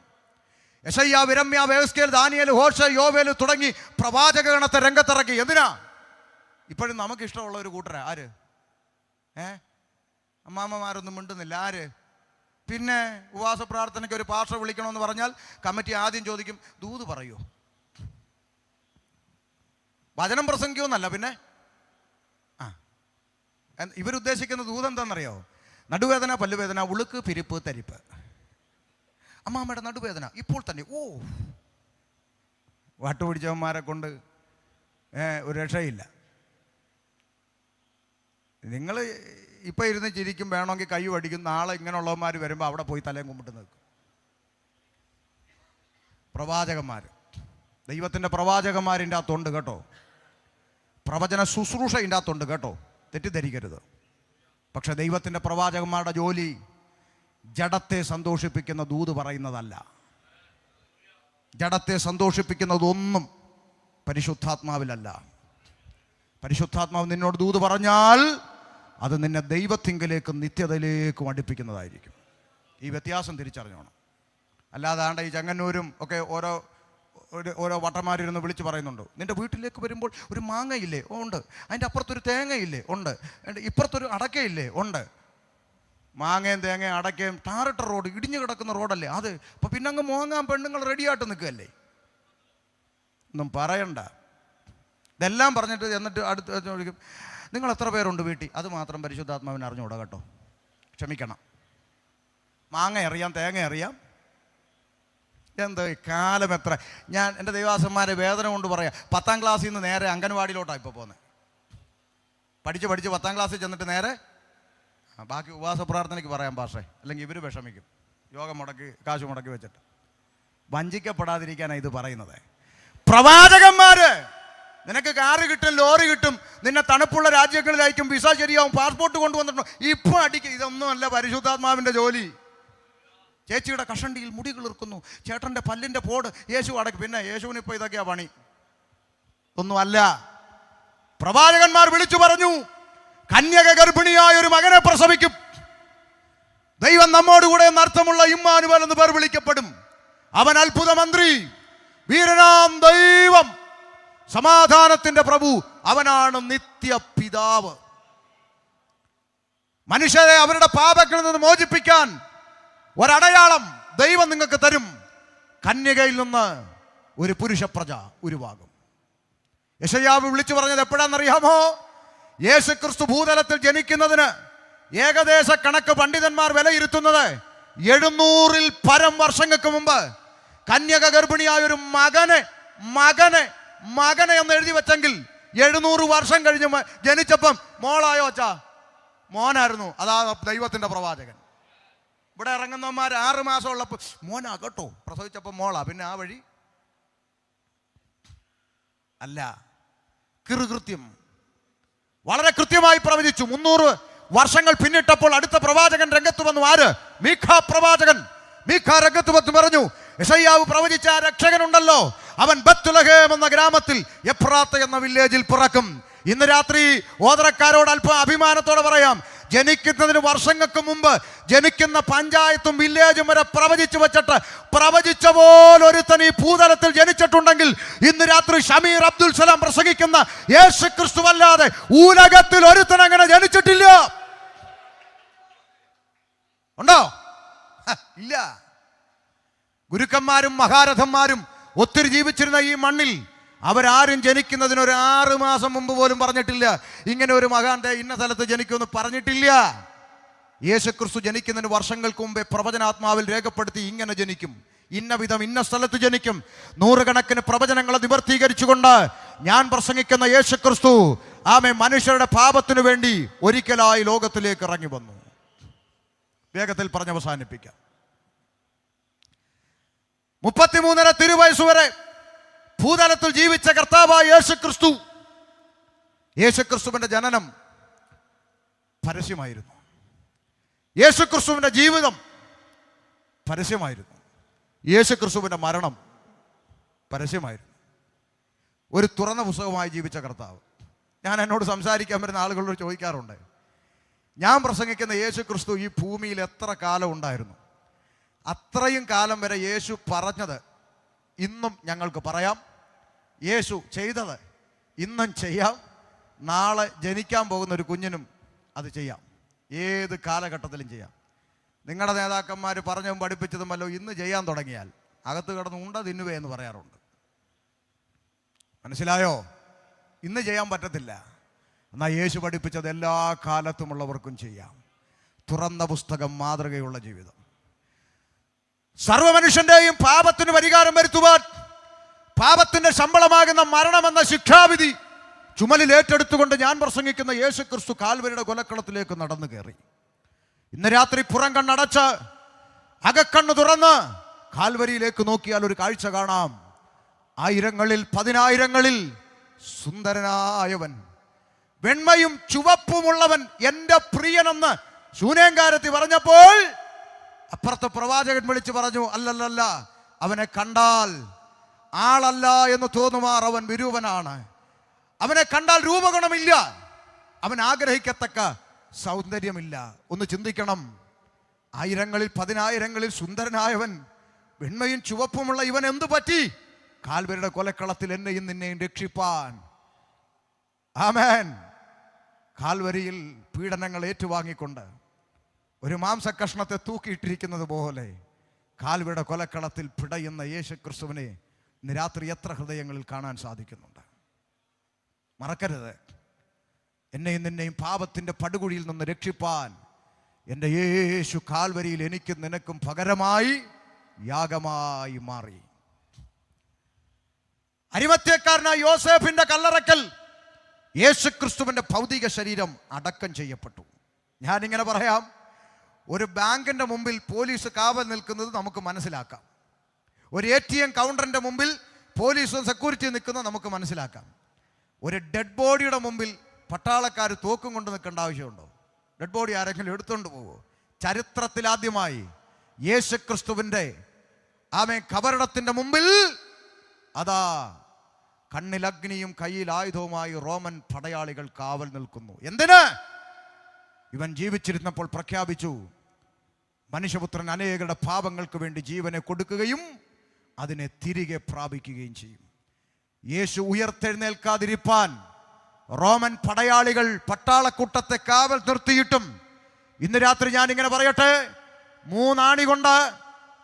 യെശയ്യാ, യിരെമ്യാ, എഹെസ്കേൽ, ദാനിയേൽ, ഹോശേ, യോവേൽ തുടങ്ങി പ്രവാചകഗണത്തെ രംഗത്തിറക്കി. എന്തിനാ? ഇപ്പോഴും നമുക്ക് ഇഷ്ടമുള്ള ഒരു കൂട്ടരാ. ആര്? അമ്മാമ്മമാരൊന്നും മിണ്ടുന്നില്ല. ആര്? പിന്നെ ഉപവാസ പ്രാർത്ഥനയ്ക്ക് ഒരു പാസ്റ്റർ വിളിക്കണമെന്ന് പറഞ്ഞാൽ കമ്മിറ്റി ആദ്യം ചോദിക്കും, ദൂത് പറയൂ, വചനം പ്രസംഗിക്കുമെന്നല്ല. പിന്നെ ഇവരുദ്ദേശിക്കുന്ന ദൂത് എന്താണെന്നറിയോ? നടുവേദന, പല്ലുവേദന, ഉളുക്ക്, പിരിപ്പ്, തരിപ്പ്. അമ്മാമ്മയുടെ നടുവേദന ഇപ്പോൾ തന്നെ. വാട്ടുപിടിച്ചവന്മാരെ കൊണ്ട് ഒരു രക്ഷയില്ല. നിങ്ങൾ ഇപ്പം ഇരുന്ന് ചിരിക്കും, വേണമെങ്കിൽ കൈ അടിക്കും. നാളെ ഇങ്ങനെയുള്ളവന്മാർ വരുമ്പോൾ അവിടെ പോയി തലയും കുമ്പിട്ട് നിൽക്കും. പ്രവാചകന്മാർ, ദൈവത്തിൻ്റെ പ്രവാചകന്മാരിൻ്റെ അകത്തുണ്ട് കേട്ടോ. പ്രവചന ശുശ്രൂഷ ഇതിൻ്റെ അകത്തുണ്ട് കേട്ടോ, തെറ്റിദ്ധരിക്കരുത്. പക്ഷെ ദൈവത്തിൻ്റെ പ്രവാചകന്മാരുടെ ജോലി ജഡത്തെ സന്തോഷിപ്പിക്കുന്ന ദൂത് പറയുന്നതല്ല. ജഡത്തെ സന്തോഷിപ്പിക്കുന്നതൊന്നും പരിശുദ്ധാത്മാവിലല്ല. പരിശുദ്ധാത്മാവ് നിന്നോട് ദൂത് പറഞ്ഞാൽ അത് നിന്നെ ദൈവത്തിങ്കലേക്കും നിത്യതയിലേക്കും അടുപ്പിക്കുന്നതായിരിക്കും. ഈ വ്യത്യാസം തിരിച്ചറിഞ്ഞോണം. അല്ലാതാണ്ട് ഈ ചെങ്ങന്നൂരും ഒക്കെ ഓരോ വട്ടന്മാരിരുന്ന് വിളിച്ച് പറയുന്നുണ്ട്, നിൻ്റെ വീട്ടിലേക്ക് വരുമ്പോൾ ഒരു മാങ്ങയില്ലേ? ഉണ്ട്. അതിൻ്റെ അപ്പുറത്തൊരു തേങ്ങയില്ലേ? ഉണ്ട്. ഇപ്പുറത്തൊരു അടക്കയില്ലേ? ഉണ്ട്. മാങ്ങയും തേങ്ങയും അടക്കയും ടാറിട്ട റോഡ്, ഇടിഞ്ഞു കിടക്കുന്ന റോഡല്ലേ അത്. അപ്പം പിന്നെ അങ്ങ് മോങ്ങാൻ പെണ്ണുങ്ങൾ റെഡിയായിട്ട് നിൽക്കുകയല്ലേ? ഒന്നും പറയണ്ട. ഇതെല്ലാം പറഞ്ഞിട്ട് എന്നിട്ട് അടുത്ത് ചോദിക്കും, നിങ്ങൾ എത്ര പേരുണ്ട് വീട്ടിൽ? അത് മാത്രം പരിശുദ്ധാത്മാവിനെ അറിഞ്ഞുകൂടാ കേട്ടോ, ക്ഷമിക്കണം. മാങ്ങ അറിയാം, തേങ്ങ അറിയാം. എന്ത് കാലം എത്ര! ഞാൻ എൻ്റെ ദൈവാസന്മാരെ വേദന കൊണ്ട് പറയാം, 10ാം ക്ലാസ്സിൽ നിന്ന് നേരെ അംഗൻവാടിയിലോട്ടാണ് ഇപ്പോൾ പോകുന്നത്. പഠിച്ച് 10ാം ക്ലാസ്സിൽ ചെന്നിട്ട് നേരെ ബാക്കി ഉപവാസ പ്രാർത്ഥനയ്ക്ക് പറയാം പാഷേ, അല്ലെങ്കിൽ ഇവർ വിഷമിക്കും. യോഗം മുടക്കി കാശ് മുടക്കി വെച്ചിട്ട് വഞ്ചിക്കപ്പെടാതിരിക്കാനാണ് ഇത് പറയുന്നത്. പ്രവാചകന്മാര് നിനക്ക് കാറ് കിട്ടും, ലോറി കിട്ടും, നിന്നെ തണുപ്പുള്ള രാജ്യങ്ങളിലായിരിക്കും, വിസ ശരിയാവും, പാസ്പോർട്ട് കൊണ്ടുവന്നിട്ടുണ്ടോ, ഇപ്പം അടിക്കും. ഇതൊന്നുമല്ല പരിശുദ്ധാത്മാവിൻ്റെ ജോലി. ചേച്ചിയുടെ കഷണ്ടിയിൽ മുടി കിളിർക്കുന്നു, ചേട്ടൻ്റെ പല്ലിൻ്റെ പോട് യേശു അടക്കും. പിന്നെ യേശുവിന് ഇപ്പോൾ ഇതൊക്കെയാ പണി. ഒന്നുമല്ല. പ്രവാചകന്മാർ വിളിച്ചു പറഞ്ഞു, കന്യക ഗർഭിണിയായ ഒരു മകനെ പ്രസവിക്കും, ദൈവം നമ്മോടുകൂടെ എന്നർത്ഥമുള്ള ഇമ്മാനുവേൽ എന്ന് പേർ വിളിക്കപ്പെടും. അവൻ അത്ഭുത മന്ത്രി, വീരനാം ദൈവം, സമാധാനത്തിന്റെ പ്രഭു, അവനാണ് നിത്യ പിതാവ്. മനുഷ്യരെ അവരുടെ പാപങ്ങളിൽ നിന്ന് മോചിപ്പിക്കാൻ ഒരടയാളം ദൈവം നിങ്ങൾക്ക് തരും. കന്യകയിൽ നിന്ന് ഒരു പുരുഷ പ്രജ ഉരുവാകും. യെശയ്യാവ് വിളിച്ചു പറഞ്ഞത് എപ്പോഴാണെന്നറിയാമോ? യേശുക്രിസ്തു ഭൂതലത്തിൽ ജനിക്കുന്നതിന് ഏകദേശ കണക്ക് പണ്ഡിതന്മാർ വിലയിരുത്തുന്നത് 700-ൽ പരം വർഷങ്ങൾക്ക് മുമ്പ് കന്യക ഗർഭിണിയായ ഒരു മകനെ എന്ന് എഴുതി വെച്ചെങ്കിൽ 700 വർഷം കഴിഞ്ഞ് ജനിച്ചപ്പം മോളായോ അച്ഛാ? മോനായിരുന്നു. അതാ ദൈവത്തിന്റെ പ്രവാചകൻ. ഇവിടെ ഇറങ്ങുന്നവന്മാർ 6 മാസം ഉള്ളപ്പോൾ മോനാ കേട്ടോ, പ്രസവിച്ചപ്പോൾ മോളാ. പിന്നെ ആ വഴി അല്ല. കൃത്യം വളരെ കൃത്യമായി പ്രവചിച്ചു. 300 വർഷങ്ങൾ പിന്നിട്ടപ്പോൾ അടുത്ത പ്രവാചകൻ രംഗത്ത് വന്നു. ആര്? മീഖ പ്രവാചകൻ. മീഖ രംഗത്ത് വന്ന് പറഞ്ഞു, യെശയ്യാവ് പ്രവചിച്ച ആ രക്ഷകനുണ്ടല്ലോ, അവൻ ബത്ലഹേം എന്ന ഗ്രാമത്തിൽ എഫ്രാത്ത എന്ന വില്ലേജിൽ പിറക്കും. ഇന്ന് രാത്രി ഓതറക്കാരോട് അല്പം അഭിമാനത്തോടെ പറയാം, ജനിക്കുന്നതിന് വർഷങ്ങൾക്ക് മുമ്പ് ജനിക്കുന്ന പഞ്ചായത്തും വില്ലേജും വരെ പ്രവചിച്ചു വെച്ചിട്ട് പ്രവചിച്ച പോലെ ഒരുത്തൻ ഈ ഭൂതലത്തിൽ ജനിച്ചിട്ടുണ്ടെങ്കിൽ ഇന്ന് രാത്രി ഷമീർ അബ്ദുൽ സലാം പ്രസംഗിക്കുന്ന യേശു ക്രിസ്തു അല്ലാതെ ഉലകത്തിൽ ഒരുത്തൻ അങ്ങനെ ജനിച്ചിട്ടില്ല. ഉണ്ടോ? ഇല്ല. ഗുരുക്കന്മാരും മഹാരഥന്മാരും ഒത്തിരി ജീവിച്ചിരുന്ന ഈ മണ്ണിൽ അവരാരും ജനിക്കുന്നതിന് ഒരു 6 മാസം മുമ്പ് പോലും പറഞ്ഞിട്ടില്ല ഇങ്ങനെ ഒരു മഹാന്റെ ഇന്ന സ്ഥലത്ത് ജനിക്കുമെന്ന് പറഞ്ഞിട്ടില്ല. യേശുക്രിസ്തു ജനിക്കുന്നതിന് വർഷങ്ങൾക്ക് മുമ്പേ പ്രവചനാത്മാവിൽ രേഖപ്പെടുത്തി ഇങ്ങനെ ജനിക്കും, ഇന്ന വിധം ഇന്ന സ്ഥലത്ത് ജനിക്കും. 100 കണക്കിന് പ്രവചനങ്ങളെ നിവർത്തീകരിച്ചുകൊണ്ട് ഞാൻ പ്രസംഗിക്കുന്ന യേശുക്രിസ്തു മനുഷ്യരുടെ പാപത്തിനു വേണ്ടി ഒരിക്കലായി ലോകത്തിലേക്ക് ഇറങ്ങി വന്നു. വേഗത്തിൽ പറഞ്ഞ് അവസാനിപ്പിക്കാം. 33 തിരുവയസ്സുവരെ ഭൂതലത്തിൽ ജീവിച്ച കർത്താവായ യേശുക്രിസ്തു, യേശുക്രിസ്തുവിന്റെ ജനനം പരസ്യമായിരുന്നു. യേശുക്രിസ്തുവിന്റെ ജീവിതം പരസ്യമായിരുന്നു. യേശുക്രിസ്തുവിന്റെ മരണം പരസ്യമായിരുന്നു. ഒരു തുറന്ന പുസ്തകമായി ജീവിച്ച കർത്താവ്. ഞാൻ എന്നോട് സംസാരിക്കാൻ വരുന്ന ആളുകളോട് ചോദിക്കാറുണ്ട്, ഞാൻ പ്രസംഗിക്കുന്ന യേശുക്രിസ്തു ഈ ഭൂമിയിൽ എത്ര കാലം ഉണ്ടായിരുന്നു? അത്രയും കാലം വരെ യേശു പറഞ്ഞത് ഇന്നും ഞങ്ങൾക്ക് പറയാം, യേശു ചെയ്തത് ഇന്നും ചെയ്യാം, നാളെ ജനിക്കാൻ പോകുന്ന ഒരു കുഞ്ഞിനും അത് ചെയ്യാം, ഏത് കാലഘട്ടത്തിലും ചെയ്യാം. നിങ്ങളുടെ നേതാക്കന്മാർ പറഞ്ഞതും പഠിപ്പിച്ചതും വല്ലോ ഇന്ന് ചെയ്യാൻ തുടങ്ങിയാൽ അകത്ത് കിടന്ന് ഉണ്ട തിന്നുവേ എന്ന് പറയാറുണ്ട്. മനസ്സിലായോ? ഇന്ന് ചെയ്യാൻ പറ്റത്തില്ല. എന്നാൽ യേശു പഠിപ്പിച്ചത് എല്ലാ കാലത്തുമുള്ളവർക്കും ചെയ്യാം. തുറന്ന പുസ്തകം, മാതൃകയുള്ള ജീവിതം. സർവമനുഷ്യന്റെയും പാപത്തിന് പരിഹാരം വരുത്തുവാൻ പാപത്തിന്റെ ശമ്പളമാകുന്ന മരണമെന്ന ശിക്ഷാവിധി ചുമലിൽ ഏറ്റെടുത്തുകൊണ്ട് ഞാൻ പ്രസംഗിക്കുന്ന യേശുക്രിസ്തു കാൽവരിയുടെ കൊലക്കളത്തിലേക്ക് നടന്നു കയറി. ഇന്ന് രാത്രി പുറം കണ്ണടച്ച് അകക്കണ്ണ് തുറന്ന് കാൽവരിയിലേക്ക് നോക്കിയാൽ ഒരു കാഴ്ച കാണാം. 1000-ങ്ങളിൽ 10,000-ങ്ങളിൽ സുന്ദരനായവൻ, വെണ്മയും ചുവപ്പുമുള്ളവൻ, എൻ്റെ പ്രിയനെന്ന് ശൂനേങ്കാരത്തി പറഞ്ഞപ്പോൾ അപ്പുറത്തെ പ്രവാചകൻ വിളിച്ചു പറഞ്ഞു, അല്ലല്ല, അവനെ കണ്ടാൽ ആളല്ല എന്ന് തോന്നുമാർ അവൻ വിരൂപനാണ്. അവനെ കണ്ടാൽ രൂപഗുണമില്ല, അവൻ ആഗ്രഹിക്കത്തക്ക സൗന്ദര്യമില്ല. ഒന്ന് ചിന്തിക്കണം. 1000-ങ്ങളിൽ 10,000-ങ്ങളിൽ സുന്ദരനായവൻ, വെണ്മയും ചുവപ്പുമുള്ള ഇവൻ എന്തു പറ്റി? കാൽവരിയുടെ കൊലക്കളത്തിൽ എന്നെയും നിന്നെയും രക്ഷിപ്പാൻ. ആമേൻ. കാൽവരിയിൽ പീഡനങ്ങൾ ഏറ്റുവാങ്ങിക്കൊണ്ട് ഒരു മാംസക്കഷ്ണത്തെ തൂക്കിയിട്ടിരിക്കുന്നത് പോലെ കാൽവരിയുടെ കൊലക്കളത്തിൽ പിടയുന്ന യേശുക്രിസ്തുവിനെ ഇന്ന് രാത്രി എത്ര ഹൃദയങ്ങളിൽ കാണാൻ സാധിക്കുന്നുണ്ട്? മറക്കരുത്, എന്നെയും നിന്നെയും പാപത്തിൻ്റെ പടുകുഴിയിൽ നിന്ന് രക്ഷിപ്പാൻ എൻ്റെ യേശു കാൽവരിയിൽ എനിക്കും നിനക്കും പകരമായി യാഗമായി മാറി. അരിമത്ഥ്യക്കാരനായ യോസേഫിന്റെ കല്ലറക്കൽ യേശുക്രിസ്തുവിന്റെ ഭൗതിക ശരീരം അടക്കം ചെയ്യപ്പെട്ടു. ഞാനിങ്ങനെ പറയാം, ഒരു ബാങ്കിന്റെ മുമ്പിൽ പോലീസ് കാവൽ നിൽക്കുന്നത് നമുക്ക് മനസ്സിലാക്കാം. ഒരു ATM കൗണ്ടറിന്റെ മുമ്പിൽ പോലീസും സെക്യൂരിറ്റി നിൽക്കുന്നത് നമുക്ക് മനസ്സിലാക്കാം. ഒരു ഡെഡ് ബോഡിയുടെ മുമ്പിൽ പട്ടാളക്കാർ തോക്കും കൊണ്ട് നിൽക്കേണ്ട ആവശ്യമുണ്ടോ? ഡെഡ് ബോഡി ആരെങ്കിലും എടുത്തുകൊണ്ട് പോവോ? ചരിത്രത്തിലാദ്യമായി യേശുക്രിസ്തുവിൻ്റെ കബറിടത്തിൻ്റെ മുമ്പിൽ അതാ കണ്ണിൽ അഗ്നിയും കയ്യിൽ ആയുധവുമായി റോമൻ പടയാളികൾ കാവൽ നിൽക്കുന്നു. എന്തിന്? ഇവൻ ജീവിച്ചിരുന്നപ്പോൾ പ്രഖ്യാപിച്ചു, മനുഷ്യപുത്രൻ അനേകരുടെ പാപങ്ങൾക്ക് വേണ്ടി ജീവനെ കൊടുക്കുകയും അതിനെ തിരികെ പ്രാപിക്കുകയും ചെയ്യും. യേശു ഉയർത്തെഴുന്നേൽക്കാതിരിപ്പാൻ റോമൻ പടയാളികൾ പട്ടാളക്കൂട്ടത്തെ കാവൽ നിർത്തിയിട്ടും ഇന്ന് രാത്രി ഞാൻ ഇങ്ങനെ പറയട്ടെ, 3 ആണി കൊണ്ട്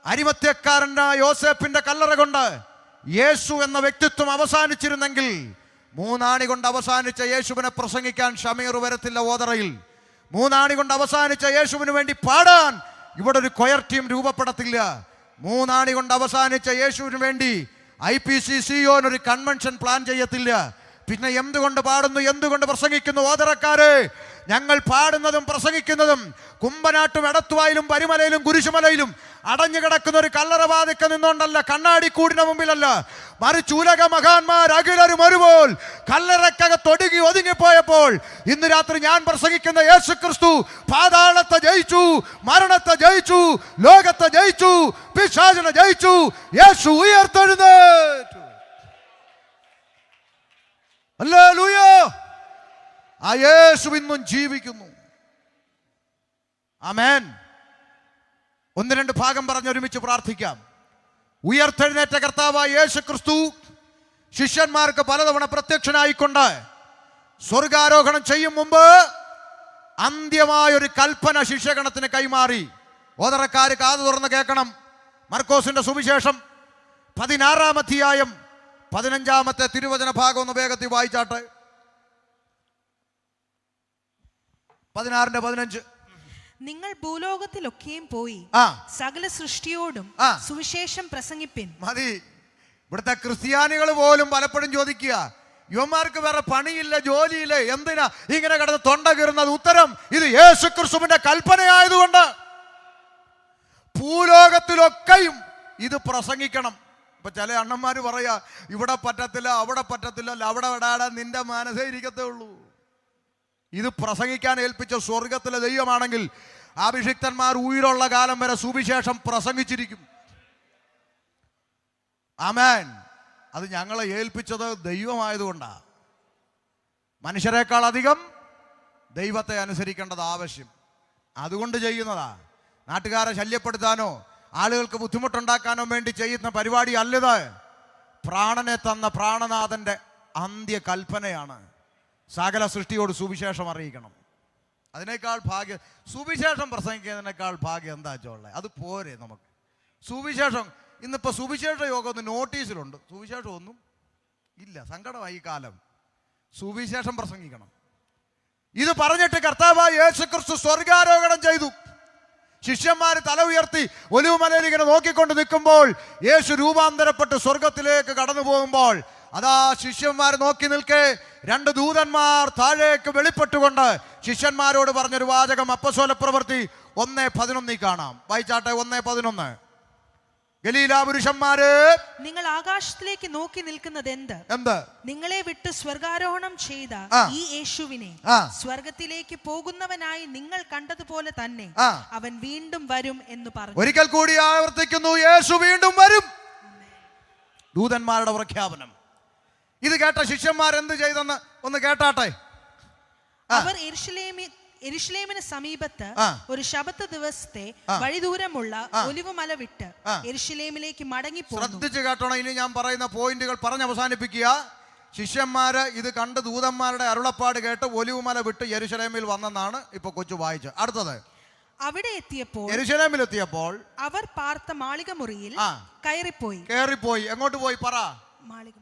അരിമത്യക്കാരനായ യോസേപ്പിന്റെ കല്ലറ കൊണ്ട് യേശു എന്ന വ്യക്തിത്വം അവസാനിച്ചിരുന്നെങ്കിൽ 3 ആണി കൊണ്ട് അവസാനിച്ച യേശുവിനെ പ്രസംഗിക്കാൻ ഷമീർ വരത്തില്ല ഓതറയിൽ. 3 ആണി കൊണ്ട് അവസാനിച്ച യേശുവിന് വേണ്ടി പാടാൻ ഇവിടെ ഒരു കൊയർ ടീം രൂപപ്പെടത്തില്ല. 3 ആണി കൊണ്ട് അവസാനിച്ച യേശുവിന് വേണ്ടി IPCCO ഒരു കൺവെൻഷൻ പ്ലാൻ ചെയ്യത്തില്ല. പിന്നെ എന്തുകൊണ്ട് പാടുന്നു, എന്തുകൊണ്ട് പ്രസംഗിക്കുന്നു? ഓതറക്കാരെ, ഞങ്ങൾ പാടുന്നതും പ്രസംഗിക്കുന്നതും കുമ്പനാട്ടും എടത്തുവായിലും പരിമലയിലും കുരിശുമലയിലും അടഞ്ഞു കിടക്കുന്ന ഒരു കല്ലറവാതിക്ക നിന്നുകൊണ്ടല്ല, കണ്ണാടിക്കൂടിന് മുമ്പിലല്ല, മറിച്ച് ഉലക മഹാന്മാർ അഖിലരും ഒരുപോൽ കല്ലറക്കകത്തൊടുങ്ങി ഒതുങ്ങിപ്പോയപ്പോൾ ഇന്ന് രാത്രി ഞാൻ പ്രസംഗിക്കുന്ന യേശുക്രിസ്തു പാതാളത്തെ ജയിച്ചു, മരണത്തെ ജയിച്ചു, ലോകത്തെ ജയിച്ചു, പിശാചിനെ ജയിച്ചു. യേശു ഉയർത്തെഴുന്നേറ്റു. ഹല്ലേലൂയ! ആ യേശു ഇന്നും ജീവിക്കുന്നു. ആമേൻ. 1-2 ഭാഗം പറഞ്ഞ് ഒരുമിച്ച് പ്രാർത്ഥിക്കാം. ഉയർത്തെഴുന്നേറ്റ കർത്താവായ യേശു ക്രിസ്തു ശിഷ്യന്മാർക്ക് പലതവണ പ്രത്യക്ഷനായിക്കൊണ്ട് സ്വർഗാരോഹണം ചെയ്യും മുമ്പ് അന്ത്യമായൊരു കൽപ്പന ശിഷ്യഗണത്തിന് കൈമാറി. ഓതറക്കാര് കാതു തുറന്ന് കേൾക്കണം. മർക്കോസിന്റെ സുവിശേഷം 16-ാം അധ്യായം 15-ാമത്തെ തിരുവചന ഭാഗം ഒന്ന് വേഗത്തിൽ വായിച്ചാട്ടെ. 16:15. നിങ്ങൾ ഭൂലോകത്തിലൊക്കെയും പോയി സകല സൃഷ്ടിയോടും സുവിശേഷം പ്രസംഗിപ്പിൻ. മതി. ഇവിടുത്തെ ക്രിസ്ത്യാനികൾ പോലും പലപ്പോഴും ചോദിക്കുക, യുവന്മാർക്ക് വേറെ പണിയില്ല, ജോലിയില്ല, എന്തിനാ ഇങ്ങനെ കിടന്ന് തൊണ്ട കീറുന്നത്? ഉത്തരം, ഇത് യേശുക്രിസ്തുവിന്റെ കൽപ്പനയായതുകൊണ്ട് ഭൂലോകത്തിലൊക്കെയും ഇത് പ്രസംഗിക്കണം. ഇപ്പൊ ചില അണ്ണന്മാര് പറയാ, ഇവിടെ പറ്റത്തില്ല, അവിടെ പറ്റത്തില്ല, അവിടെ വിടാടാ, നിന്റെ മനസ്സേ ഇരിക്കത്തേ ഉള്ളൂ. ഇത് പ്രസംഗിക്കാൻ ഏൽപ്പിച്ച സ്വർഗത്തിലെ ദൈവമാണെങ്കിൽ അഭിഷിക്തന്മാർ ഉയരുള്ള കാലം വരെ സുവിശേഷം പ്രസംഗിച്ചിരിക്കും. ആമേൻ. അത് ഞങ്ങളെ ഏൽപ്പിച്ചത് ദൈവമായതുകൊണ്ടാ. മനുഷ്യരെക്കാൾ അധികം ദൈവത്തെ അനുസരിക്കേണ്ടത് ആവശ്യം. അതുകൊണ്ട് ചെയ്യുന്നതാ. നാട്ടുകാരെ ശല്യപ്പെടുത്താനോ ആളുകൾക്ക് ബുദ്ധിമുട്ടുണ്ടാക്കാനോ വേണ്ടി ചെയ്യുന്ന പരിപാടി അല്ലത്. പ്രാണനെ തന്ന പ്രാണനാഥന്റെ അന്ത്യകൽപ്പനയാണ്. സകല സൃഷ്ടിയോട് സുവിശേഷം അറിയിക്കണം. അതിനേക്കാൾ ഭാഗ്യം, സുവിശേഷം പ്രസംഗിക്കുന്നതിനേക്കാൾ ഭാഗ്യം എന്താ വെച്ചോളെ? അത് പോരെ നമുക്ക്. സുവിശേഷം ഇന്നിപ്പോൾ സുവിശേഷ യോഗം ഒന്ന് നോട്ടീസിലുണ്ട്, സുവിശേഷം ഒന്നും ഇല്ല. സങ്കടമായി ഈ കാലം. സുവിശേഷം പ്രസംഗിക്കണം. ഇത് പറഞ്ഞിട്ട് കർത്താവായ യേശുക്രിസ്തു സ്വർഗാരോഹണം ചെയ്തു. ശിഷ്യന്മാർ തല ഉയർത്തി ഒലിവുമലയിൽ ഇങ്ങനെ നോക്കിക്കൊണ്ട് നിൽക്കുമ്പോൾ യേശു രൂപാന്തരപ്പെട്ട് സ്വർഗത്തിലേക്ക് കടന്നു പോകുമ്പോൾ അതാ ശിഷ്യന്മാർ നോക്കി നിൽക്കെ 2 ദൂതന്മാർ താഴേക്ക് വെളിപ്പെട്ടുകൊണ്ട് ശിഷ്യന്മാരോട് പറഞ്ഞൊരു വാചകം അപ്പോസ്തല പ്രവൃത്തി 1:11 കാണാം. വായിച്ചാട്ടെ. 1:11. ഗലീല പുരുഷന്മാര്, നിങ്ങൾ ആകാശത്തിലേക്ക് നോക്കി നിൽക്കുന്നത് എന്ത്? നിങ്ങളെ വിട്ട് സ്വർഗാരോഹണം ചെയ്ത ഈ യേശുവിനെ സ്വർഗത്തിലേക്ക് പോകുന്നവനായി നിങ്ങൾ കണ്ടതുപോലെ തന്നെ അവൻ വീണ്ടും വരും എന്ന് പറഞ്ഞു. ഒരിക്കൽ കൂടി ആവർത്തിക്കുന്നു, യേശു വീണ്ടും വരും. ദൂതന്മാരുടെ പ്രഖ്യാപനം. ഇത് കേട്ട ശിഷ്യന്മാർ എന്ത് ചെയ്തെന്ന് ഒന്ന് കേട്ടാട്ടെ. അവർ യെരുശലേമിന് സമീപത്ത് ഒരു ശബത്ത് ദിവസത്തെ വഴിദൂരമുള്ള ഒലിവുമല വിട്ട് യെരുശലേമിലേക്ക് മടങ്ങിപ്പോന്നു. ശ്രദ്ധിച്ച് കേട്ടോണം. ഇനി ഞാൻ പറയുന്ന പോയിന്റുകൾ പറഞ്ഞ് അവസാനിപ്പിക്കുക. ശിഷ്യന്മാര് ഇത് കണ്ട് ദൂതന്മാരുടെ അരുളപ്പാട് കേട്ട് ഒലിവുമല വിട്ട് യെരുശലേമിൽ വന്നെന്നാണ് ഇപ്പൊ കൊച്ചു വായിച്ചത്. അടുത്തത്, അവിടെ എത്തിയപ്പോൾ യെരുശലേമിലെത്തിയപ്പോൾ അവർ പാർത്ത മാളിക മുറിയിൽ കയറിപ്പോയി. എങ്ങോട്ട് പോയി പറ?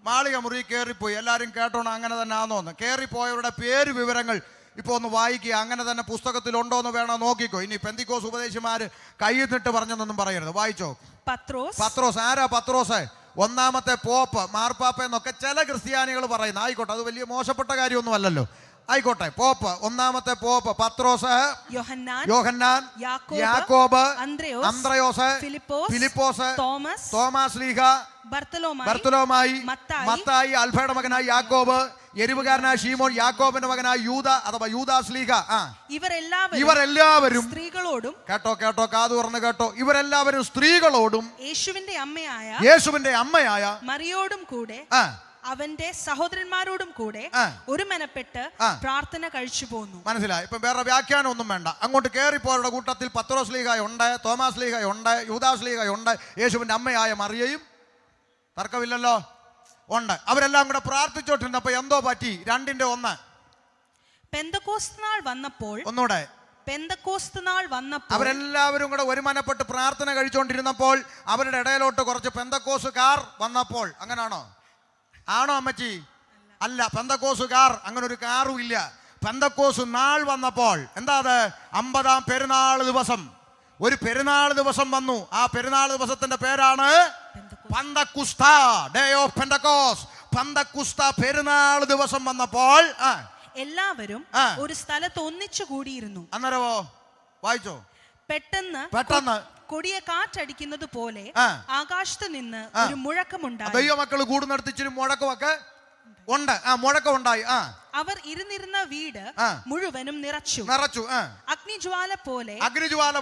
മാളിക മുറി കയറിപ്പോയി. എല്ലാരും കേട്ടോണം. അങ്ങനെ തന്നെ ആണോന്ന്? കയറിപ്പോയവരുടെ പേര് വിവരങ്ങൾ ഇപ്പൊ ഒന്ന് വായിക്കുക. അങ്ങനെ തന്നെ പുസ്തകത്തിലുണ്ടോന്ന് വേണം നോക്കിക്കോ. ഇനി പെന്തിക്കോസ് ഉപദേശിമാര് കയ്യിന്നിട്ട് പറഞ്ഞെന്നൊന്നും പറയരുത്. വായിച്ചോ. പത്രോസ്. ആരാ പത്രോസ്? 1ാമത്തെ പോപ്പ്, മാർപ്പാപ്പ എന്നൊക്കെ ചില ക്രിസ്ത്യാനികൾ പറയുന്നു. ആയിക്കോട്ടെ, അത് വലിയ മോശപ്പെട്ട കാര്യമൊന്നും അല്ലല്ലോ. ആയിക്കോട്ടെ. പോപ്പ്, 1ാമത്തെ പോപ്പ് പത്രോസ്, യോഹന്നാൻ, യാക്കോബ്, അന്ത്രയോസ്, ഫിലിപ്പോസ്, തോമാസ് ലീഹ, ബർത്തലോമായി, മത്തായി, അൽഫയുടെ മകനായ യാക്കോബ്, എരിവുകാരനായ ശീമോൻ, യാക്കോബിന്റെ മകനായ യൂദ അഥവാ യൂദാസ്ലീഹ. ഇവരെല്ലാവരും സ്ത്രീകളോടും, കേട്ടോ കേട്ടോ, കാതു തുറന്ന് കേട്ടോ, ഇവരെല്ലാവരും സ്ത്രീകളോടും യേശുവിന്റെ അമ്മയായ മറിയോടും കൂടെ അവന്റെ സഹോദരന്മാരോടും കൂടെ ഒരു മെനപ്പെട്ട് പ്രാർത്ഥന കഴിച്ചു പോന്നു. മനസ്സിലായി? ഇപ്പൊ വേറെ വ്യാഖ്യാനം ഒന്നും വേണ്ട. അങ്ങോട്ട് കയറിപ്പോരുടെ കൂട്ടത്തിൽ പത്രോസ് ലീഗയുണ്ട്, തോമാസ് ലീഗയുണ്ട്, യൂദാസ് ലീഗയുണ്ട്, യേശുവിന്റെ അമ്മയായ മറിയയും, തർക്കമില്ലല്ലോ, ഉണ്ട്. അവരെല്ലാം കൂടെ പ്രാർത്ഥിച്ചോട്ടുണ്ട്. അപ്പൊ എന്തോ പറ്റി? 2:1. പെന്തക്കോസ്ത് നാൾ വന്നപ്പോൾ, ഒന്നൂടെ, പെന്തക്കോസ്ത് നാൾ വന്നപ്പോൾ അവരെല്ലാവരും കൂടെ ഒരു മനപ്പെട്ട് പ്രാർത്ഥന കഴിച്ചുകൊണ്ടിരുന്നപ്പോൾ അവരുടെ ഇടയിലോട്ട് കുറച്ച് പെന്തക്കോസുകാർ വന്നപ്പോൾ. അങ്ങനാണോ? ആണോ അമ്മച്ചി? അല്ല, പെന്തക്കോസുകാർ അങ്ങനെ ഒരു കാറും ഇല്ല. പെന്തക്കോസ് നാൾ വന്നപ്പോൾ, എന്താ അത്? 50-ാം പെരുന്നാൾ ദിവസം. ഒരു പെരുന്നാൾ ദിവസം വന്നു. ആ പെരുന്നാൾ ദിവസത്തിന്റെ പേരാണ് പെന്തക്കുസ്ത, ഡേ ഓഫ് പെന്തക്കോസ്. പെന്തക്കുസ്ത പെരുന്നാൾ ദിവസം വന്നപ്പോൾ എല്ലാവരും ഒരു സ്ഥലത്ത് ഒന്നിച്ചു കൂടിയിരുന്നു. അന്നേരമോ? വായിച്ചോ. പെട്ടെന്ന് കൊടിയ കാറ്റടിക്കുന്നത് പോലെ ആകാശത്ത് നിന്ന് ഒരു മുഴക്കമുണ്ടായി. ദൈവമക്കൾ കൂടുന്നിടത്ത് ഇച്ചിരി മുഴക്കമൊക്കെ ഉണ്ട്. മുഴക്കമുണ്ടായി. അവർ ഇരുന്നിരുന്ന വീട് മുഴുവനും നിറച്ചു. അഗ്നിജ്വാല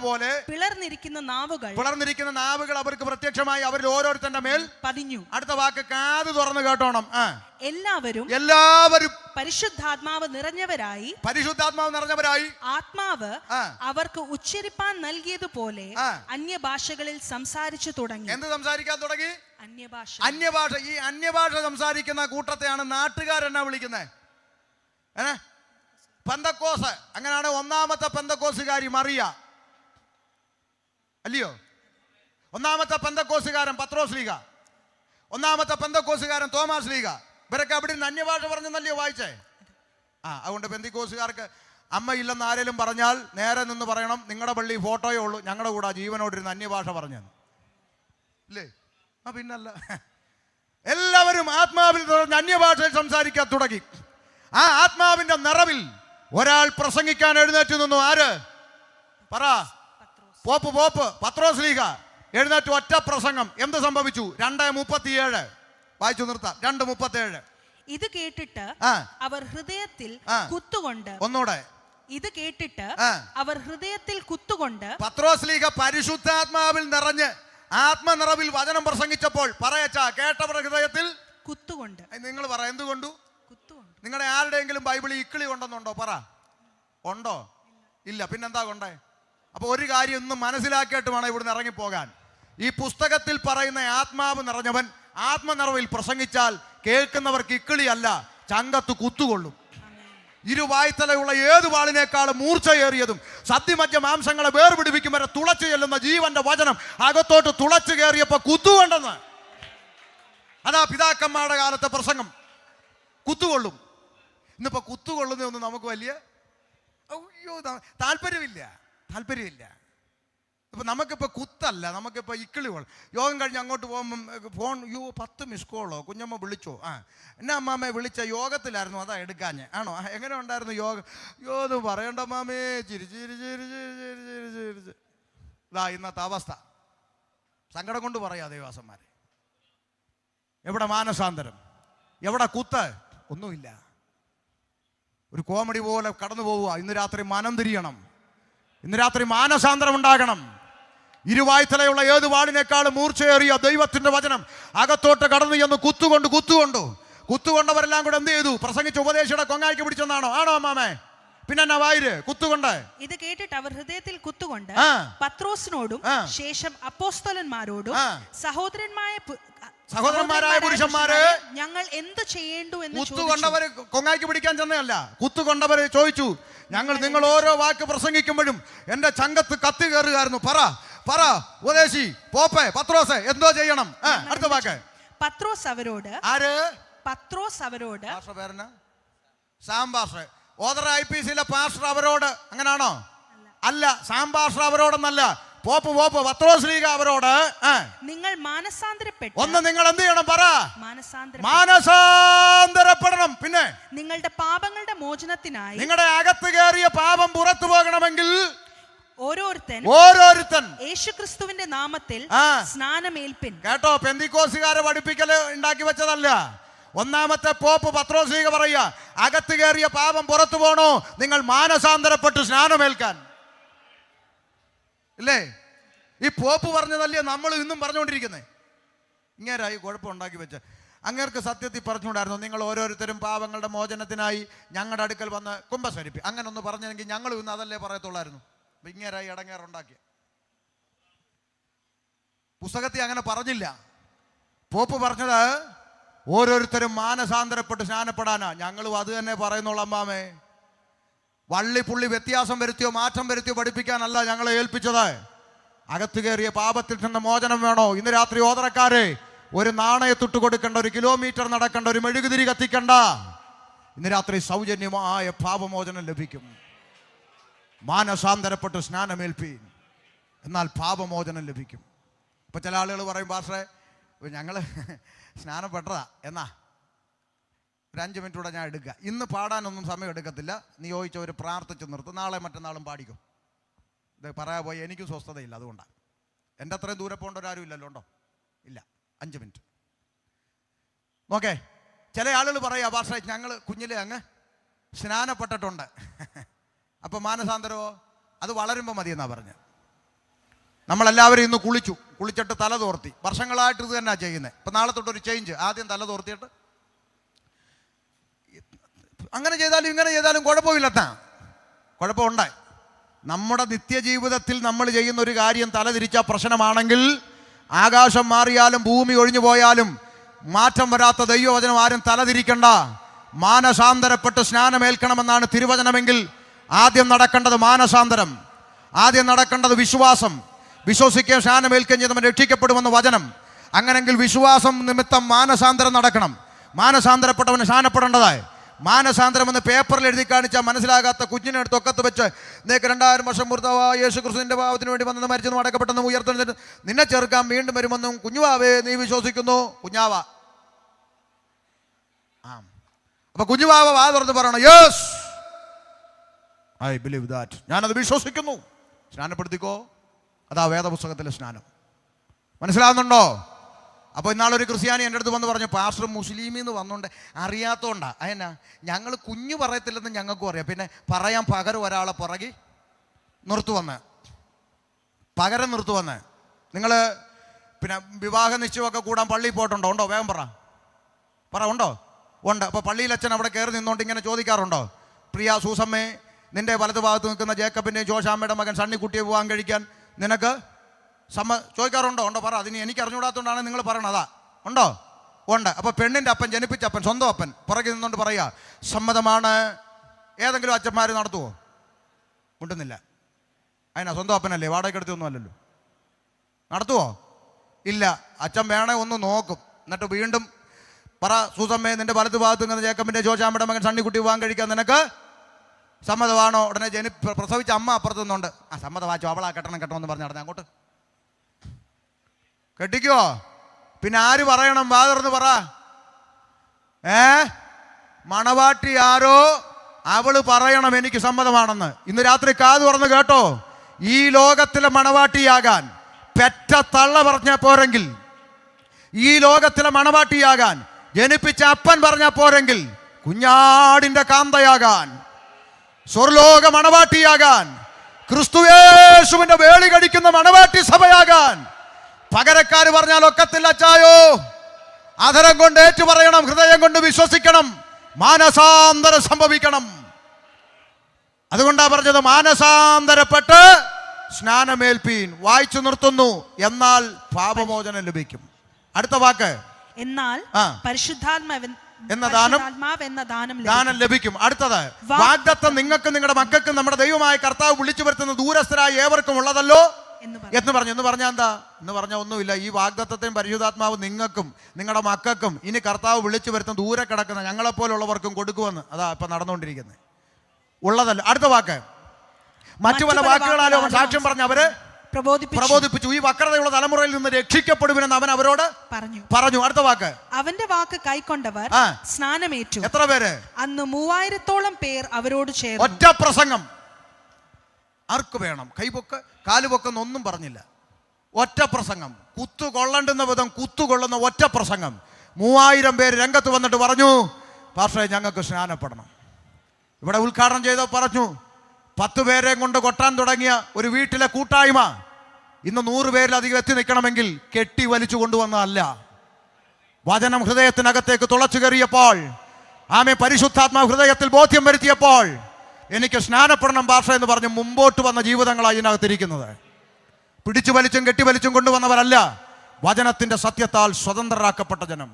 പോലെ പിളർന്നിരിക്കുന്ന നാവുകൾ അവർക്ക് പ്രത്യക്ഷമായി അവരിൽ ഓരോരുത്തരുടെ മേൽ പതിഞ്ഞു. അടുത്ത വാക്ക് കാത് തുറന്ന് കേട്ടോണം. എല്ലാവരും പരിശുദ്ധാത്മാവ് നിറഞ്ഞവരായി ആത്മാവ് അവർക്ക് ഉച്ചരിപ്പാൻ നൽകിയതുപോലെ അന്യഭാഷകളിൽ സംസാരിച്ചു തുടങ്ങി. എന്ത് സംസാരിക്കാൻ തുടങ്ങി? അന്യഭാഷ. ഈ അന്യഭാഷ സംസാരിക്കുന്ന കൂട്ടത്തെയാണ് നാട്ടുകാരെന്നാ വിളിക്കുന്നത്? പെന്തക്കോസ്. അങ്ങനെയാണ് ഒന്നാമത്തെ പെന്തക്കോസുകാരി മറിയ, അല്ലയോ? ഒന്നാമത്തെ പെന്തക്കോസുകാരൻ പത്രോസ് ലീഗ, ഒന്നാമത്തെ പെന്തക്കോസുകാരൻ തോമാസ് ലീഗ. ഇവരൊക്കെ അവിടെ നിന്ന് അന്യഭാഷ പറഞ്ഞെന്നല്ലയോ വായിച്ചേ? അതുകൊണ്ട് പെന്തക്കോസുകാർക്ക് അമ്മയില്ലെന്ന് ആരെങ്കിലും പറഞ്ഞാൽ നേരെ നിന്ന് പറയണം, നിങ്ങളുടെ പള്ളി ഫോട്ടോയേ ഉള്ളൂ, ഞങ്ങളുടെ കൂടെ ജീവനോടിരുന്ന് അന്യഭാഷ പറഞ്ഞെന്ന്. ഇല്ലേ? പിന്നല്ല, എല്ലാവരും ആത്മാവിൽ അന്യഭാഷയിൽ സംസാരിക്കാൻ തുടങ്ങി. ആ ആത്മാവിന്റെ നിറവിൽ ഒരാൾ പ്രസംഗിക്കാൻ എഴുന്നേറ്റ് നിന്നു. ആര്? പറ. പോപ്പ് പത്രോസ് ലീഗ എഴുന്നേറ്റ് ഒറ്റ പ്രസംഗം. എന്ത് സംഭവിച്ചു? 2:37 വായിച്ചു നിർത്താം. 2:37. ഇത് കേട്ടിട്ട് അവർ ഹൃദയത്തിൽ കുത്തുകൊണ്ട്, ഒന്നൂടെ, ഇത് കേട്ടിട്ട് അവർ ഹൃദയത്തിൽ കുത്തുകൊണ്ട് പത്രോസ് ലീഗ പരിശുദ്ധാത്മാവിൽ നിറഞ്ഞ് ആത്മനിറവിൽ വചനം പ്രസംഗിച്ചപ്പോൾ പറയച്ചാ കേട്ടവരുടെ ഹൃദയത്തിൽ കുത്തുകൊണ്ട്. നിങ്ങൾ പറ, എന്തുകൊണ്ടു? നിങ്ങളുടെ ആരുടെയെങ്കിലും ബൈബിളിൽ ഇക്കിളി കൊണ്ടെന്നുണ്ടോ? പറ. ഉണ്ടോ? ഇല്ല. പിന്നെന്താ കൊണ്ടേ? അപ്പൊ ഒരു കാര്യം ഇന്ന് മനസ്സിലാക്കിയിട്ട് വേണം ഇവിടുന്ന് ഇറങ്ങിപ്പോകാൻ. ഈ പുസ്തകത്തിൽ പറയുന്ന ആത്മാവ് നിറഞ്ഞവൻ ആത്മനിറവിൽ പ്രസംഗിച്ചാൽ കേൾക്കുന്നവർക്ക് ഇക്കിളിയല്ല, ചങ്കത്ത് കുത്തുകൊള്ളും. ഇരുവായ്ത്തലയുള്ള ഏത് വാളിനേക്കാളും മൂർച്ചയേറിയതും സദ്യമജ്ജ മാംസങ്ങളെ വേർപിടിപ്പിക്കും വരെ തുളച്ചു ചെല്ലുന്ന ജീവന്റെ വചനം അകത്തോട്ട് തുളച്ചു കയറിയപ്പോ കുത്തുകൊണ്ടെന്ന്. അതാ പിതാക്കന്മാരുടെ കാലത്തെ പ്രസംഗം. കുത്തുകൊള്ളും. ഇന്നിപ്പോ കുത്തുകൊള്ളുന്നതൊന്നും നമുക്ക് വലിയ താല്പര്യമില്ല. ഇപ്പൊ നമുക്കിപ്പോ കുത്തല്ല, നമുക്കിപ്പോ ഇക്കിളി കൊള്ളും. യോഗം കഴിഞ്ഞ് അങ്ങോട്ട് പോകുമ്പം ഫോൺ, 10 മിസ് കോളോ, കുഞ്ഞമ്മ വിളിച്ചോ? എന്നാ അമ്മാമ്മയെ വിളിച്ച യോഗത്തിലായിരുന്നു, അതാ എടുക്കാഞ്ഞ്. ആണോ? എങ്ങനെ ഉണ്ടായിരുന്നു യോഗം? യോന്ന് പറയണ്ട മാമേ, ചിരിച്ച്. ഇതാ ഇന്നത്തെ അവസ്ഥ. സങ്കടം കൊണ്ട് പറയാ ദേവാസന്മാരെ. എവിടെ മാനസാന്തരം? എവിടെ കുത്ത്? ഒന്നുമില്ല. ഒരു കോമഡി പോലെ കടന്നു പോവുക. ഇന്ന് രാത്രി മനം തിരിയണം. ഇന്ന് രാത്രി മാനസാന്തരം ഉണ്ടാകണം. ഇരുവായ്ത്തലയുള്ള ഏത് വാളിനേക്കാളും മൂർച്ചയേറിയ ദൈവത്തിന്റെ വചനം അകത്തോട്ട് കടന്നു എന്ന് കുത്തുകൊണ്ടവരെല്ലാം കൂടെ എന്ത് ചെയ്തു? പ്രസംഗിച്ച ഉപദേശിയുടെ കൊങ്ങായിക്ക് പിടിച്ചെന്നാണോ? ആണോ അമ്മാമേ? പിന്നെ എന്നാ വായിര് കുത്തുകൊണ്ട്. ഇത് കേട്ടിട്ട് അവർ ഹൃദയത്തിൽ കുത്തുകൊണ്ട് പത്രോസിനോടും ശേഷം അപ്പോസ്തലന്മാരോടും സഹോദരന്മാരായ പുരുഷന്മാരെ, ഞങ്ങൾ എന്ത് ചെയ്യേണ്ടു എന്ന് കുത്തുകൊണ്ടവര് കൊങ്ങായിക്ക് പിടിക്കാൻ ചെന്നതല്ല. കുത്തുകൊണ്ടവര് ചോദിച്ചു, ഞങ്ങൾ നിങ്ങൾ ഓരോ വാക്ക് പ്രസംഗിക്കുമ്പോഴും എന്റെ ചങ്കത്ത് കത്തി കയറുകയായിരുന്നു. പറ ഉപദേശി, പോപ്പേ, പത്രോസ്, എന്തോ ചെയ്യണം? അടുത്ത വാക്ക്. പത്രോസ് അവരോട്. ആര്? പത്രോസ് അവരോട്. സാംബാസ് ഓദർ IPCയിലെ പാസ്റ്റർ അവരോട്. അങ്ങനാണോ? അല്ല, സാംബാസ്റ്റർ അവരോടൊന്നല്ല. പോപ്പ് പത്രോസ് ലീഗ അവരോട്. നിങ്ങൾ മാനസാന്തരപ്പെട്ടു. ഒന്ന് നിങ്ങൾ എന്ത് ചെയ്യണം? പറ. മാനസാന്തരപ്പെടണം. പിന്നെ നിങ്ങളുടെ പാപങ്ങളുടെ മോചനത്തിനായി, നിങ്ങളുടെ അകത്ത് കയറിയ പാപം പുറത്തു പോകണമെങ്കിൽ ഓരോരുത്തൻ യേശുക്രിസ്തുവിന്റെ നാമത്തിൽ സ്നാനമേൽപ്പിൻ. കേട്ടോ, പെന്തിക്കോസുകാരെ പഠിപ്പിക്കല് ഉണ്ടാക്കി വെച്ചതല്ല. ഒന്നാമത്തെ പോപ്പ് പത്രോസ്ലീഹ പറയുക, അകത്ത് കയറിയ പാപം പുറത്തു പോണോ, നിങ്ങൾ മാനസാന്തരപ്പെട്ട് സ്നാനമേൽക്കാൻ. ഇല്ലേ? ഈ പോപ്പ് പറഞ്ഞതല്ലേ നമ്മൾ ഇന്നും പറഞ്ഞുകൊണ്ടിരിക്കുന്നത്. ഇങ്ങേരായി കുഴപ്പം ഉണ്ടാക്കി വെച്ച അങ്ങേർക്ക് സത്യത്തിൽ പറഞ്ഞുകൊണ്ടായിരുന്നു, നിങ്ങൾ ഓരോരുത്തരും പാപങ്ങളുടെ മോചനത്തിനായി ഞങ്ങളുടെ അടുക്കൽ വന്ന് കുമ്പസരിപ്പി. അങ്ങനെ ഒന്ന് പറഞ്ഞെങ്കിൽ ഞങ്ങൾ ഇന്ന് അതല്ലേ പറയത്തുള്ളായിരുന്നു. അപ്പൊ ഇങ്ങേരായി ഇടങ്ങേറുണ്ടാക്കിയ പുസ്തകത്തിൽ അങ്ങനെ പറഞ്ഞില്ല. പോപ്പ് പറഞ്ഞത് ഓരോരുത്തരും മാനസാന്തരപ്പെട്ട് സ്നാനപ്പെടാനാ. ഞങ്ങളും അത് തന്നെ പറയുന്നുള്ളൂ. അമ്മാമേ, വള്ളിപ്പുള്ളി വ്യത്യാസം വരുത്തിയോ മാറ്റം വരുത്തിയോ പഠിപ്പിക്കാനല്ല ഞങ്ങളെ ഏൽപ്പിച്ചത്. അകത്ത് കയറിയ പാപത്തിൽ നിന്ന് മോചനം വേണോ? ഇന്ന് രാത്രി ഓതറക്കാരെ ഒരു നാണയത്തൊട്ട് കൊടുക്കേണ്ട, 1 കിലോമീറ്റർ നടക്കേണ്ട, ഒരു മെഴുകുതിരി കത്തിക്കണ്ട. ഇന്ന് രാത്രി സൗജന്യമായ പാപമോചനം ലഭിക്കും. മാനസാന്തരപ്പെട്ട് സ്നാനമേൽപ്പീൻ, എന്നാൽ പാപമോചനം ലഭിക്കും. ഇപ്പൊ ചില ആളുകൾ പറയും, പാസ്റ്ററെ ഞങ്ങൾ സ്നാനപ്പെട്ടതാ, എന്നാ ഒരു 5 മിനിറ്റ് കൂടെ ഞാൻ എടുക്കുക. ഇന്ന് പാടാനൊന്നും സമയം എടുക്കത്തില്ല, നിയോഗിച്ചവർ പ്രാർത്ഥിച്ച് നിർത്തും. നാളെ മറ്റന്നാളും പാടിക്കും. ഇത് പറയാൻ പോയി എനിക്കും സ്വസ്ഥതയില്ല. അതുകൊണ്ടാണ്. എൻ്റെ അത്രയും ദൂരെ പോകേണ്ട ഒരാരും ഇല്ലല്ലോ. ഉണ്ടോ? ഇല്ല. 5 മിനിറ്റ് നോക്കേ. ചില ആളുകൾ പറയാ, പാസ്റ്ററെ ഞങ്ങൾ കുഞ്ഞിലെ അങ്ങ് സ്നാനപ്പെട്ടിട്ടുണ്ട്, അപ്പോൾ മാനസാന്തരമോ? അത് വളരുമ്പോൾ മതിയെന്നാണ് പറഞ്ഞത്. നമ്മളെല്ലാവരും ഇന്ന് കുളിച്ചിട്ട് തല തോർത്തി. വർഷങ്ങളായിട്ട് ഇത് തന്നെയാണ് ചെയ്യുന്നത്. ഇപ്പം നാളെ തൊട്ടൊരു ചേഞ്ച്. ആദ്യം തല തോർത്തിയിട്ട് അങ്ങനെ ചെയ്താലും ഇങ്ങനെ ചെയ്താലും കുഴപ്പമില്ലെത്താ. കുഴപ്പമുണ്ടായി. നമ്മുടെ നിത്യജീവിതത്തിൽ നമ്മൾ ചെയ്യുന്ന ഒരു കാര്യം തലതിരിച്ച പ്രശ്നമാണെങ്കിൽ, ആകാശം മാറിയാലും ഭൂമി ഒഴിഞ്ഞു പോയാലും മാറ്റം വരാത്ത ദൈവവചനം ആരും തലതിരിക്കണ്ട. മാനസാന്തരപ്പെട്ട് സ്നാനമേൽക്കണമെന്നാണ് തിരുവചനമെങ്കിൽ ആദ്യം നടക്കേണ്ടത് മാനസാന്തരം, ആദ്യം നടക്കേണ്ടത് വിശ്വാസം. വിശ്വസിക്കുകയും സ്നാനമേൽക്കുകയും ചെയ്തവൻ രക്ഷിക്കപ്പെടുമെന്ന് വചനം. അങ്ങനെങ്കിൽ വിശ്വാസം നിമിത്തം മാനസാന്തരം നടക്കണം. മാനസാന്തരപ്പെട്ടവന് സ്നാനപ്പെടേണ്ടതായി. മാനസാന്തരം എന്ന് പേപ്പറിൽ എഴുതി കാണിച്ചാൽ മനസ്സിലാകാത്ത കുഞ്ഞിനെടുത്ത് ഒക്കത്ത് വെച്ച് നിനക്ക് 2000 വർഷം പൂർത്തമായ യേശു ക്രിസ്തുവിന്റെ പാപത്തിന് വേണ്ടി വന്നത്, മരിച്ചെന്നും അടക്കപ്പെട്ടെന്നും ഉയർത്തെഴുന്നേറ്റ് നിന്നെ ചെറുക്കാൻ വീണ്ടും വരുമെന്നും കുഞ്ഞുവാവേ നീ വിശ്വസിക്കുന്നു. കുഞ്ഞാവ അപ്പൊ കുഞ്ഞുവാവ വാ തുറന്ന് പറയണം, യെസ് ഐ ബിലീവ് ദാറ്റ്, ഞാനത് വിശ്വസിക്കുന്നു. സ്നാനപ്പെടുത്തിക്കോ. അതാ വേദപുസ്തകത്തിലെ സ്നാനം. മനസ്സിലാവുന്നുണ്ടോ? അപ്പോൾ ഇന്നാളൊരു ക്രിസ്ത്യാനി എൻ്റെ അടുത്ത് വന്ന് പറഞ്ഞു, പാസ്റ്റർ മുസ്ലിമിൽ നിന്ന് വന്നുകൊണ്ട് അറിയാത്തതുകൊണ്ടാ. അതെന്നാ? ഞങ്ങൾ കുഞ്ഞു പറയത്തില്ലെന്ന് ഞങ്ങൾക്കും അറിയാം, പിന്നെ പറയാൻ പകരം ഒരാളെ പുറകെ നിർത്തുവന്ന്, പകരം നിർത്തുവന്ന്. നിങ്ങൾ പിന്നെ വിവാഹ നിശ്ചയമൊക്കെ കൂടാൻ പള്ളിയിൽ പോയിട്ടുണ്ടോ? ഉണ്ടോ? വേഗം പറ. ഉണ്ടോ? ഉണ്ട്. അപ്പോൾ പള്ളിയിൽ അച്ഛൻ അവിടെ കയറി നിന്നുകൊണ്ട് ഇങ്ങനെ ചോദിക്കാറുണ്ടോ, പ്രിയ സൂസമ്മേ, നിന്റെ വലതു ഭാഗത്ത് നിൽക്കുന്ന ജേക്കബിൻ്റെയും ജോഷാമ്മയുടെ മകൻ സണ്ണിക്കുട്ടിയെ വിവാഹം കഴിക്കാൻ നിനക്ക് ചോദിക്കാറുണ്ടോ? ഉണ്ടോ? പറ. അതിന് എനിക്ക് അറിഞ്ഞുകൂടാത്തതുകൊണ്ടാണ് നിങ്ങൾ പറയണതാ. ഉണ്ടോ? ഉണ്ട്. അപ്പോൾ പെണ്ണിൻ്റെ അപ്പൻ, ജനിപ്പിച്ച അപ്പൻ, സ്വന്തം അപ്പൻ പുറകെ നിന്നുകൊണ്ട് പറയുക, സമ്മതമാണ്. ഏതെങ്കിലും അച്ഛന്മാർ നടത്തുമോ? മുണ്ടുന്നില്ല. അതിനാ സ്വന്തം അപ്പനല്ലേ, വാടകയ്ക്കെടുത്തൊന്നും അല്ലല്ലോ. നടത്തുമോ? ഇല്ല. അച്ഛൻ വേണേ ഒന്ന് നോക്കും, എന്നിട്ട് വീണ്ടും പറ, സൂസമ്മേ, നിന്റെ വലതു ഭാഗത്ത് നിൽക്കുന്ന ജേക്കബിൻ്റെ ജോഷാമ്മയുടെ മകൻ സണ്ണിക്കുട്ടി വിവാഹം കഴിക്കാൻ നിനക്ക് സമ്മതമാണോ? ഉടനെ പ്രസവിച്ച അമ്മ അപ്പുറത്ത് നിന്നുണ്ട്, സമ്മതമാച്ചോ, അവളാ കെട്ടണമെന്ന് പറഞ്ഞ് നടന്നേ അങ്ങോട്ട് കെട്ടിക്കോ. പിന്നെ ആര് പറയണം? വാതിർന്ന് പറ. മണവാട്ടി ആരോ അവള് പറയണം എനിക്ക് സമ്മതമാണെന്ന്. ഇന്ന് രാത്രി കാത് തുറന്ന് കേട്ടോ. ഈ ലോകത്തിലെ മണവാട്ടിയാകാൻ പെറ്റ തള്ള പറഞ്ഞാൽ പോരെങ്കിൽ, ഈ ലോകത്തിലെ മണവാട്ടിയാകാൻ ജനിപ്പിച്ച അപ്പൻ പറഞ്ഞാൽ പോരെങ്കിൽ, കുഞ്ഞാടിന്റെ കാന്തയാകാൻ, സ്വർലോക മണവാട്ടിയാകാൻ, ക്രിസ്തുയേശുവിന്റെ വേളി കടിക്കുന്ന മണവാട്ടി സഭയാകാൻ പകരക്കാർ പറഞ്ഞാൽ ഒക്കത്തില്ല ചായോ. അധരം കൊണ്ട് ഏറ്റു പറയണം, ഹൃദയം കൊണ്ട് വിശ്വസിക്കണം, മാനസാന്തരം സംഭവിക്കണം. അതുകൊണ്ടാ പറഞ്ഞത് മാനസാന്തരപ്പെട്ട് സ്നാനമേൽപ്പീൻ. വായിച്ചു നിർത്തുന്നു, എന്നാൽ പാപമോചനം ലഭിക്കും. അടുത്ത വാക്ക്, എന്നാൽ പരിശുദ്ധാത്മാവ് എന്ന ദാനം ലഭിക്കും. അടുത്തത്, വാഗ്ദത്തം നിങ്ങൾക്ക് നിങ്ങളുടെ മക്കൾക്കും നമ്മുടെ ദൈവമായ കർത്താവ് വിളിച്ചു വരുത്തുന്ന ദൂരസ്ഥരായ ഏവർക്കും ഉള്ളതല്ലോ എന്ന് പറഞ്ഞു. എന്ന് പറഞ്ഞാൽ എന്താ? എന്ന് പറഞ്ഞാൽ ഒന്നുമില്ല. ഈ വാഗ്ദത്തത്തെയും പരിശുദ്ധാത്മാവ് നിങ്ങൾക്കും നിങ്ങളുടെ മക്കൾക്കും ഇനി കർത്താവ് വിളിച്ചു വരുത്തുന്ന ദൂരെ കിടക്കുന്ന ഞങ്ങളെപ്പോലുള്ളവർക്കും കൊടുക്കുമെന്ന്. അതാ ഇപ്പൊ നടന്നുകൊണ്ടിരിക്കുന്നത്. ഉള്ളതല്ല. അടുത്ത വാക്ക്, മറ്റു പല വാക്കുകളാലും അവൻ സാക്ഷ്യം പറഞ്ഞ് അവര് പ്രബോധിപ്പിച്ചു. ഈ വക്രതയുള്ള തലമുറയിൽ നിന്ന് രക്ഷിക്കപ്പെടുമെന്ന് അവൻ അവരോട് പറഞ്ഞു. അടുത്ത വാക്ക്, അവന്റെ വാക്ക് കൈക്കൊണ്ടവർ സ്നാനമേറ്റു. എത്ര പേര്? അന്ന് 3000-ഓളം പേർ അവരോട് ചേർന്നു. ഒറ്റ പ്രസംഗം. ആർക്ക് വേണം? കൈപൊക്ക്, കാലുപൊക്കെന്നൊന്നും പറഞ്ഞില്ല. ഒറ്റ പ്രസംഗം, കുത്തുകൊള്ളേണ്ടുന്ന വിധം കുത്തുകൊള്ളുന്ന ഒറ്റ പ്രസംഗം. 3000 പേര് രംഗത്ത് വന്നിട്ട് പറഞ്ഞു, പാസ്റ്ററെ ഞങ്ങൾക്ക് സ്നാനപ്പെടണം. ഇവിടെ ഉദ്ഘാടനം ചെയ്ത പറഞ്ഞു, 10 പേരെ കൊണ്ട് കൊട്ടാൻ തുടങ്ങിയ ഒരു വീട്ടിലെ കൂട്ടായ്മ ഇന്ന് 100 പേരിലധികം എത്തി നിൽക്കണമെങ്കിൽ കെട്ടി വലിച്ചു കൊണ്ടുവന്നതല്ല. വചനം ഹൃദയത്തിനകത്തേക്ക് തുളച്ചു കയറിയപ്പോൾ, ആമേ, പരിശുദ്ധാത്മാ ഹൃദയത്തിൽ ബോധ്യം വരുത്തിയപ്പോൾ എനിക്ക് സ്നാനപ്പെടണം ഭാഷ എന്ന് പറഞ്ഞ് മുമ്പോട്ട് വന്ന ജീവിതങ്ങളാണ് ഇതിനകത്തിരിക്കുന്നത്. പിടിച്ചു വലിച്ചും കെട്ടിവലിച്ചും കൊണ്ടുവന്നവരല്ല, വചനത്തിന്റെ സത്യത്താൽ സ്വതന്ത്രരാക്കപ്പെട്ട ജനം.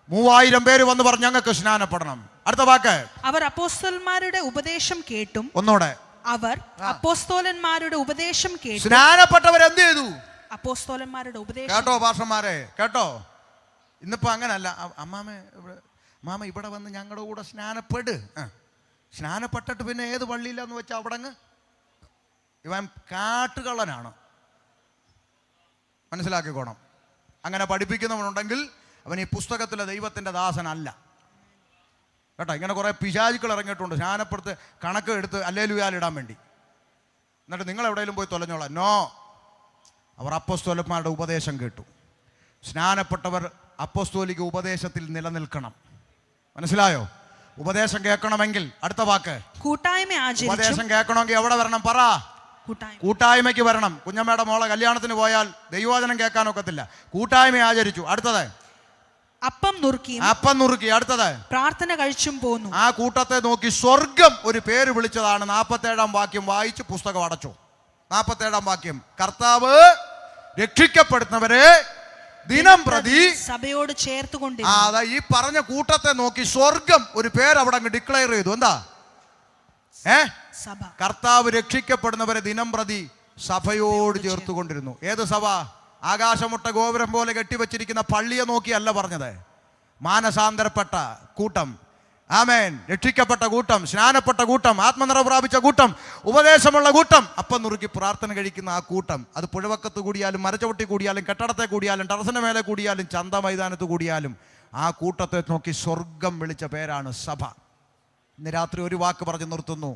3000 പേര് വന്ന് പറഞ്ഞു ഞങ്ങൾക്ക് സ്നാനപ്പെടണം. അടുത്ത വാക്ക്, അവർ അപ്പോസ്തലന്മാരുടെ ഉപദേശം കേട്ടും. ഒന്നോടെ, അവർ അപ്പോസ്തലന്മാരുടെ ഉപദേശം കേട്ടു. സ്നാനപ്പെട്ടവർ എന്ത് ചെയ്തു? അപ്പോസ്തലന്മാരുടെ ഉപദേശം. കേട്ടോ ഭാഷമാരെ, കേട്ടോ. ഇന്നിപ്പോ അങ്ങനല്ല. മാമ ഇവിടെ വന്ന് ഞങ്ങളുടെ കൂടെ സ്നാനപ്പെട്. സ്നാനപ്പെട്ടിട്ട് പിന്നെ ഏത് പള്ളിയിലാന്ന് വെച്ചാൽ അവിടെ ഇവൻ കാട്ടുകള്ളനാണ്. മനസ്സിലാക്കിക്കോണം. അങ്ങനെ പഠിപ്പിക്കുന്നവനുണ്ടെങ്കിൽ അവൻ ഈ പുസ്തകത്തിലെ ദൈവത്തിൻ്റെ ദാസനല്ല കേട്ടോ. ഇങ്ങനെ കുറേ പിശാചുക്കൾ ഇറങ്ങിയിട്ടുണ്ട് സ്നാനപ്പെടുത്ത് കണക്ക് എടുത്ത് അല്ലേലുയാലിടാൻ വേണ്ടി. എന്നിട്ട് നിങ്ങൾ എവിടെയെങ്കിലും പോയി തൊലഞ്ഞോളാം. നോ, അവർ അപ്പോസ്തലന്മാരുടെ ഉപദേശം കേട്ടു. സ്നാനപ്പെട്ടവർ അപ്പോസ്തോലിക ഉപദേശത്തിൽ നിലനിൽക്കണം. മനസ്സിലായോ? ഉപദേശം കേൾക്കണമെങ്കിൽ അടുത്ത വാക്ക്, കൂട്ടായ്മ ആചരിച്ചു. ഉപദേശം കേൾക്കണമെങ്കിൽ എവിടെ വരണം? പറ. കൂട്ടായ്മയ്ക്ക് വരണം. കുഞ്ഞമ്മയുടെ മോളെ കല്യാണത്തിന് പോയാൽ ദൈവവചനം കേൾക്കാനൊക്കത്തില്ല. കൂട്ടായ്മ ആചരിച്ചു. അടുത്തത്, അപ്പം നുറുക്കി. അടുത്തത്, പ്രാർത്ഥന കഴിച്ചും പോന്നു. ആ കൂട്ടത്തെ നോക്കി സ്വർഗം ഒരു പേര് വിളിച്ചതാണ്. 47-ാം വാക്യം വായിച്ച് പുസ്തകം അടച്ചു. 47-ാം വാക്യം, കർത്താവ് രക്ഷിക്കപ്പെടുന്നവരെ ദിനം പ്രതി സഭയോട് ചേർത്തുകൊണ്ട്. അതാ ഈ പറഞ്ഞ കൂട്ടത്തെ നോക്കി സ്വർഗം ഒരു പേര് അവിടെ അങ്ങ് ഡിക്ലെയർ ചെയ്തു. എന്താ? സഭ. കർത്താവ് രക്ഷിക്കപ്പെടുന്നവരെ ദിനം പ്രതി സഭയോട് ചേർത്തുകൊണ്ടിരുന്നു. ഏത് സഭ? ആകാശമുട്ട ഗോപുരം പോലെ കെട്ടിവെച്ചിരിക്കുന്ന പള്ളിയെ നോക്കിയല്ല പറഞ്ഞത്. മാനസാന്തരപ്പെട്ട കൂട്ടം, ആമേൻ, രക്ഷിക്കപ്പെട്ട കൂട്ടം, സ്നാനപ്പെട്ട കൂട്ടം, ആത്മനിറവ് പ്രാപിച്ച കൂട്ടം, ഉപദേശമുള്ള കൂട്ടം, അപ്പം നുറുക്കി പ്രാർത്ഥന കഴിക്കുന്ന ആ കൂട്ടം. അത് പുഴവക്കത്ത് കൂടിയാലും മരച്ചവട്ടി കൂടിയാലും കെട്ടടത്തെ കൂടിയാലും ടെറസിന് മേലെ കൂടിയാലും ചന്ത മൈതാനത്ത് കൂടിയാലും ആ കൂട്ടത്തെ നോക്കി സ്വർഗം വിളിച്ച പേരാണ് സഭ. ഇന്ന് രാത്രി ഒരു വാക്ക് പറഞ്ഞ് നിർത്തുന്നു.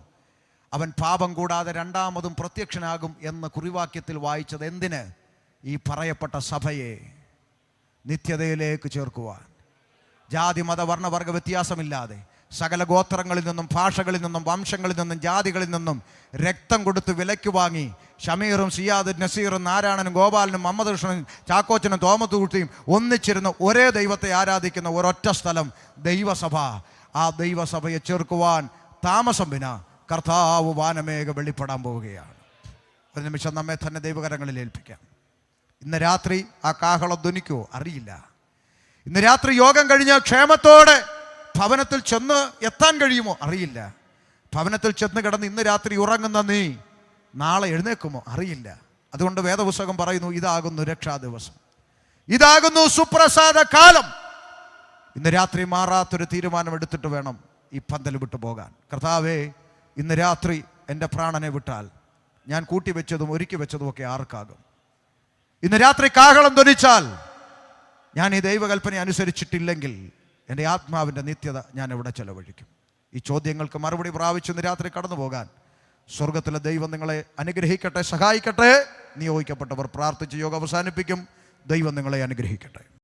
അവൻ പാപം കൂടാതെ രണ്ടാമതും പ്രത്യക്ഷനാകും എന്ന് കുറിവാക്യത്തിൽ വായിച്ചത് എന്തിന്? ഈ പറയപ്പെട്ട സഭയെ നിത്യതയിലേക്ക് ചേർക്കുവാൻ. ജാതി മത വർണ്ണവർഗ വ്യത്യാസമില്ലാതെ സകല ഗോത്രങ്ങളിൽ നിന്നും ഭാഷകളിൽ നിന്നും വംശങ്ങളിൽ നിന്നും ജാതികളിൽ നിന്നും രക്തം കൊടുത്ത് വിലയ്ക്ക് വാങ്ങി ഷമീറും സിയാദും നസീറും നാരായണനും ഗോപാലനും മുഹമ്മദ് കൃഷ്ണനും ചാക്കോച്ചനും തോമത്തൂട്ടിയും ഒന്നിച്ചിരുന്ന് ഒരേ ദൈവത്തെ ആരാധിക്കുന്ന ഒരൊറ്റ സ്ഥലം ദൈവസഭ. ആ ദൈവസഭയെ ചേർക്കുവാൻ താമസം വിന കർത്താവ് വാനമേഘ വെളിപ്പെടാൻ പോവുകയാണ്. ഒരു നിമിഷം നമ്മെ തന്നെ ദൈവകരങ്ങളിൽ ഏൽപ്പിക്കാം. ഇന്ന് രാത്രി ആ കാഹളം ധ്വനിക്കോ അറിയില്ല. ഇന്ന് രാത്രി യോഗം കഴിഞ്ഞ് ക്ഷേമത്തോടെ ഭവനത്തിൽ ചെന്ന് എത്താൻ കഴിയുമോ അറിയില്ല. ഭവനത്തിൽ ചെന്ന് കിടന്ന് ഇന്ന് രാത്രി ഉറങ്ങുന്ന നീ നാളെ എഴുന്നേക്കുമോ അറിയില്ല. അതുകൊണ്ട് വേദപുസ്തകം പറയുന്നു, ഇതാകുന്നു രക്ഷാ ദിവസം, ഇതാകുന്നു സുപ്രസാദ കാലം. ഇന്ന് രാത്രി മാറാത്തൊരു തീരുമാനം എടുത്തിട്ട് വേണം ഈ പന്തൽ വിട്ടു പോകാൻ. കർത്താവേ, ഇന്ന് രാത്രി എൻ്റെ പ്രാണനെ വിട്ടാൽ ഞാൻ കൂട്ടിവെച്ചതും ഒരുക്കി വെച്ചതും ഒക്കെ ആർക്കാകും? ഇന്ന് രാത്രി കാഹളം ധ്വനിച്ചാൽ ഞാൻ ഈ ദൈവകൽപ്പന അനുസരിച്ചിട്ടില്ലെങ്കിൽ എൻ്റെ ആത്മാവിൻ്റെ നിത്യത ഞാൻ എവിടെ ചെലവഴിക്കും? ഈ ചോദ്യങ്ങൾക്ക് മറുപടി പ്രാപിച്ച് ഇന്ന് രാത്രി കടന്നു പോകാൻ സ്വർഗത്തിലെ ദൈവം നിങ്ങളെ അനുഗ്രഹിക്കട്ടെ, സഹായിക്കട്ടെ. നിയോഗിക്കപ്പെട്ടവർ പ്രാർത്ഥിച്ച് യോഗം അവസാനിപ്പിക്കും. ദൈവം നിങ്ങളെ അനുഗ്രഹിക്കട്ടെ.